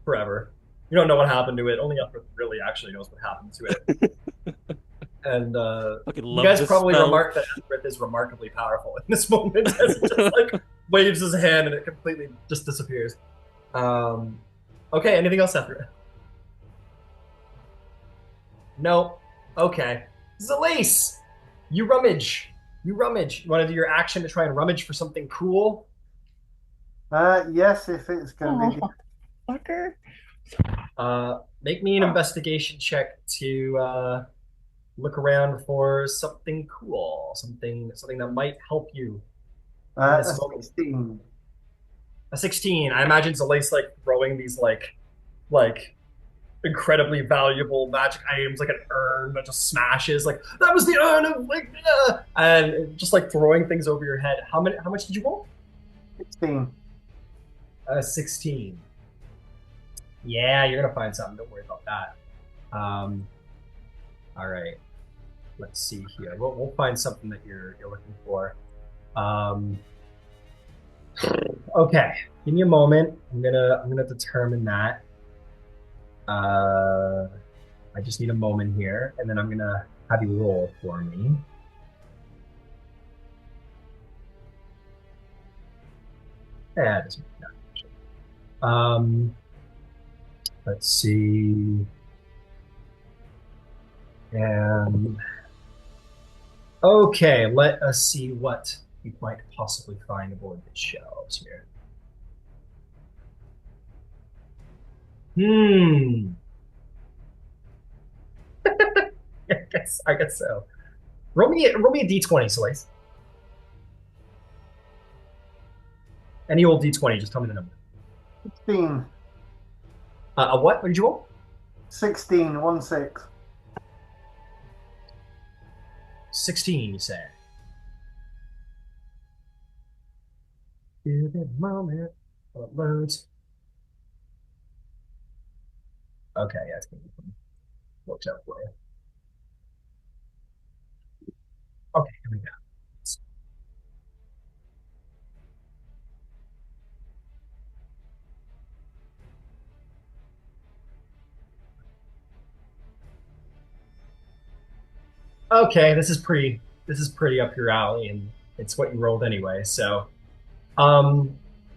Speaker 1: forever. You don't know what happened to it. Only Etherith really actually knows what happened to it. And you guys probably remarked that Etherith is remarkably powerful in this moment as he just like waves his hand and it completely just disappears. Okay, anything else, Etherith? No. Okay. Zalace! You rummage. You rummage. You want to do your action to try and rummage for something cool?
Speaker 6: Yes, if it's going to be...
Speaker 4: Fucker.
Speaker 1: Make me an investigation check to look around for something cool, something that might help you.
Speaker 6: A 16.
Speaker 1: A 16. I imagine Zalace like throwing these like incredibly valuable magic items, like an urn that just smashes. Like that was the urn of like, and just like throwing things over your head. How much did you roll?
Speaker 6: 16.
Speaker 1: 16. Yeah, you're gonna find something. Don't worry about that. All right. Let's see here. We'll find something that you're looking for. Okay. Give me a moment. I'm gonna determine that. I just need a moment here, and then I'm gonna have you roll for me. Yeah, it doesn't matter. Let's see. And okay, let us see what you might possibly find aboard the shelves here. I guess so. Roll me a d20, Solis. Any old d20, just tell me the number.
Speaker 6: 16.
Speaker 1: A what? What did you roll?
Speaker 6: 16, 1 6.
Speaker 1: 16, you say. Give it a moment. While it loads. Okay, yeah, it's gonna be works out for you. Okay, here we go. Okay, this is pretty up your alley, and it's what you rolled anyway. So,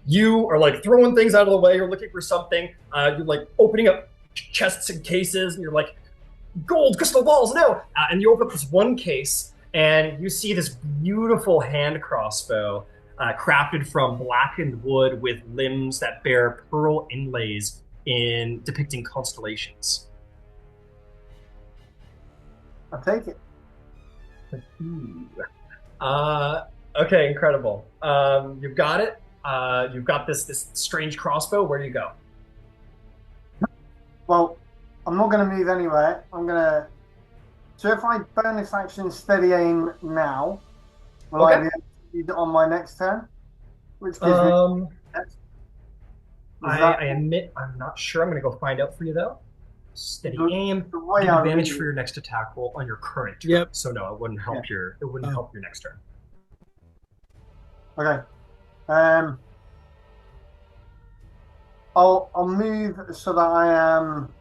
Speaker 1: You are like throwing things out of the way. You're looking for something. You're like opening up chests and cases, and you're like, gold crystal balls, no! And you open up this one case, and you see this beautiful hand crossbow crafted from blackened wood with limbs that bear pearl inlays in depicting constellations.
Speaker 6: I'll take it.
Speaker 1: Ooh. Okay, incredible. You've got it. You've got this strange crossbow. Where do you go?
Speaker 6: Well, I'm not going to move anywhere. I'm going to. So if I burn this action steady aim now, will I be able to use it on my next turn? Which gives me.
Speaker 1: I admit I'm not sure. I'm going to go find out for you though. Steady aim.
Speaker 6: The way
Speaker 1: Give
Speaker 6: I
Speaker 1: advantage
Speaker 6: read
Speaker 1: for your next attack roll on your current turn.
Speaker 5: Yep.
Speaker 1: So no, it wouldn't help help your next turn.
Speaker 6: Okay. I'll move so that I am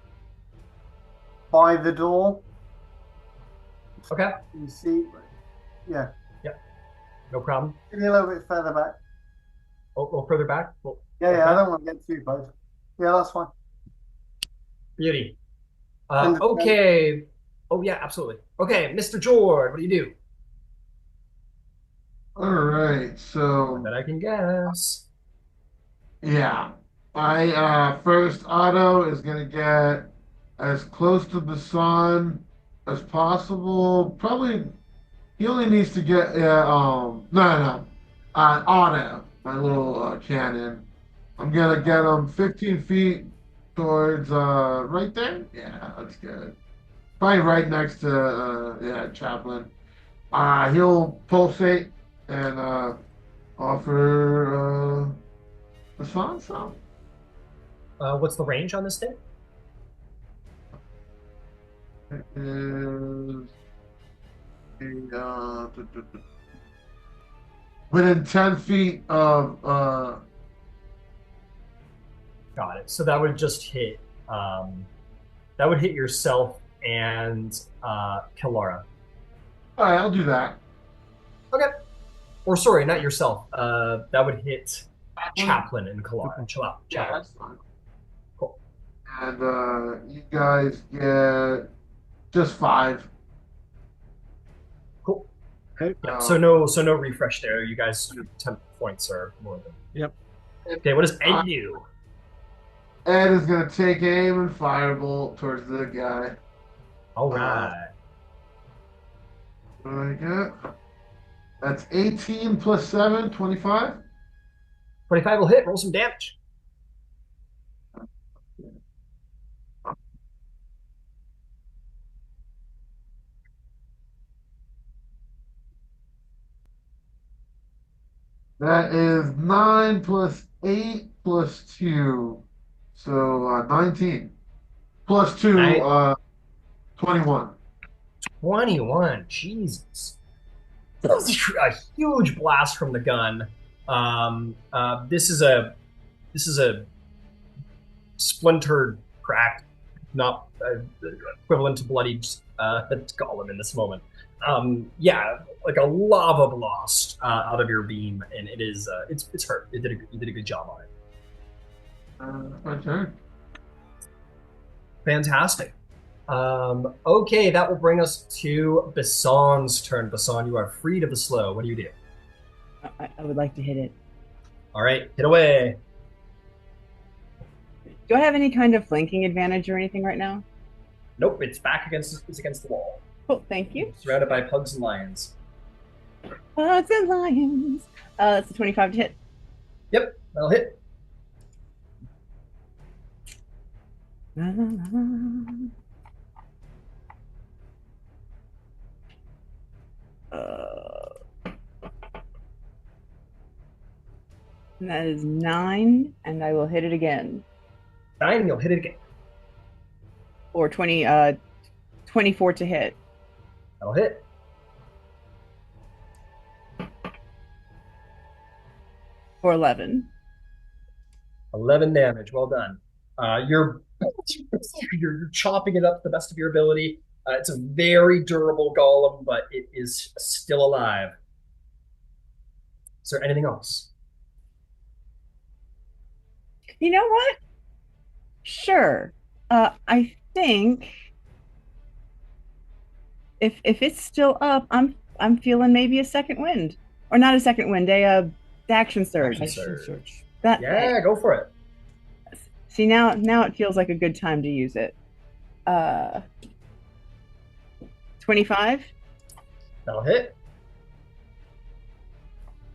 Speaker 6: by the door.
Speaker 1: Okay.
Speaker 6: You see, yeah.
Speaker 1: Yep. No problem.
Speaker 6: Give me a little bit further back.
Speaker 1: A little further back.
Speaker 6: Yeah. I don't want to get too close. Yeah, that's fine.
Speaker 1: Beauty. Okay. Oh yeah, absolutely. Okay, Mr. George, what do you do?
Speaker 3: All right, so
Speaker 1: That I can guess.
Speaker 3: yeah, I first Otto is gonna get as close to the sun as possible. Probably he only needs to get no, Otto, my little cannon. I'm gonna get him 15 feet towards right there. Yeah, that's good. Probably right next to Chaplin. He'll pulsate and offer a song song.
Speaker 1: What's the range on this thing?
Speaker 3: It is within 10 feet of
Speaker 1: Got it. So that would just hit. That would hit yourself and Kilara.
Speaker 3: all right, I'll do that.
Speaker 1: Okay. Or sorry, not yourself. That would hit Chaplin and Kilara. Chill out.
Speaker 3: Yeah, that's fine.
Speaker 1: Cool.
Speaker 3: And you guys get just 5.
Speaker 1: Cool.
Speaker 5: Okay.
Speaker 1: Yeah. So no refresh there. You guys 10 points or more than.
Speaker 5: Yep.
Speaker 1: Okay, what does Ed do?
Speaker 3: Ed is gonna take aim and firebolt towards the guy.
Speaker 1: All right.
Speaker 3: What do I get? That's 18 plus 7, 25.
Speaker 1: 25 will hit. Roll some damage.
Speaker 3: That is 9 plus 8 plus 2. So 19. Plus 2,
Speaker 1: Nine.
Speaker 3: 21.
Speaker 1: 21. Jesus. That was a huge blast from the gun. This is a splintered, cracked, not equivalent to bloodied golem in this moment. Yeah, like a lava blast out of your beam, and it is it's hurt. You did a good job on it.
Speaker 3: My turn.
Speaker 1: Fantastic. Okay, that will bring us to Bassan's turn. Bassan, you are freed of the slow. What do you do?
Speaker 4: I would like to hit it.
Speaker 1: All right, hit away.
Speaker 4: Do I have any kind of flanking advantage or anything right now?
Speaker 1: Nope, it's against the wall.
Speaker 4: Oh, thank you.
Speaker 1: Surrounded by pugs and lions.
Speaker 4: Pugs and lions. That's a 25 to hit.
Speaker 1: Yep, that'll hit.
Speaker 4: La, la, la, la. And that is 9, and I will hit it again.
Speaker 1: 9, and you'll hit it again.
Speaker 4: Or 24 to hit.
Speaker 1: That'll hit.
Speaker 4: For 11.
Speaker 1: 11 damage. Well done. You're chopping it up to the best of your ability. It's a very durable golem, but it is still alive. Is there anything else?
Speaker 4: You know what? Sure. I think if it's still up, I'm feeling maybe a second wind, or not a second wind, a action surge.
Speaker 1: Action
Speaker 5: Action
Speaker 1: surge.
Speaker 5: search.
Speaker 4: That
Speaker 1: Yeah, go for it.
Speaker 4: see now it feels like a good time to use it. 25.
Speaker 1: That'll hit.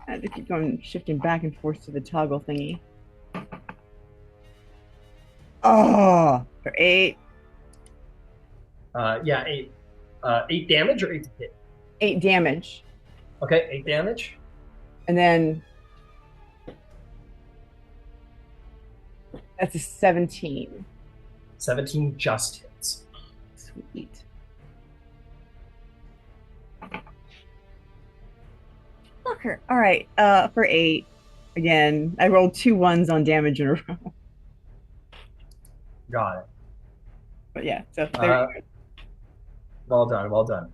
Speaker 4: I have to keep going shifting back and forth to the toggle thingy. Oh, for 8.
Speaker 1: Yeah, 8. 8 damage or 8 to hit?
Speaker 4: 8 damage.
Speaker 1: Okay, 8 damage.
Speaker 4: And then that's a 17.
Speaker 1: 17 just hits.
Speaker 4: Sweet. Fucker. All right. For 8. Again, I rolled 2 ones on damage in a row.
Speaker 1: Got it.
Speaker 4: But yeah, so there you go.
Speaker 1: Well done, well done.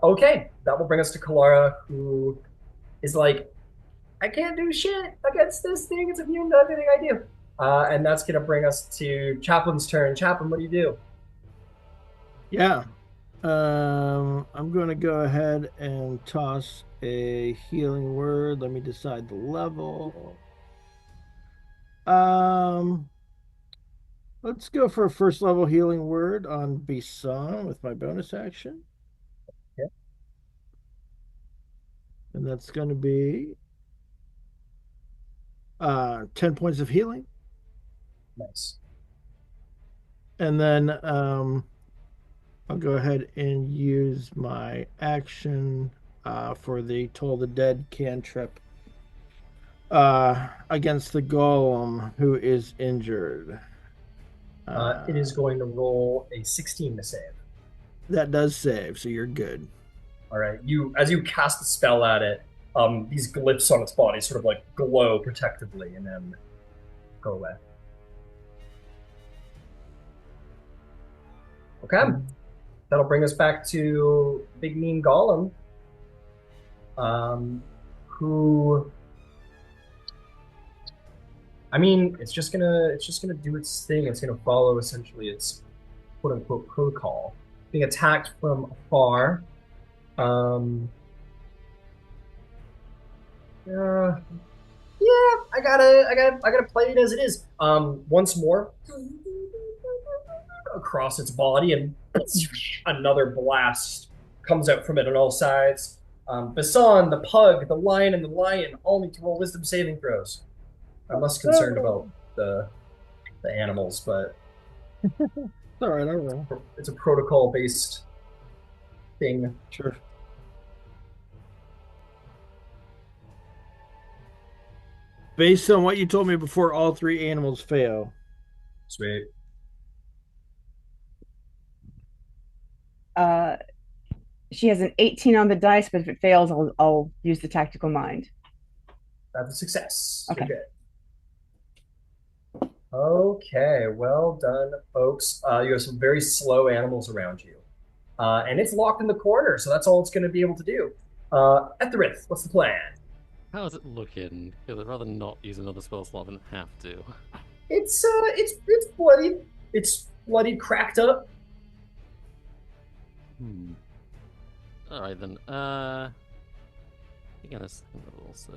Speaker 1: Okay, that will bring us to Kalara, who is like, I can't do shit against this thing. It's immune to everything I do. And that's going to bring us to Chaplain's turn. Chaplain, what do you do?
Speaker 5: Yeah. I'm going to go ahead and toss a healing word. Let me decide the level. Let's go for a first level healing word on Bison with my bonus action.
Speaker 1: Okay.
Speaker 5: And that's going to be 10 points of healing.
Speaker 1: Nice.
Speaker 5: And then I'll go ahead and use my action for the Toll the Dead cantrip against the golem who is injured.
Speaker 1: It is going to roll a 16 to save.
Speaker 5: That does save, so you're good.
Speaker 1: All right. As you cast the spell at it, these glyphs on its body sort of like glow protectively and then go away. Okay. That'll bring us back to Big Mean Golem, who, I mean, it's just gonna do its thing. It's gonna follow essentially its quote unquote protocol. Being attacked from afar. Yeah, I gotta play it as it is. Once more, across its body, and another blast comes out from it on all sides. Basan, the pug, the lion, and the lion all need to roll wisdom saving throws. I'm less concerned about the animals, but
Speaker 5: All right, I roll.
Speaker 1: it's a protocol based thing.
Speaker 5: Sure. Based on what you told me before, all 3 animals fail.
Speaker 1: Sweet.
Speaker 4: She has an 18 on the dice, but if it fails, I'll use the tactical mind.
Speaker 1: That's a success.
Speaker 4: Okay.
Speaker 1: You're good. Okay, well done, folks. You have some very slow animals around you. And it's locked in the corner, so that's all it's going to be able to do. Etherith, what's the plan?
Speaker 2: How's it looking? Because I'd rather not use another spell slot than have to.
Speaker 1: It's bloodied. It's bloodied, cracked up.
Speaker 2: Alright then. I think on a second level, so.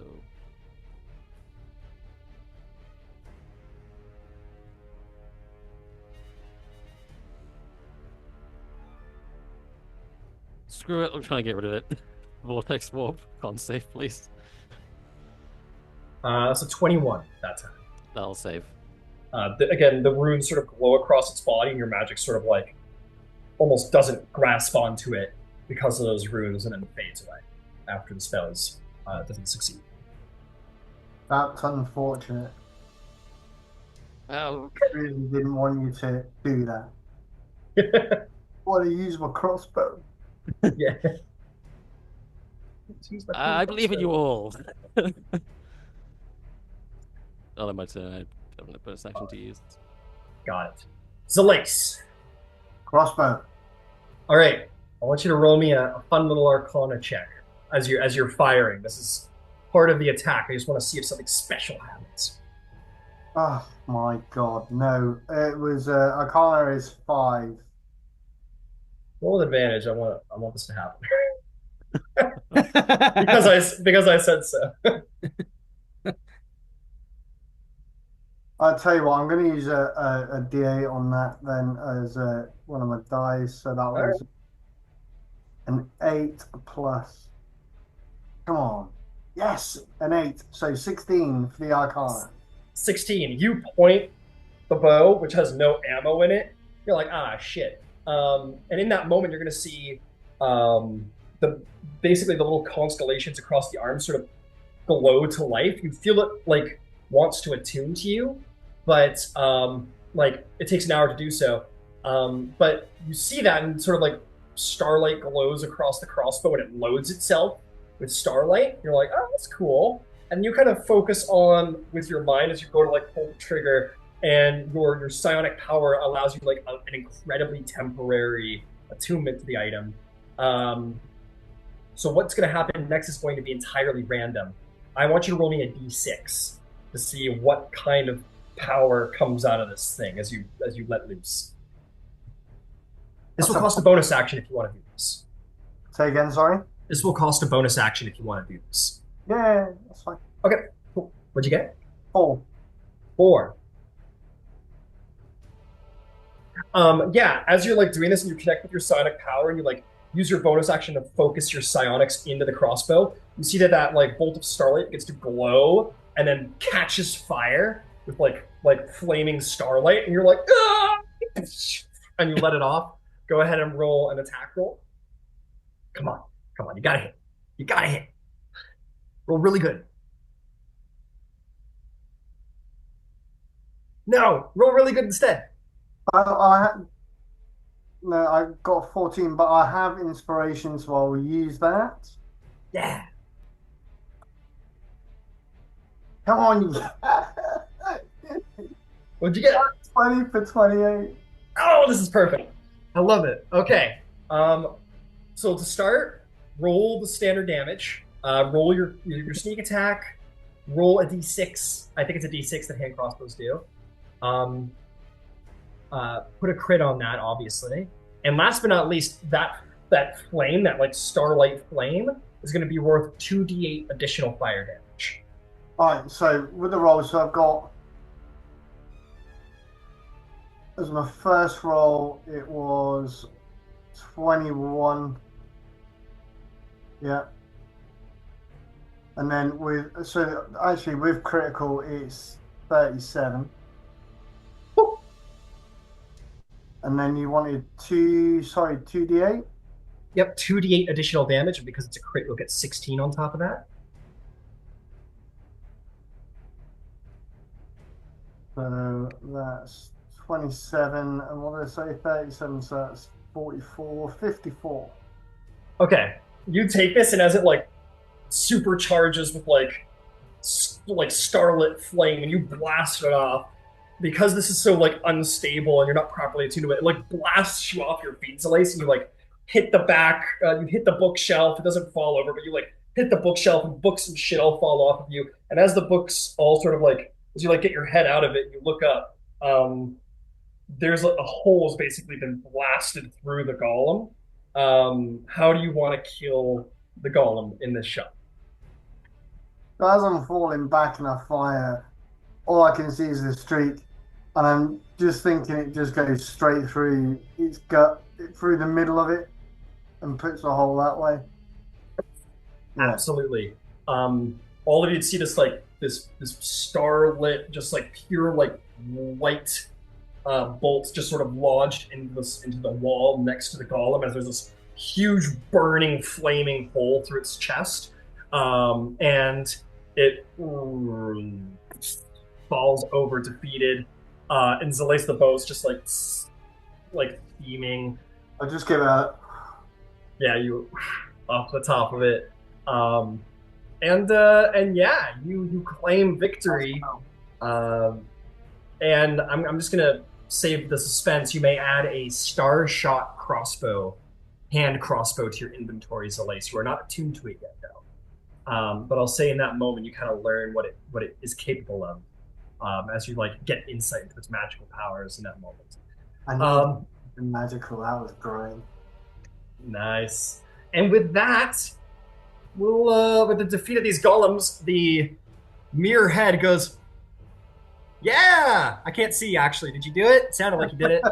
Speaker 2: Screw it, I'm trying to get rid of it. Vortex Warp, can't save, please.
Speaker 1: That's a 21 that time.
Speaker 2: That'll save.
Speaker 1: Again, the runes sort of glow across its body, and your magic sort of like almost doesn't grasp onto it because of those runes, and then fades away after the spell doesn't succeed.
Speaker 6: That's unfortunate.
Speaker 2: Oh,
Speaker 6: I really didn't want you to do that. Want to use my crossbow?
Speaker 1: Yeah.
Speaker 2: I believe in you all. Oh, my turn. I have a bonus action to use.
Speaker 1: Got it. Zalace.
Speaker 6: Crossbow.
Speaker 1: All right. I want you to roll me a fun little Arcana check as you're firing. This is part of the attack. I just want to see if something special happens.
Speaker 6: Oh my God, no. It was Arcana is 5.
Speaker 1: Roll with advantage. I want this to happen because I said so.
Speaker 6: I'll tell you what, I'm going to use a D8 on that then as one of my dice. So that
Speaker 1: All right.
Speaker 6: was an 8 plus. Come on. Yes, an 8. So 16 for the Arcana.
Speaker 1: 16. You point the bow, which has no ammo in it. You're like, ah, shit. And in that moment, you're gonna see the basically the little constellations across the arms sort of glow to life. You feel it like wants to attune to you, but like it takes an hour to do so. But you see that and sort of like starlight glows across the crossbow and it loads itself with starlight. You're like, oh, that's cool. And you kind of focus on with your mind as you go to like pull the trigger, and your psionic power allows you like an incredibly temporary attunement to the item. Um, so what's going to happen next is going to be entirely random. I want you to roll me a d6 to see what kind of power comes out of this thing as you let loose. This will cost a bonus action if you want to do this.
Speaker 6: Say again, sorry?
Speaker 1: This will cost a bonus action if you want to do this.
Speaker 6: Yeah, that's fine.
Speaker 1: Okay, cool. What'd you get?
Speaker 6: 4.
Speaker 1: 4. Yeah, as you're like doing this and you connect with your psionic power and you like use your bonus action to focus your psionics into the crossbow, you see that like bolt of starlight gets to glow and then catches fire with like flaming starlight, and you're like, ah! And you let it off. Go ahead and roll an attack roll. Come on, come on, you gotta hit. You gotta hit. Roll really good. No, roll really good instead.
Speaker 6: I no, I got 14, but I have inspiration, so I'll use that.
Speaker 1: Yeah.
Speaker 6: Come on, you.
Speaker 1: What'd you get?
Speaker 6: 20 for 28.
Speaker 1: Oh, this is perfect. I love it. Okay. So to start, roll the standard damage. Roll your sneak attack. Roll a d6. I think it's a d6 that hand crossbows do. Um, put a crit on that, obviously. And last but not least, that flame, that like starlight flame, is going to be worth 2d8 additional fire damage.
Speaker 6: All right, so with the roll, so I've got as my first roll, it was 21. Yeah. And then with critical, it's 37.
Speaker 1: Woo.
Speaker 6: And then you wanted 2d8?
Speaker 1: Yep, 2d8 additional damage, and because it's a crit, you'll get 16 on top of that.
Speaker 6: So that's 27, and what did I say? 37, so that's 44, 54.
Speaker 1: Okay, you take this, and as it like supercharges with like starlit flame, and you blast it off, because this is so like unstable and you're not properly attuned to it, it like blasts you off your feet, Zalace, and you like hit the back, you hit the bookshelf. It doesn't fall over, but you like hit the bookshelf, and books and shit all fall off of you. And as the books all sort of like, as you like get your head out of it, and you look up, there's a hole's basically been blasted through the golem. How do you want to kill the golem in this shot?
Speaker 6: So as I'm falling back and I fire, all I can see is the streak, and I'm just thinking it just goes straight through its gut, through the middle of it, and puts a hole that way.
Speaker 1: Yeah. Absolutely. All of you'd see this like this starlit, just like pure like white bolts just sort of lodged into the wall next to the golem as there's this huge burning flaming hole through its chest, and it falls over defeated, and Zalace the bow's just like steaming.
Speaker 6: I just give a
Speaker 1: Yeah, you off the top of it, and yeah, you claim victory. And I'm just gonna save the suspense. You may add a star shot crossbow, hand crossbow to your inventory, Zalace. You are not attuned to it yet, though. But I'll say in that moment you kind of learn what it is capable of. as you like get insight into its magical powers in that moment.
Speaker 6: I know the magical. That was great.
Speaker 1: Nice. And with that, we'll with the defeat of these golems, the mirror head goes, yeah! I can't see, actually. Did you do it? It sounded like you did it.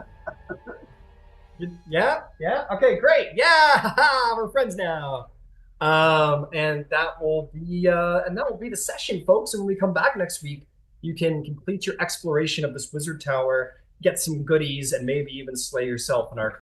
Speaker 1: Yeah? Yeah? Okay, great. Yeah! We're friends now. And that will be the session, folks. And when we come back next week, you can complete your exploration of this wizard tower, get some goodies, and maybe even slay yourself in our